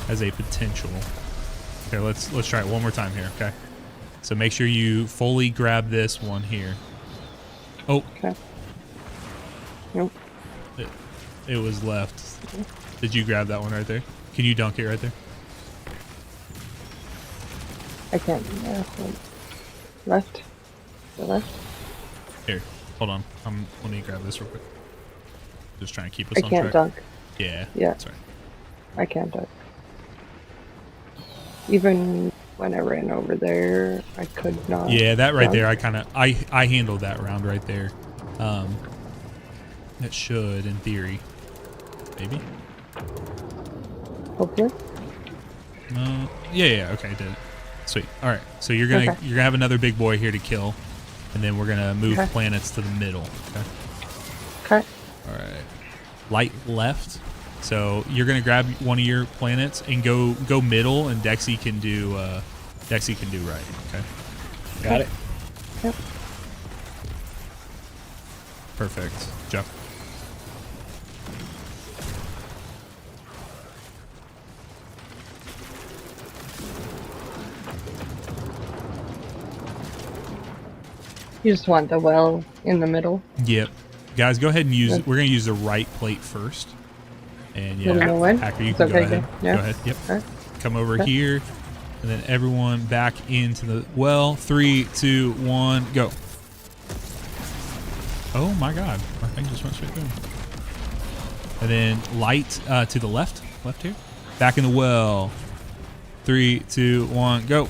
as a potential. Okay, let's try it one more time here. Okay, so make sure you fully grab this one here. Oh, Okay. Nope. it was left. Did you grab that one right there? Can you dunk it right there? I can't. Left. The left. Here, hold on. Let me grab this real quick. Just trying to keep us I on can't track. dunk. Yeah. Yeah. That's right. I can't dunk. Even when I ran over there, I could not. Yeah, that right dunk. there. I handled that round right there. That should, in theory, maybe. Hopefully. Yeah. Okay, I did it. Sweet. All right. So you're gonna have another big boy here to kill, and then we're gonna move Okay. planets to the middle. Okay. Okay. All right. Light left. So you're gonna grab one of your planets and go middle, and Dexy can do right. Okay. Got it. Yep. Perfect. Jump. You just want the well in the middle. Yep. Guys, go ahead and use. Okay. We're gonna use the right plate first. And Let me know when. Hacker, you It's can okay, go ahead. yeah. Go ahead. Yep. Alright. come over here, and then everyone back into the well. 3, 2, 1, go. Oh my god, my thing just went straight through. And then light to the left here. Back in the well. 3, 2, 1, go.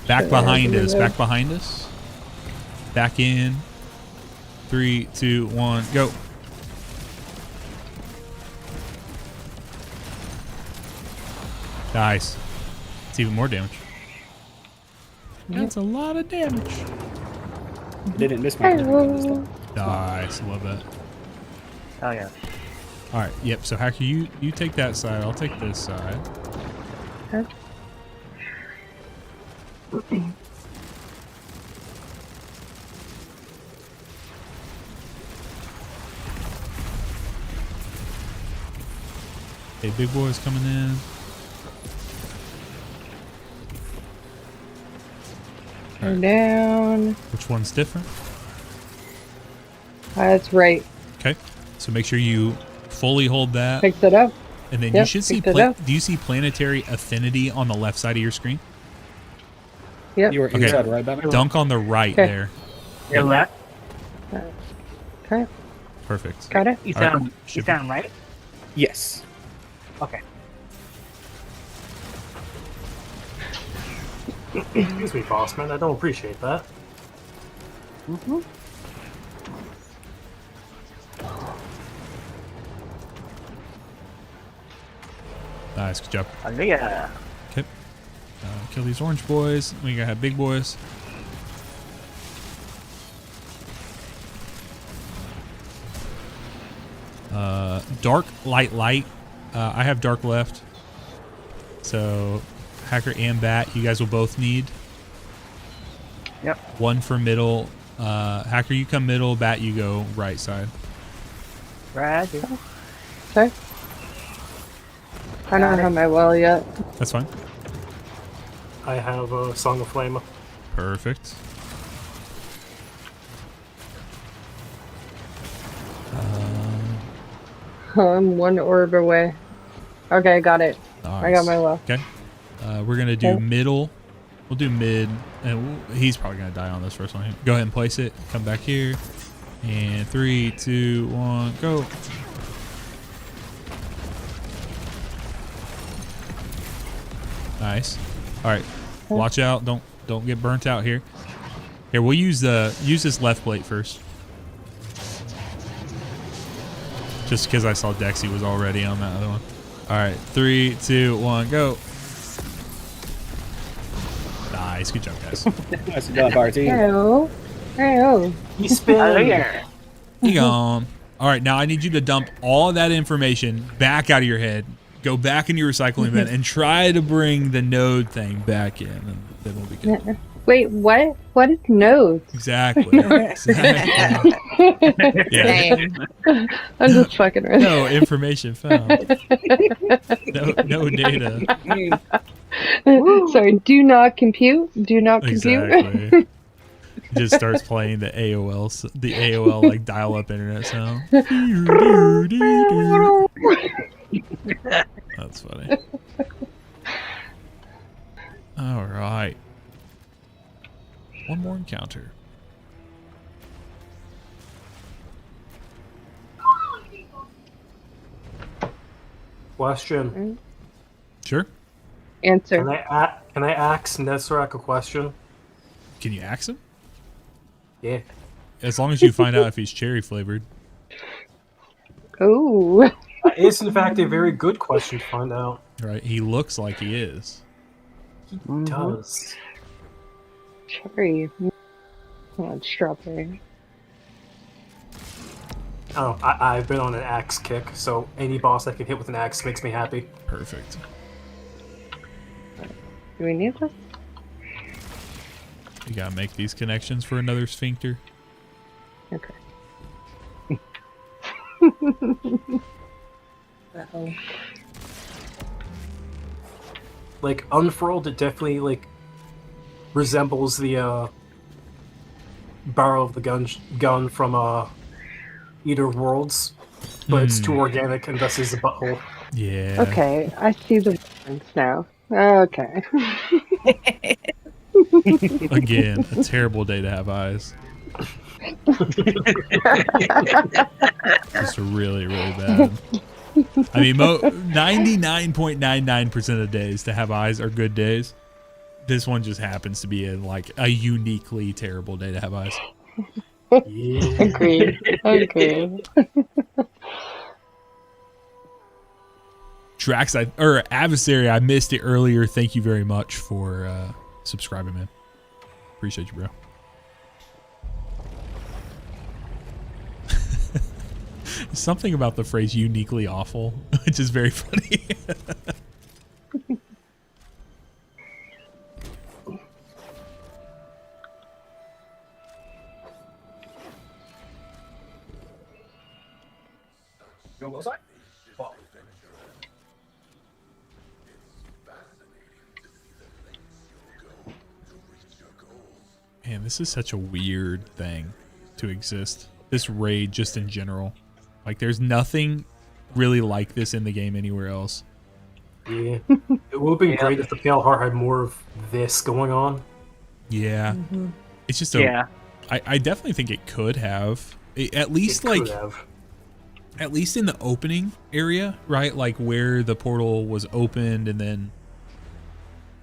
Back behind us, back behind us. Back in. 3, 2, 1, go. Nice. It's even more damage. That's a lot of damage. I didn't miss my turn this time. Nice, love that. Oh yeah. All right, yep. So Hacker, you take that side. I'll take this side. Okay. Okay, big boy's coming in. Turn down. Which one's different? That's right. Okay, so make sure you fully hold that, Picked it up. and then Yep, you should see. picked it up. Do you see planetary affinity on the left side of your screen? Yep. You were Okay. inside, right, Bobby? Dunk on the right Okay. there. Your left. Okay. Perfect. Got it. You All right. sound. You Should be- sound right. Yes. Okay. Excuse me, boss man. I don't appreciate that. Nice, good job. Hallelujah. Okay. Kill these orange boys. We gotta have big boys. Dark, light, light. I have dark left. So, Hacker and Bat, you guys will both need. Yep. One for middle. Hacker, you come middle. Bat, you go right side. Roger. Okay. I don't have my well yet. That's fine. I have a Song of Flame. Perfect. I'm one orb away. Okay, got it. I got my well. Okay. We're gonna do Okay. middle. We'll do mid, and he's probably gonna die on this first one. Go ahead and place it. Come back here, and 3, 2, 1, go. Nice. All right. Watch out. Don't get burnt out here. Here, we'll use this left plate first. Just because I saw Dexy was already on that other one. All right, 3, 2, 1, go. Nice, good job, guys. Nice job, our team. Hello. Hello. You spin. Hallelujah. You gone. All right, now I need you to dump all of that information back out of your head. Go back in your recycling bin and try to bring the node thing back in, and then we'll be good. Wait, what? What is nose? Exactly. Exactly. Yeah. I'm just fucking with you. No information found. No data. Sorry, do not compute. Do not compute. Exactly. He just starts playing the AOL like dial-up internet sound. That's funny. All right. One more encounter. Question. Sure. Answer. Can I ask Nezrak a question? Can you axe him? Yeah. As long as you find out if he's cherry flavored. Oh. It's in fact a very good question to find out. Right. He looks like he is. He does. Cherry. Oh, strawberry. Oh, I've been on an axe kick, so any boss I can hit with an axe makes me happy. Perfect. Do we need this? You gotta make these connections for another sphincter. Okay. Uh-oh. Like unfurled, it definitely like resembles the barrel of the gun from Eater Worlds. but it's too organic and thus is the butthole. Yeah. Okay, I see the difference now. Okay. Again, a terrible day to have eyes. Just really, really bad. I mean, 99.99% of days to have eyes are good days. This one just happens to be a uniquely terrible day to have eyes. Yeah. Agreed. Agreed. Drax, or Adversary, I missed it earlier. Thank you very much for subscribing, man. Appreciate you, bro. Something about the phrase uniquely awful, which is very funny. Man, this is such a weird thing to exist. This raid just in general. Like, there's nothing really like this in the game anywhere else. Yeah. It would have been great if the PLR had more of this going on. Yeah. It's just I definitely think it could have. At least, at least in the opening area, right? Like, where the portal was opened and then,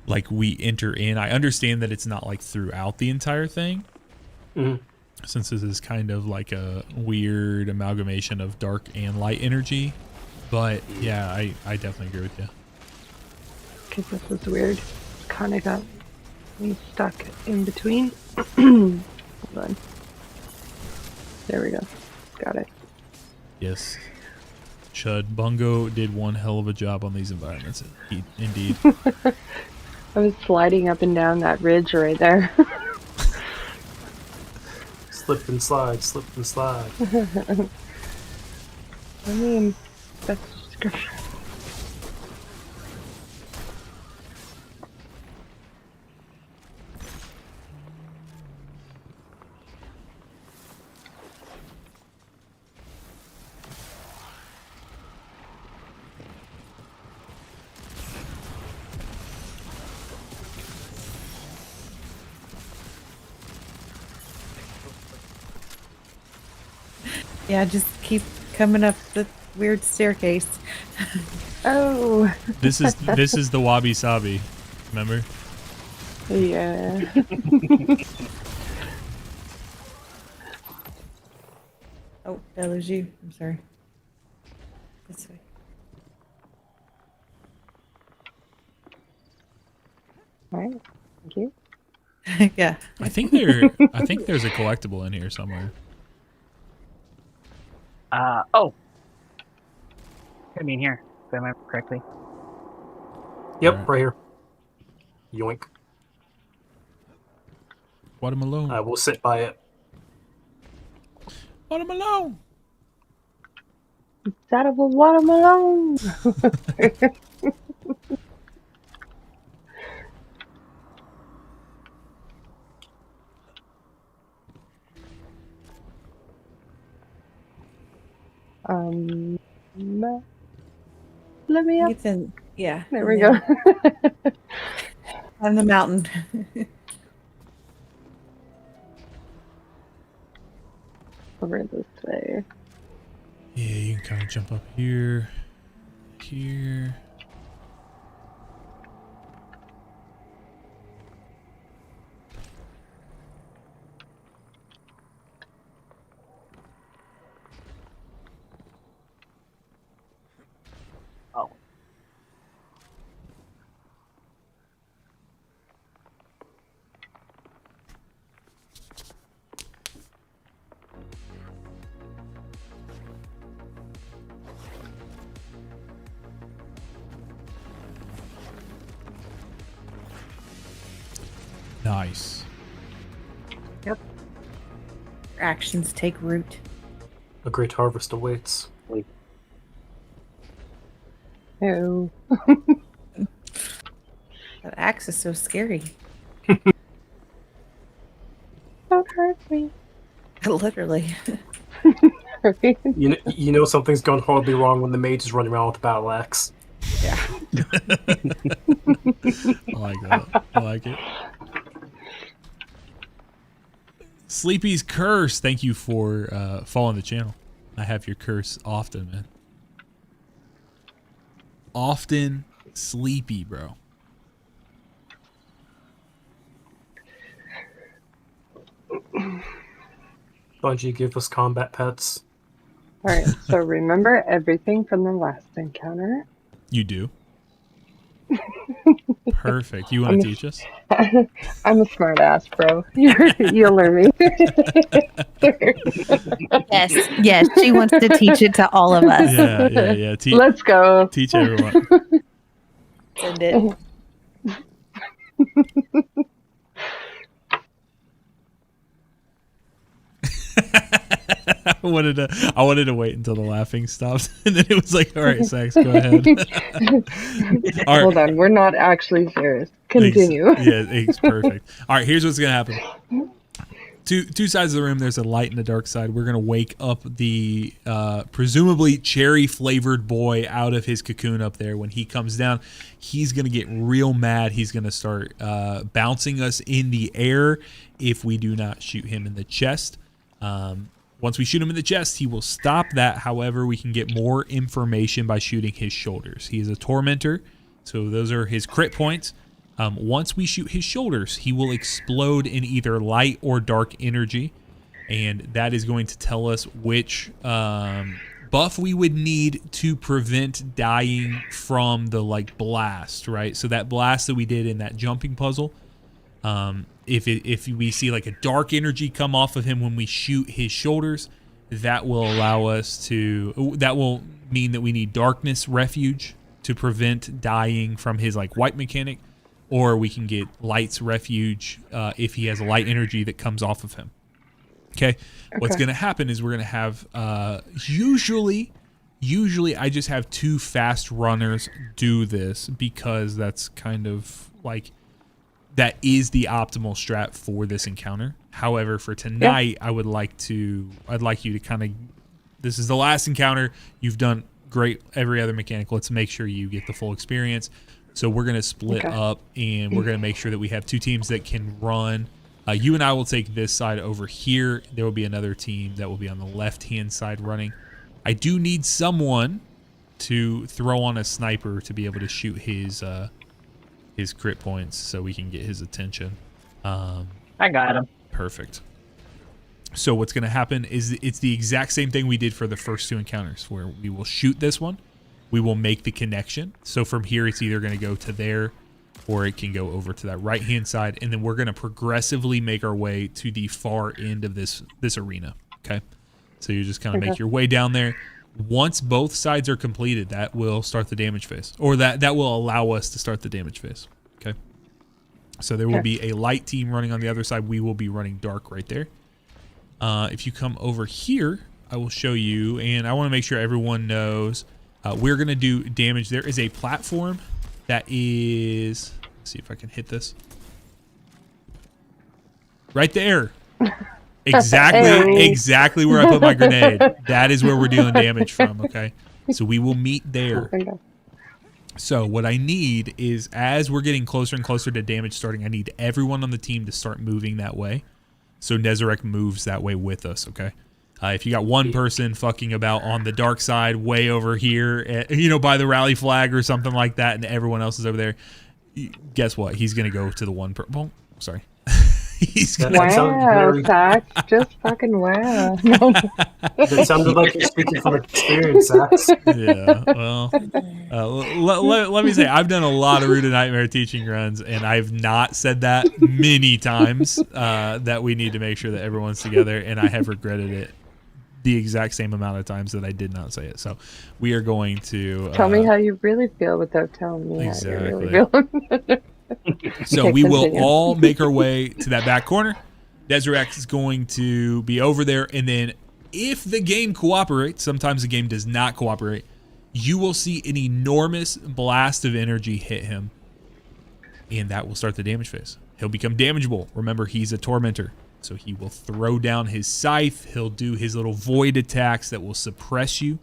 like, we enter in. I understand that it's not, like, throughout the entire thing. Since this is kind of like a weird amalgamation of dark and light energy. But yeah, I definitely agree with you. Because this was weird. Kind of got me stuck in between. Hold on. There we go. Got it. Yes. Chud, Bungo did one hell of a job on these environments. Indeed. I was sliding up and down that ridge right there. Slip and slide, slip and slide. I mean, that's description. Yeah, just keep coming up the weird staircase. Oh. This is the wabi sabi. Remember? Yeah. Oh, that was you. I'm sorry. This way. All right. Thank you. Yeah. I think there's a collectible in here somewhere. Oh. Could be in here, if I remember correctly. Yep, right here. Yoink. Watermelon. I will sit by it. Watermelon. It's out of a watermelon. Let me up. It's in. Yeah. There we go. On the mountain. Over this way. Yeah, you can kind of jump up here. Here. Oh. Nice. Yep. Actions take root. A great harvest awaits. Oh. That axe is so scary. Don't hurt me. Literally. Sorry. You know something's gone horribly wrong when the mage is running around with a battle axe. I like that. I like it. Sleepy's Curse, thank you for following the channel. I have your curse often, man. Often sleepy, bro. Bungie, give us combat pets. Alright, so remember everything from the last encounter. You do. Perfect. You want to teach us? I'm a smart ass, bro. You'll learn me. Yes, she wants to teach it to all of us. Yeah. Let's go. Teach everyone. Send it. I wanted to wait until the laughing stopped, and then it was like, all right, Sax, go ahead. All right. Hold on, we're not actually serious. Continue. It's perfect. All right, here's what's gonna happen. Two sides of the room. There's a light and a dark side. We're gonna wake up the presumably cherry flavored boy out of his cocoon up there. When he comes down, he's gonna get real mad. He's gonna start bouncing us in the air if we do not shoot him in the chest. Once we shoot him in the chest, he will stop that. However, we can get more information by shooting his shoulders. He is a tormentor, so those are his crit points. Once we shoot his shoulders, he will explode in either light or dark energy, and that is going to tell us which buff we would need to prevent dying from the blast, right? So that blast that we did in that jumping puzzle, if we see like a dark energy come off of him when we shoot his shoulders, that will allow us to, that will mean that we need darkness refuge to prevent dying from his white mechanic, or we can get light's refuge if he has a light energy that comes off of him. Okay. What's going to happen is we're going to have usually I just have 2 fast runners do this because that's kind of that is the optimal strat for this encounter. However, for tonight, I'd like you to kind of, this is the last encounter. You've done great every other mechanic. Let's make sure you get the full experience. So we're going to split up, and we're going to make sure that we have 2 teams that can run. You and I will take this side over here. There will be another team that will be on the left-hand side running. I do need someone to throw on a sniper to be able to shoot his crit points so we can get his attention. I got him. Perfect. So what's going to happen is it's the exact same thing we did for the first 2 encounters, where we will shoot this one. We will make the connection. So from here, it's either going to go to there, or it can go over to that right-hand side, and then we're going to progressively make our way to the far end of this arena. Okay, so you just kind of make your way down there. Once both sides are completed, that will start the damage phase, or that will allow us to start the damage phase. Okay, so there will be a light team running on the other side. We will be running dark right there. If you come over here, I will show you, and I want to make sure everyone knows we're going to do damage. There is a platform that is, let's see if I can hit this. Right there. Exactly where I put my grenade. That is where we're dealing damage from, okay? So we will meet there. So what I need is, as we're getting closer and closer to damage starting, I need everyone on the team to start moving that way. So Nezarek moves that way with us, okay? If you got one person fucking about on the dark side way over here, by the rally flag or something like that, and everyone else is over there, guess what? He's going to go to the one person. Oh, sorry. Wow, Sax. Just fucking wow. It sounded like you're speaking from experience, Sax. Yeah, well, let me say, I've done a lot of Root of Nightmare teaching runs, and I've not said that many times, that we need to make sure that everyone's together, and I have regretted it the exact same amount of times that I did not say it. So we are going to... Tell me how you really feel without telling me how you really feel. So we will all make our way to that back corner. Desiree is going to be over there, and then if the game cooperates, sometimes the game does not cooperate, you will see an enormous blast of energy hit him, and that will start the damage phase. He'll become damageable. Remember, he's a tormentor, So he will throw down his scythe. He'll do his little void attacks that will suppress you.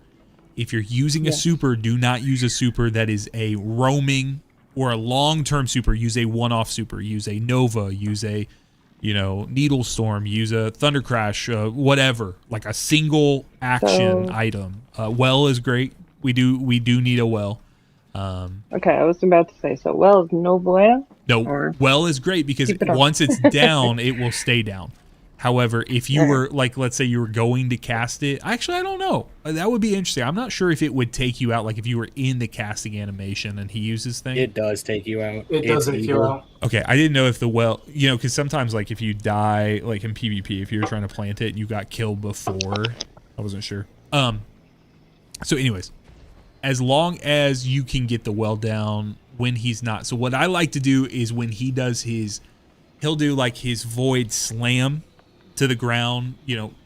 If you're using a super, do not use a super that is a roaming or a long-term super. Use a one-off super. Use a Nova. Use a, Needle Storm. Use a Thunder Crash. Whatever. Like a single action item. Well is great. We do need a well. Okay, I was about to say, so well is no bueno? No, well is great because once it's down, it will stay down. However, if you were, like, let's say you were going to cast it, actually, I don't know. That would be interesting. I'm not sure if it would take you out, like if you were in the casting animation and he uses things. It does take you out. It does take you out. Okay, I didn't know if the well, because sometimes, like, if you die, like in PvP, if you were trying to plant it and you got killed before, I wasn't sure. So anyways, as long as you can get the well down when he's not. So what I like to do is when he does he'll do like his void slam to the ground,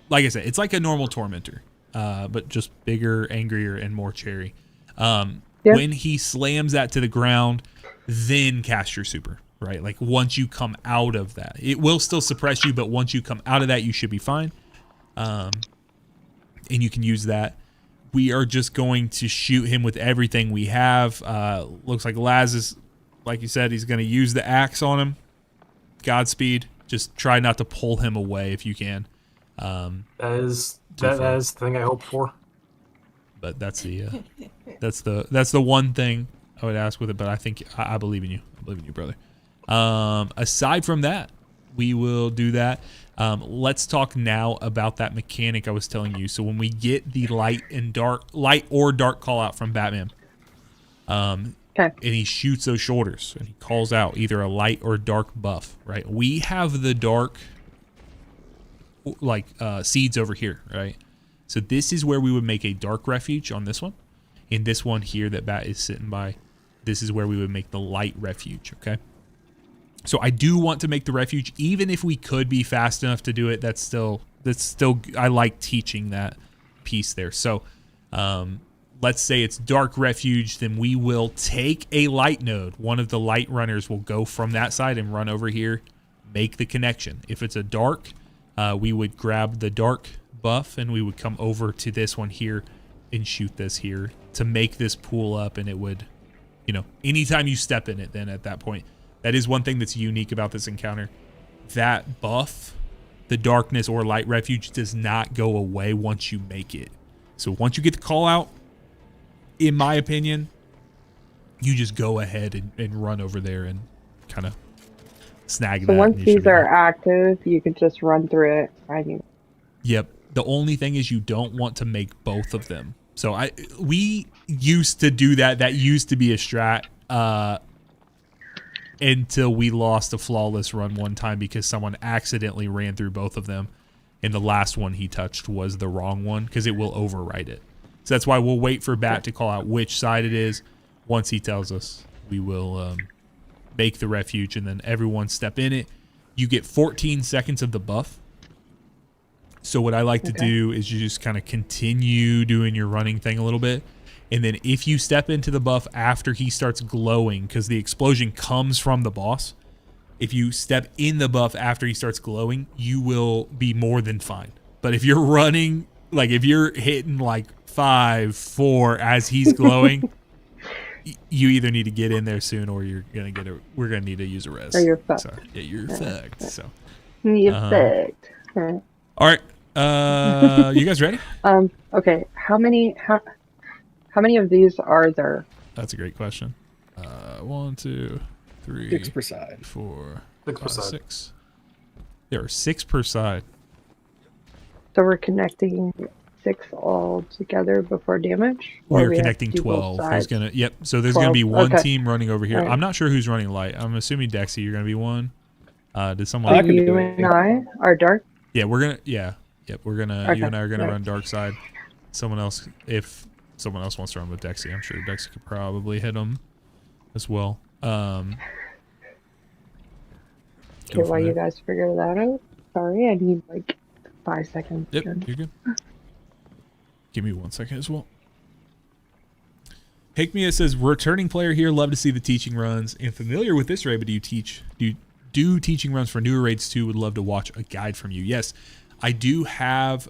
like I said, it's like a normal tormentor, but just bigger, angrier, and more cherry. When he slams that to the ground, then cast your super, right? Like once you come out of that, it will still suppress you, but once you come out of that, you should be fine. And you can use that. We are just going to shoot him with everything we have. Looks like Laz is, like you said, he's going to use the axe on him. Godspeed. Just try not to pull him away if you can. That is the thing I hope for. But that's the one thing I would ask with it. But I think I believe in you. I believe in you, brother. Aside from that, we will do that. Let's talk now about that mechanic I was telling you. So when we get the light or dark call out from Batman, and he shoots those shoulders and he calls out either a light or dark buff, right? We have the dark seeds over here, right? So this is where we would make a dark refuge on this one. In this one here that Bat is sitting by, this is where we would make the light refuge, okay? So I do want to make the refuge, even if we could be fast enough to do it. That's still I like teaching that piece there. So let's say it's dark refuge, then we will take a light node. One of the light runners will go from that side and run over here, make the connection. If it's a dark, we would grab the dark buff and we would come over to this one here and shoot this here to make this pool up, and it would, anytime you step in it, then at that point. That is one thing that's unique about this encounter. That buff, the darkness or light refuge, does not go away once you make it. So once you get the call out, in my opinion, you just go ahead and run over there and kind of snag that. So once these are active, you can just run through it. Yep. The only thing is you don't want to make both of them. So we used to do that. That used to be a strat. Until we lost a flawless run one time because someone accidentally ran through both of them, and the last one he touched was the wrong one because it will overwrite it. So that's why we'll wait for Bat to call out which side it is. Once he tells us, we will make the refuge, and then everyone step in it. You get 14 seconds of the buff. So what I like to do is you just kind of continue doing your running thing a little bit. And then if you step into the buff after he starts glowing, because the explosion comes from the boss, if you step in the buff after he starts glowing, you will be more than fine. But if you're running, like if you're hitting like 5, 4 as he's glowing, you either need to get in there soon or we're gonna need to use a res. Or you're fucked. So, yeah, you're fucked. So you're fucked. All right. You guys ready? Okay. How many of these are there? That's a great question. 1, 2, 3, 6 per side. 4, 6 per 5, side. 6. There are 6 per side. So we're connecting 6 all together before damage? We're connecting 12. There's gonna so there's 12? gonna be one Okay. team running over here. Right. I'm not sure who's running light. I'm assuming Dexy, you're gonna be one. Did someone I can do You it. and I are dark? Yeah, we're gonna we're gonna Okay. you and I are gonna Right. run dark side. Someone else, if someone else wants to run with Dexy, I'm sure Dexy could probably hit him as well. Okay, Go from while you there. guys figure that out. Sorry, I need like 5 seconds. Yep, you're good. Give me 1 second as well. Hickmia says, returning player here, love to see the teaching runs and familiar with this raid, but do do teaching runs for newer raids too, would love to watch a guide from you. Yes, I do have,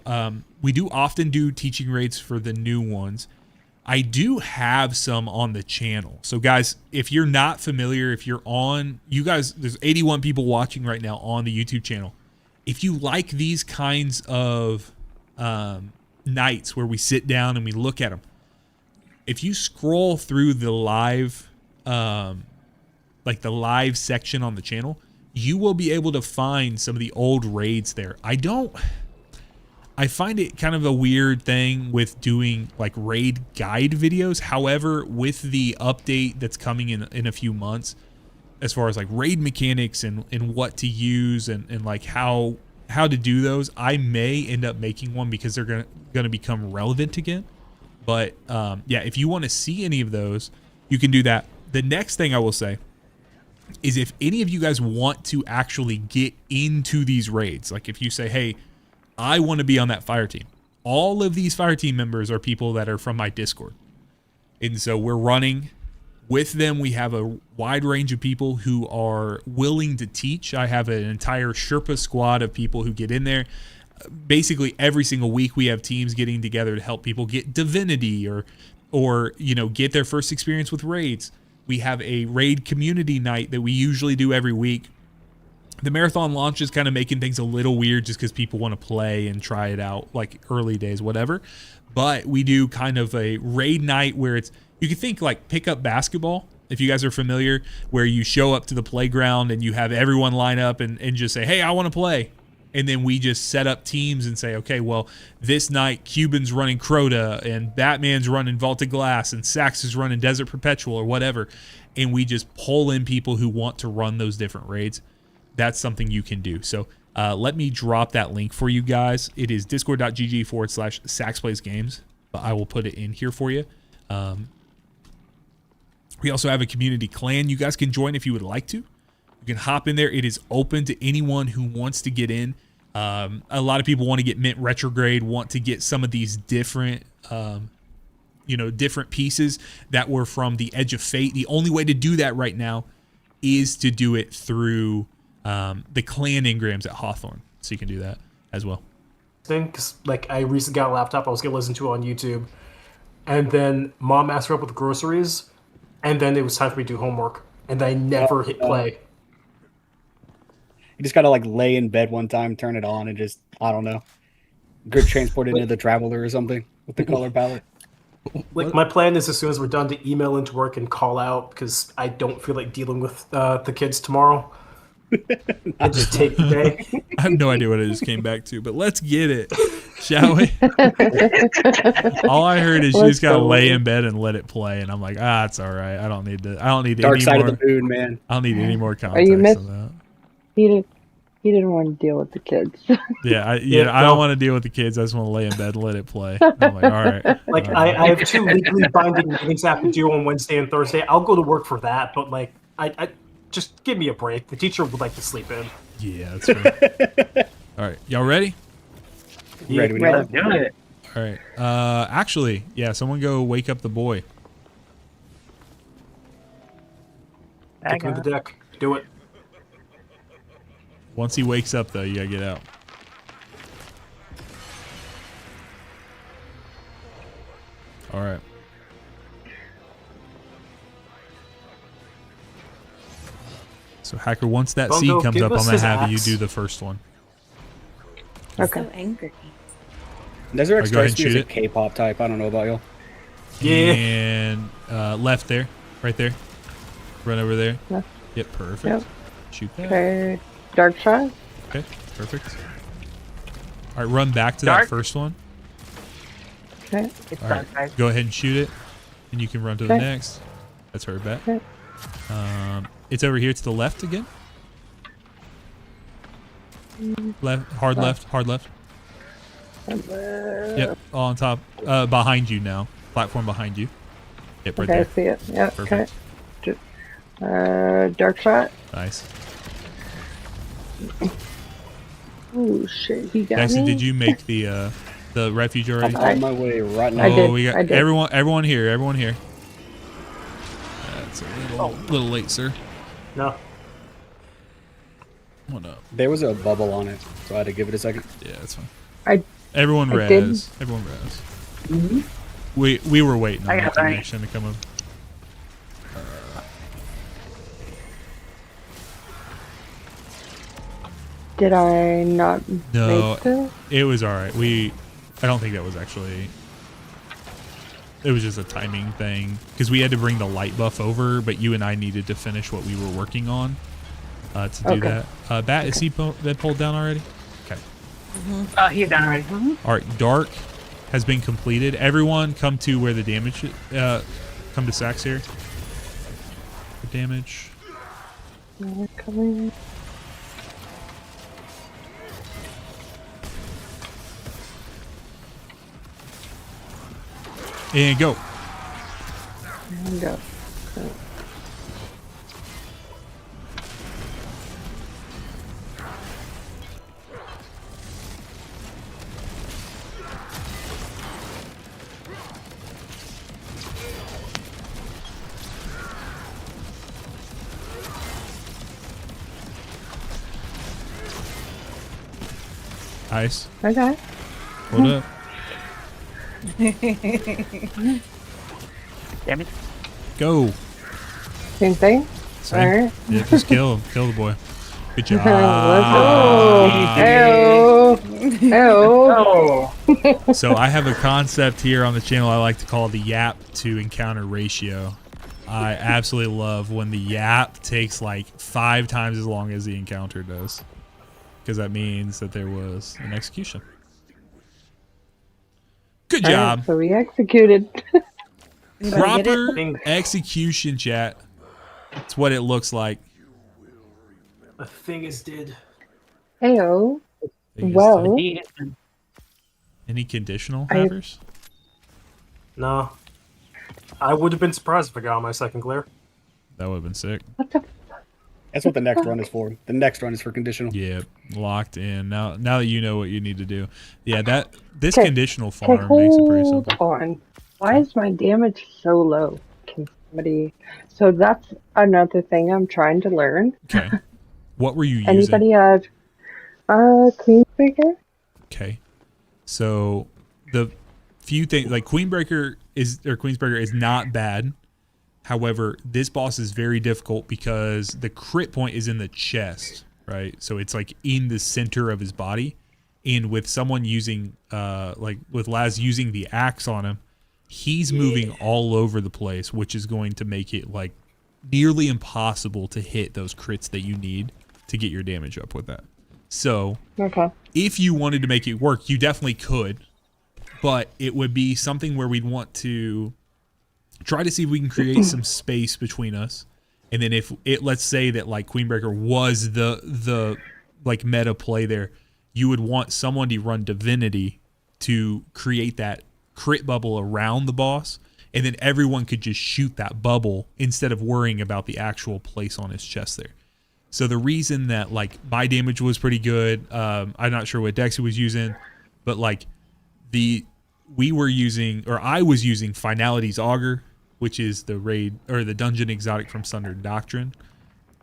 we do often do teaching raids for the new ones. I do have some on the channel. So guys, if you're not familiar, if you're on, you guys, there's 81 people watching right now on the YouTube channel. If you like these kinds of nights where we sit down and we look at them, if you scroll through the live, like the live section on the channel, you will be able to find some of the old raids there. I find it kind of a weird thing with doing like raid guide videos. However, with the update that's coming in a few months, as far as like raid mechanics and what to use and like how to do those, I may end up making one because they're gonna become relevant again. But yeah, if you want to see any of those, you can do that. The next thing I will say is if any of you guys want to actually get into these raids, like if you say, hey, I want to be on that fire team. All of these fire team members are people that are from my Discord. And so we're running with them. We have a wide range of people who are willing to teach. I have an entire Sherpa squad of people who get in there. Basically every single week we have teams getting together to help people get divinity or you know, get their first experience with raids. We have a raid community night that we usually do every week. The marathon launch is kind of making things a little weird just because people want to play and try it out like early days, whatever. But we do kind of a raid night where it's, you can think like pickup basketball, if you guys are familiar, where you show up to the playground and you have everyone line up and just say, hey, I want to play. And then we just set up teams and say, okay, well, this night Cuban's running Crota and Batman's running Vaulted Glass and Sax is running Desert Perpetual or whatever. And we just pull in people who want to run those different raids. That's something you can do. So let me drop that link for you guys. It is discord.gg/saxplaysgames, but I will put it in here for you. We also have a community clan you guys can join if you would like to. You can hop in there. It is open to anyone who wants to get in. A lot of people want to get Mint Retrograde, want to get some of these different, different pieces that were from the Edge of Fate. The only way to do that right now is to do it through the clan engrams at Hawthorne. So you can do that as well. Because like I recently got a laptop I was gonna listen to on YouTube, and then mom asked her up with groceries, and then it was time for me to do homework, and I never hit play. You just gotta like lay in bed one time, turn it on, and just, I don't know, get transported into the Traveler or something with the color palette. Like my plan is as soon as we're done to email into work and call out because I don't feel like dealing with the kids tomorrow. I just take the day. I have no idea what I just came back to, but let's get it, shall we? All I heard is you just gotta lay in bed and let it play, and I'm like, it's all right. I don't need Dark any side more, of the moon, man. I don't need any more context on that. He didn't want to deal with the kids. I don't want to deal with the kids. I just want to lay in bed and let it play. I'm like, all right. Like I have 2 legally binding meetings I have to do on Wednesday and Thursday. I'll go to work for that, but like I just give me a break. The teacher would like to sleep in. Yeah, that's right. All right, y'all ready? Ready. Let's do it. All right. Actually, yeah. Someone go wake up the boy. Take me to the deck. Do it. Once he wakes up, though, you gotta get out. All right. So, Hacker, once that Bungo, seed comes give up, I'm us gonna his have you axe. do the first one. Okay. So angry. Desert X go ahead and strikes me as shoot a it. K-pop type. I don't know about y'all. Yeah. And left there, right there. Run over there. Left. Yep, perfect. Yep. Shoot that. Okay, dark shot. Okay, perfect. All right, run back to Dark. that first one. Okay. It's All done, right, guys. go ahead and shoot it, and you can run to the Okay. next. That's her bet. Okay. It's over here to the left again. Left, hard left, hard left. Yep, all on top. Behind you now. Platform behind you. Yep, right Okay, I there. see it. Yep. Perfect. Okay. Dark shot. Nice. Oh shit, he got Dexter, me. did you make the refuge already? I'm on my way right now. I did. We got I did. everyone here. Everyone here. That's a little late, sir. No. What up? There was a bubble on it, so I had to give it a second. Yeah, that's fine. I Everyone I res. did. Everyone res. Mhm. We were waiting on I that got that. connection to come up. Did I not No, make this? it was all right. I don't think that was actually. It was just a timing thing because we had to bring the light buff over, but you and I needed to finish what we were working on to do Okay. that. Bat, is he that pulled down already? Okay. He's down already. All right, dark has been completed. Everyone come to where the damage. Come to Sax here. For damage. They're coming. And go. There we go. Ice. Okay. Hold up. Damage. Go. Same thing? Same. Alright. Yeah, just kill him. Kill the boy. Good job. Let's go. Ew. Oh. So I have a concept here on the channel I like to call the yap to encounter ratio. I absolutely love when the yap takes like 5 times as long as the encounter does. Because that means that there was an execution. Good Alright, job. so we executed. Anybody get it? Proper execution, chat. That's what it looks like. The thing is did. Heyo. Biggest Well. thing. Any conditional havers? No. I would have been surprised if I got my second glare. That would have been sick. What the? That's what the next run is for. The next run is for conditional. Yeah, locked in. Now that you know what you need to do. Yeah, this Okay. conditional Okay, farm makes it pretty hold simple. on. Why is my damage so low? Can somebody? So that's another thing I'm trying to learn. Okay. What were you using? Anybody have Queenbreaker? Okay. So the few things like Queensbreaker is not bad. However, this boss is very difficult because the crit point is in the chest, right? So it's like in the center of his body. And with someone using like with Laz using the axe on him, he's moving all over the place, which is going to make it like nearly impossible to hit those crits that you need to get your damage up with that. So Okay. if you wanted to make it work, you definitely could, but it would be something where we'd want to try to see if we can create some space between us. And then if it, let's say that like Queenbreaker was the like meta play there, you would want someone to run Divinity to create that crit bubble around the boss. And then everyone could just shoot that bubble instead of worrying about the actual place on his chest there. So the reason that like my damage was pretty good, I'm not sure what Dexy was using, but like I was using Finality's Augur, which is the raid or the dungeon exotic from Sundered Doctrine,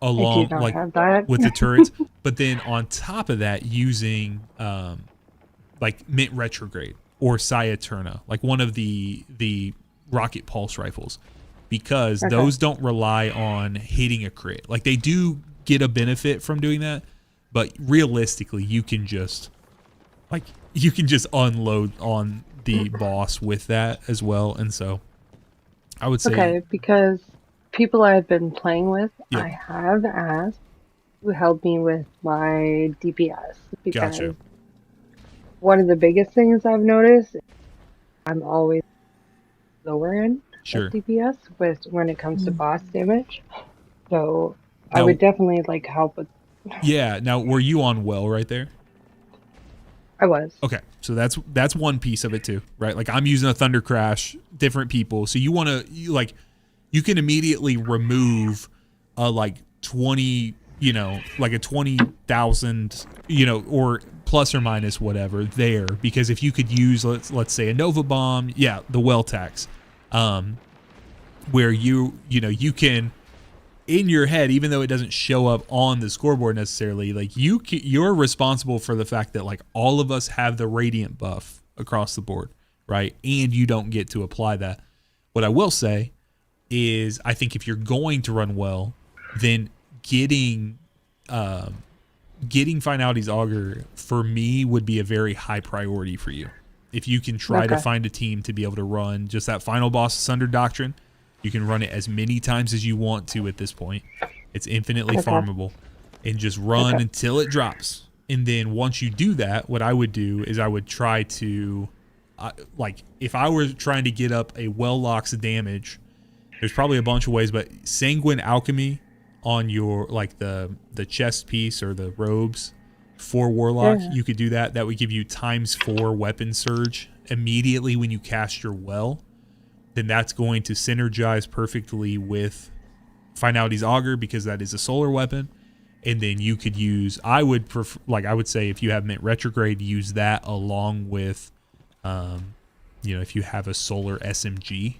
along don't like have that. with the turrets. But then on top of that, using like Mint Retrograde or Sciaturna, like one of the rocket pulse rifles, because those don't rely on hitting a crit. Like they do get a benefit from doing that, but realistically you can just unload on the boss with that as well. And so I would say Okay, because people I've been playing with, Yeah. I have asked to help me with my DPS. Because Gotcha. one of the biggest things I've noticed, I'm always lower end Sure. of DPS when it comes to boss damage. So I Now- would definitely like help with. Yeah. Now, were you on well right there? I was. Okay, so that's one piece of it too, right? Like I'm using a Thunder Crash, different people. So you can immediately remove a like 20, like a 20,000, or plus or minus whatever there, because if you could use let's say a Nova Bomb, the well tax, where you can in your head, even though it doesn't show up on the scoreboard necessarily, like you're responsible for the fact that like all of us have the radiant buff across the board, right? And you don't get to apply that. What I will say is I think if you're going to run well, then getting Finality's Augur for me would be a very high priority for you. If you can try to find a team to be able to run just that final boss Sunder Doctrine, you can run it as many times as you want to at this point. It's infinitely farmable. And just run until it drops. And then once you do that, what I would do is I would try to, like, if I were trying to get up a Warlock's damage, there's probably a bunch of ways, but Sanguine Alchemy on your, like, the chest piece or the robes for Warlock, you could do that. That would give you ×4 weapon surge immediately when you cast your well. Then that's going to synergize perfectly with Finality's Augur because that is a solar weapon. And then you could use, I would prefer, like I would say if you have Mint Retrograde, use that along with, if you have a solar SMG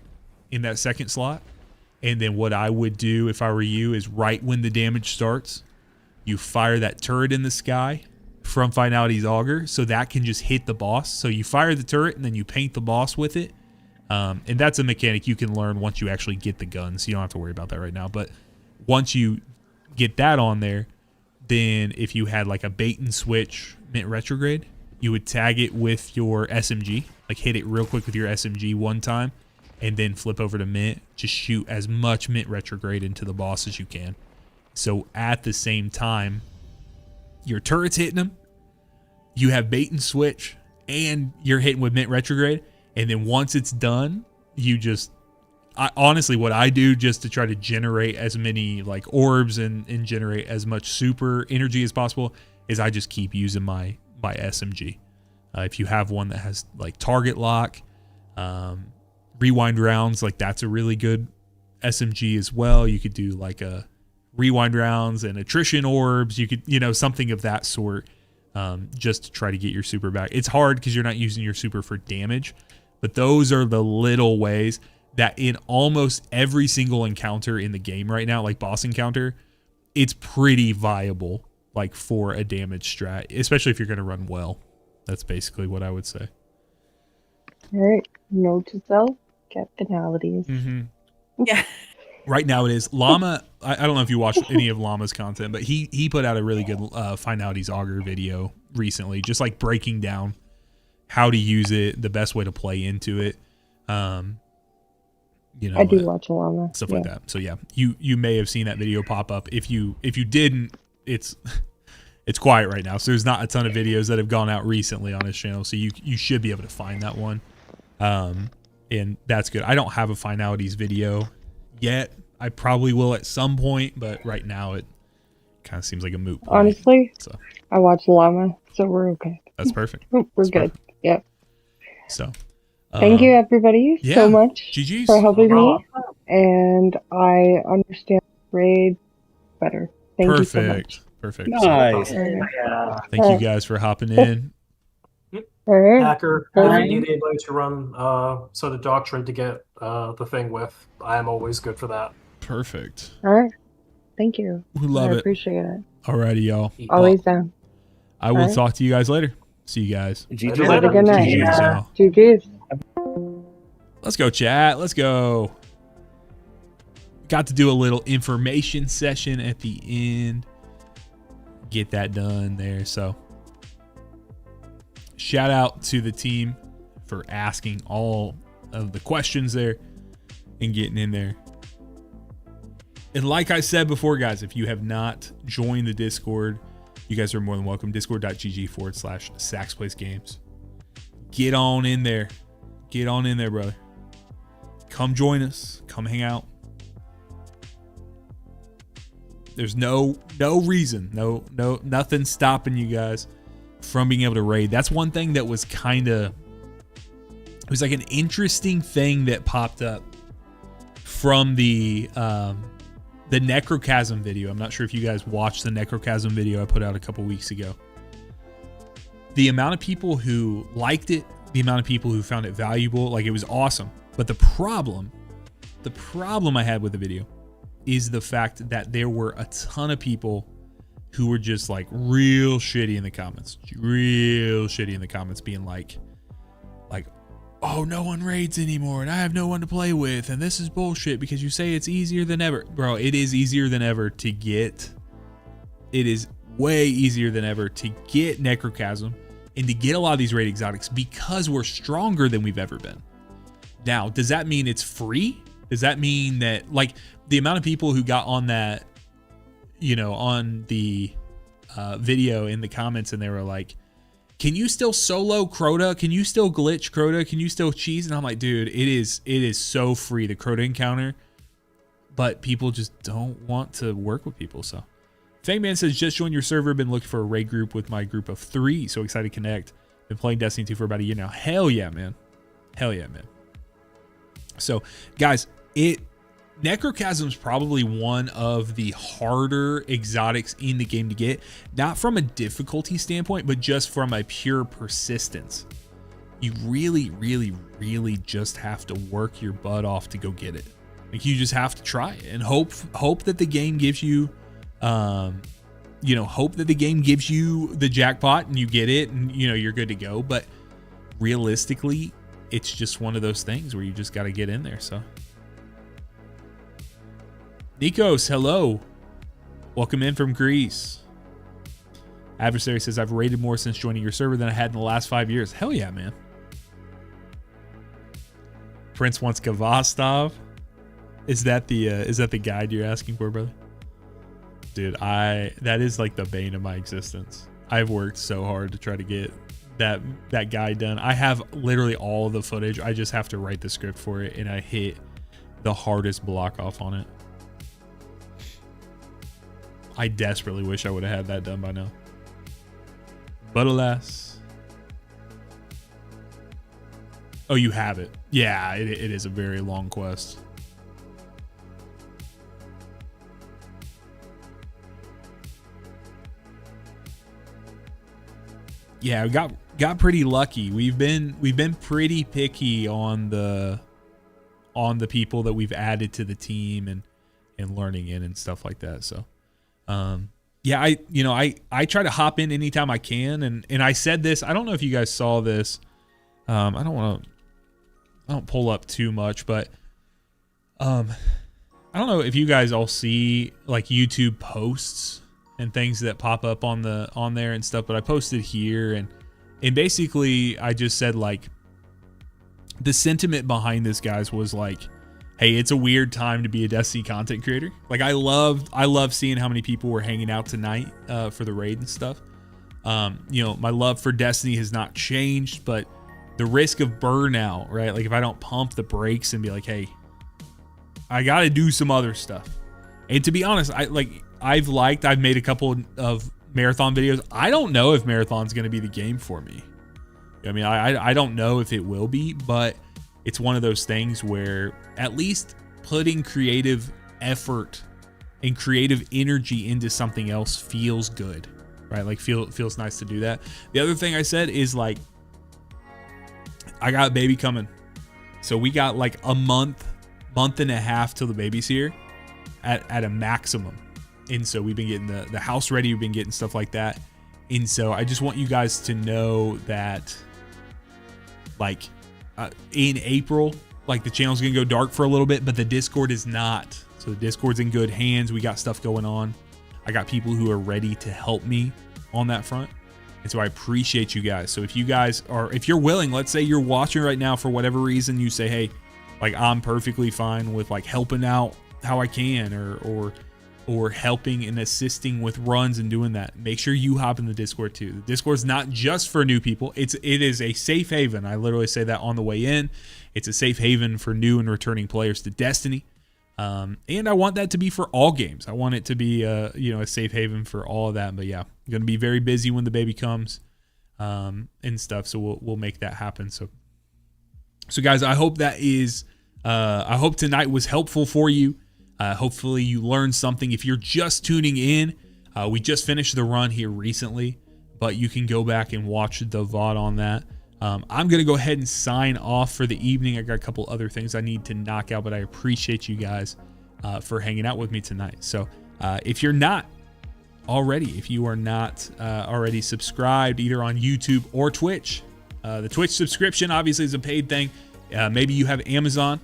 in that second slot. And then what I would do if I were you is right when the damage starts, you fire that turret in the sky from Finality's Augur so that can just hit the boss. So you fire the turret and then you paint the boss with it. And that's a mechanic you can learn once you actually get the guns. You don't have to worry about that right now. But once you get that on there, then if you had like a bait and switch Mint Retrograde, you would tag it with your SMG, like hit it real quick with your SMG one time, and then flip over to Mint. Just shoot as much Mint Retrograde into the boss as you can. So at the same time, your turret's hitting them, you have bait and switch, and you're hitting with Mint Retrograde. And then once it's done, you just, honestly, what I do just to try to generate as many like orbs and generate as much super energy as possible is I just keep using my SMG. If you have one that has like target lock, rewind rounds, like that's a really good SMG as well. You could do like a rewind rounds and attrition orbs. You could, something of that sort, just to try to get your super back. It's hard because you're not using your super for damage. But those are the little ways that in almost every single encounter in the game right now, like boss encounter, it's pretty viable, like for a damage strat, especially if you're going to run well. That's basically what I would say. All right. Note to self, get finalities. Mm-hmm. Yeah. Right now it is. Llama, I don't know if you watched any of Llama's content, but he put out a really good Finality's Augur video recently, just like breaking down how to use it, the best way to play into it. I do watch a Llama. Stuff like that. So yeah, you may have seen that video pop up. If you didn't, it's quiet right now. So there's not a ton of videos that have gone out recently on his channel. So you should be able to find that one. And that's good. I don't have a Finalities video yet. I probably will at some point, but right now it kind of seems like a moot point. Honestly, so I watch Llama, so we're okay. That's perfect. We're good. Perfect. Yep. So thank you everybody so much GG's. for helping me, and I understand raid better. Thank you so much. Perfect. Nice. Thank you guys for hopping in. All right. Hacker, if you need anybody to run Soda Doctrine to get the thing with, I am always good for that. Perfect. All right. Thank you. We love I it. appreciate it. Alrighty, y'all. Always down. I will talk to you guys later. See you guys. GG. Have a good night. GG's, y'all. GG's. Let's go, chat. Let's go. Got to do a little information session at the end. Get that done there. So shout out to the team for asking all of the questions there and getting in there. And like I said before, guys, if you have not joined the Discord, you guys are more than welcome. Discord.gg/SaxPlaysGames. Get on in there. Get on in there, brother. Come join us. Come hang out. There's no reason, nothing stopping you guys from being able to raid. That's one thing that was kind of, it was like an interesting thing that popped up from the Necrochasm video. I'm not sure if you guys watched the Necrochasm video I put out a couple weeks ago. The amount of people who liked it, the amount of people who found it valuable, like it was awesome. But the problem I had with the video is the fact that there were a ton of people who were just like real shitty in the comments, being like, oh, no one raids anymore and I have no one to play with and this is bullshit because you say it's easier than ever. Bro, it is easier than ever to get, it is way easier than ever to get Necrochasm and to get a lot of these raid exotics because we're stronger than we've ever been. Now, does that mean it's free? Does that mean that, like, the amount of people who got on that, you know, on the video in the comments and they were like, can you still solo Crota? Can you still glitch Crota? Can you still cheese? And I'm like, dude, it is so free, the Crota encounter, but people just don't want to work with people. So Fangman says, just join your server. Been looking for a raid group with my group of 3. So excited to connect. Been playing Destiny 2 for about a year now. Hell yeah, man. Hell yeah, man. So guys, Necrochasm's probably one of the harder exotics in the game to get, not from a difficulty standpoint, but just from a pure persistence. You really, really, really just have to work your butt off to go get it. Like, you just have to try it and hope that the game gives you, you know, hope that the game gives you the jackpot and you get it and, you know, you're good to go. But realistically, it's just one of those things where you just got to get in there. So Nikos, hello. Welcome in from Greece. Adversary says, I've raided more since joining your server than I had in the last 5 years. Hell yeah, man. Prince wants Gavastov. Is that the guide you're asking for, brother? Dude, that is like the bane of my existence. I've worked so hard to try to get that guide done. I have literally all of the footage. I just have to write the script for it, and I hit the hardest block off on it. I desperately wish I would have had that done by now. But alas. Oh, you have it. Yeah, it is a very long quest. Yeah, we got pretty lucky. We've been pretty picky on the people that we've added to the team and learning in and stuff like that. So yeah, I try to hop in anytime I can, and I said this, I don't know if you guys saw this. I don't pull up too much, but I don't know if you guys all see like YouTube posts and things that pop up on there and stuff, but I posted here and basically I just said, like, the sentiment behind this, guys, was like, hey, it's a weird time to be a Destiny content creator. Like, I love seeing how many people were hanging out tonight for the raid and stuff. You know, my love for Destiny has not changed, but the risk of burnout, right? Like, if I don't pump the brakes and be like, hey, I got to do some other stuff. And to be honest, I've made a couple of marathon videos. I don't know if marathon's going to be the game for me. I mean, I don't know if it will be, but it's one of those things where at least putting creative effort and creative energy into something else feels good, right? Like, feels nice to do that. The other thing I said is, like, I got a baby coming. So we got like a month and a half till the baby's here at a maximum. And so we've been getting the house ready. We've been getting stuff like that. And so I just want you guys to know that, like, in April, like, the channel's going to go dark for a little bit, but the Discord is not. So the Discord's in good hands. We got stuff going on. I got people who are ready to help me on that front. And so I appreciate you guys. So if you're willing, let's say you're watching right now for whatever reason, you say, hey, like, I'm perfectly fine with, like, helping out how I can or helping and assisting with runs and doing that. Make sure you hop in the Discord too. The Discord's not just for new people. It is a safe haven. I literally say that on the way in. It's a safe haven for new and returning players to Destiny. And I want that to be for all games. I want it to be a safe haven for all of that. But yeah, I'm gonna be very busy when the baby comes and stuff. So we'll make that happen. So guys, I hope I hope tonight was helpful for you. Hopefully you learned something. If you're just tuning in, we just finished the run here recently, but you can go back and watch the VOD on that. I'm going to go ahead and sign off for the evening. I got a couple other things I need to knock out, but I appreciate you guys for hanging out with me tonight. So if you're not already, if you are not already subscribed either on YouTube or Twitch, the Twitch subscription obviously is a paid thing. Maybe you have Amazon.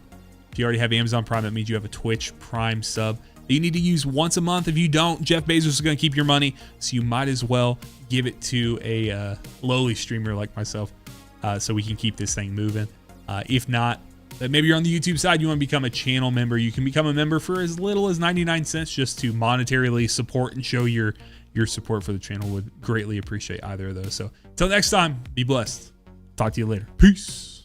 If you already have Amazon Prime, that means you have a Twitch Prime sub that you need to use once a month. If you don't, Jeff Bezos is going to keep your money, so you might as well give it to a lowly streamer like myself, so we can keep this thing moving. If not, maybe you're on the YouTube side, you want to become a channel member. You can become a member for as little as 99 cents just to monetarily support and show your support for the channel. Would greatly appreciate either of those. So until next time, be blessed. Talk to you later. Peace.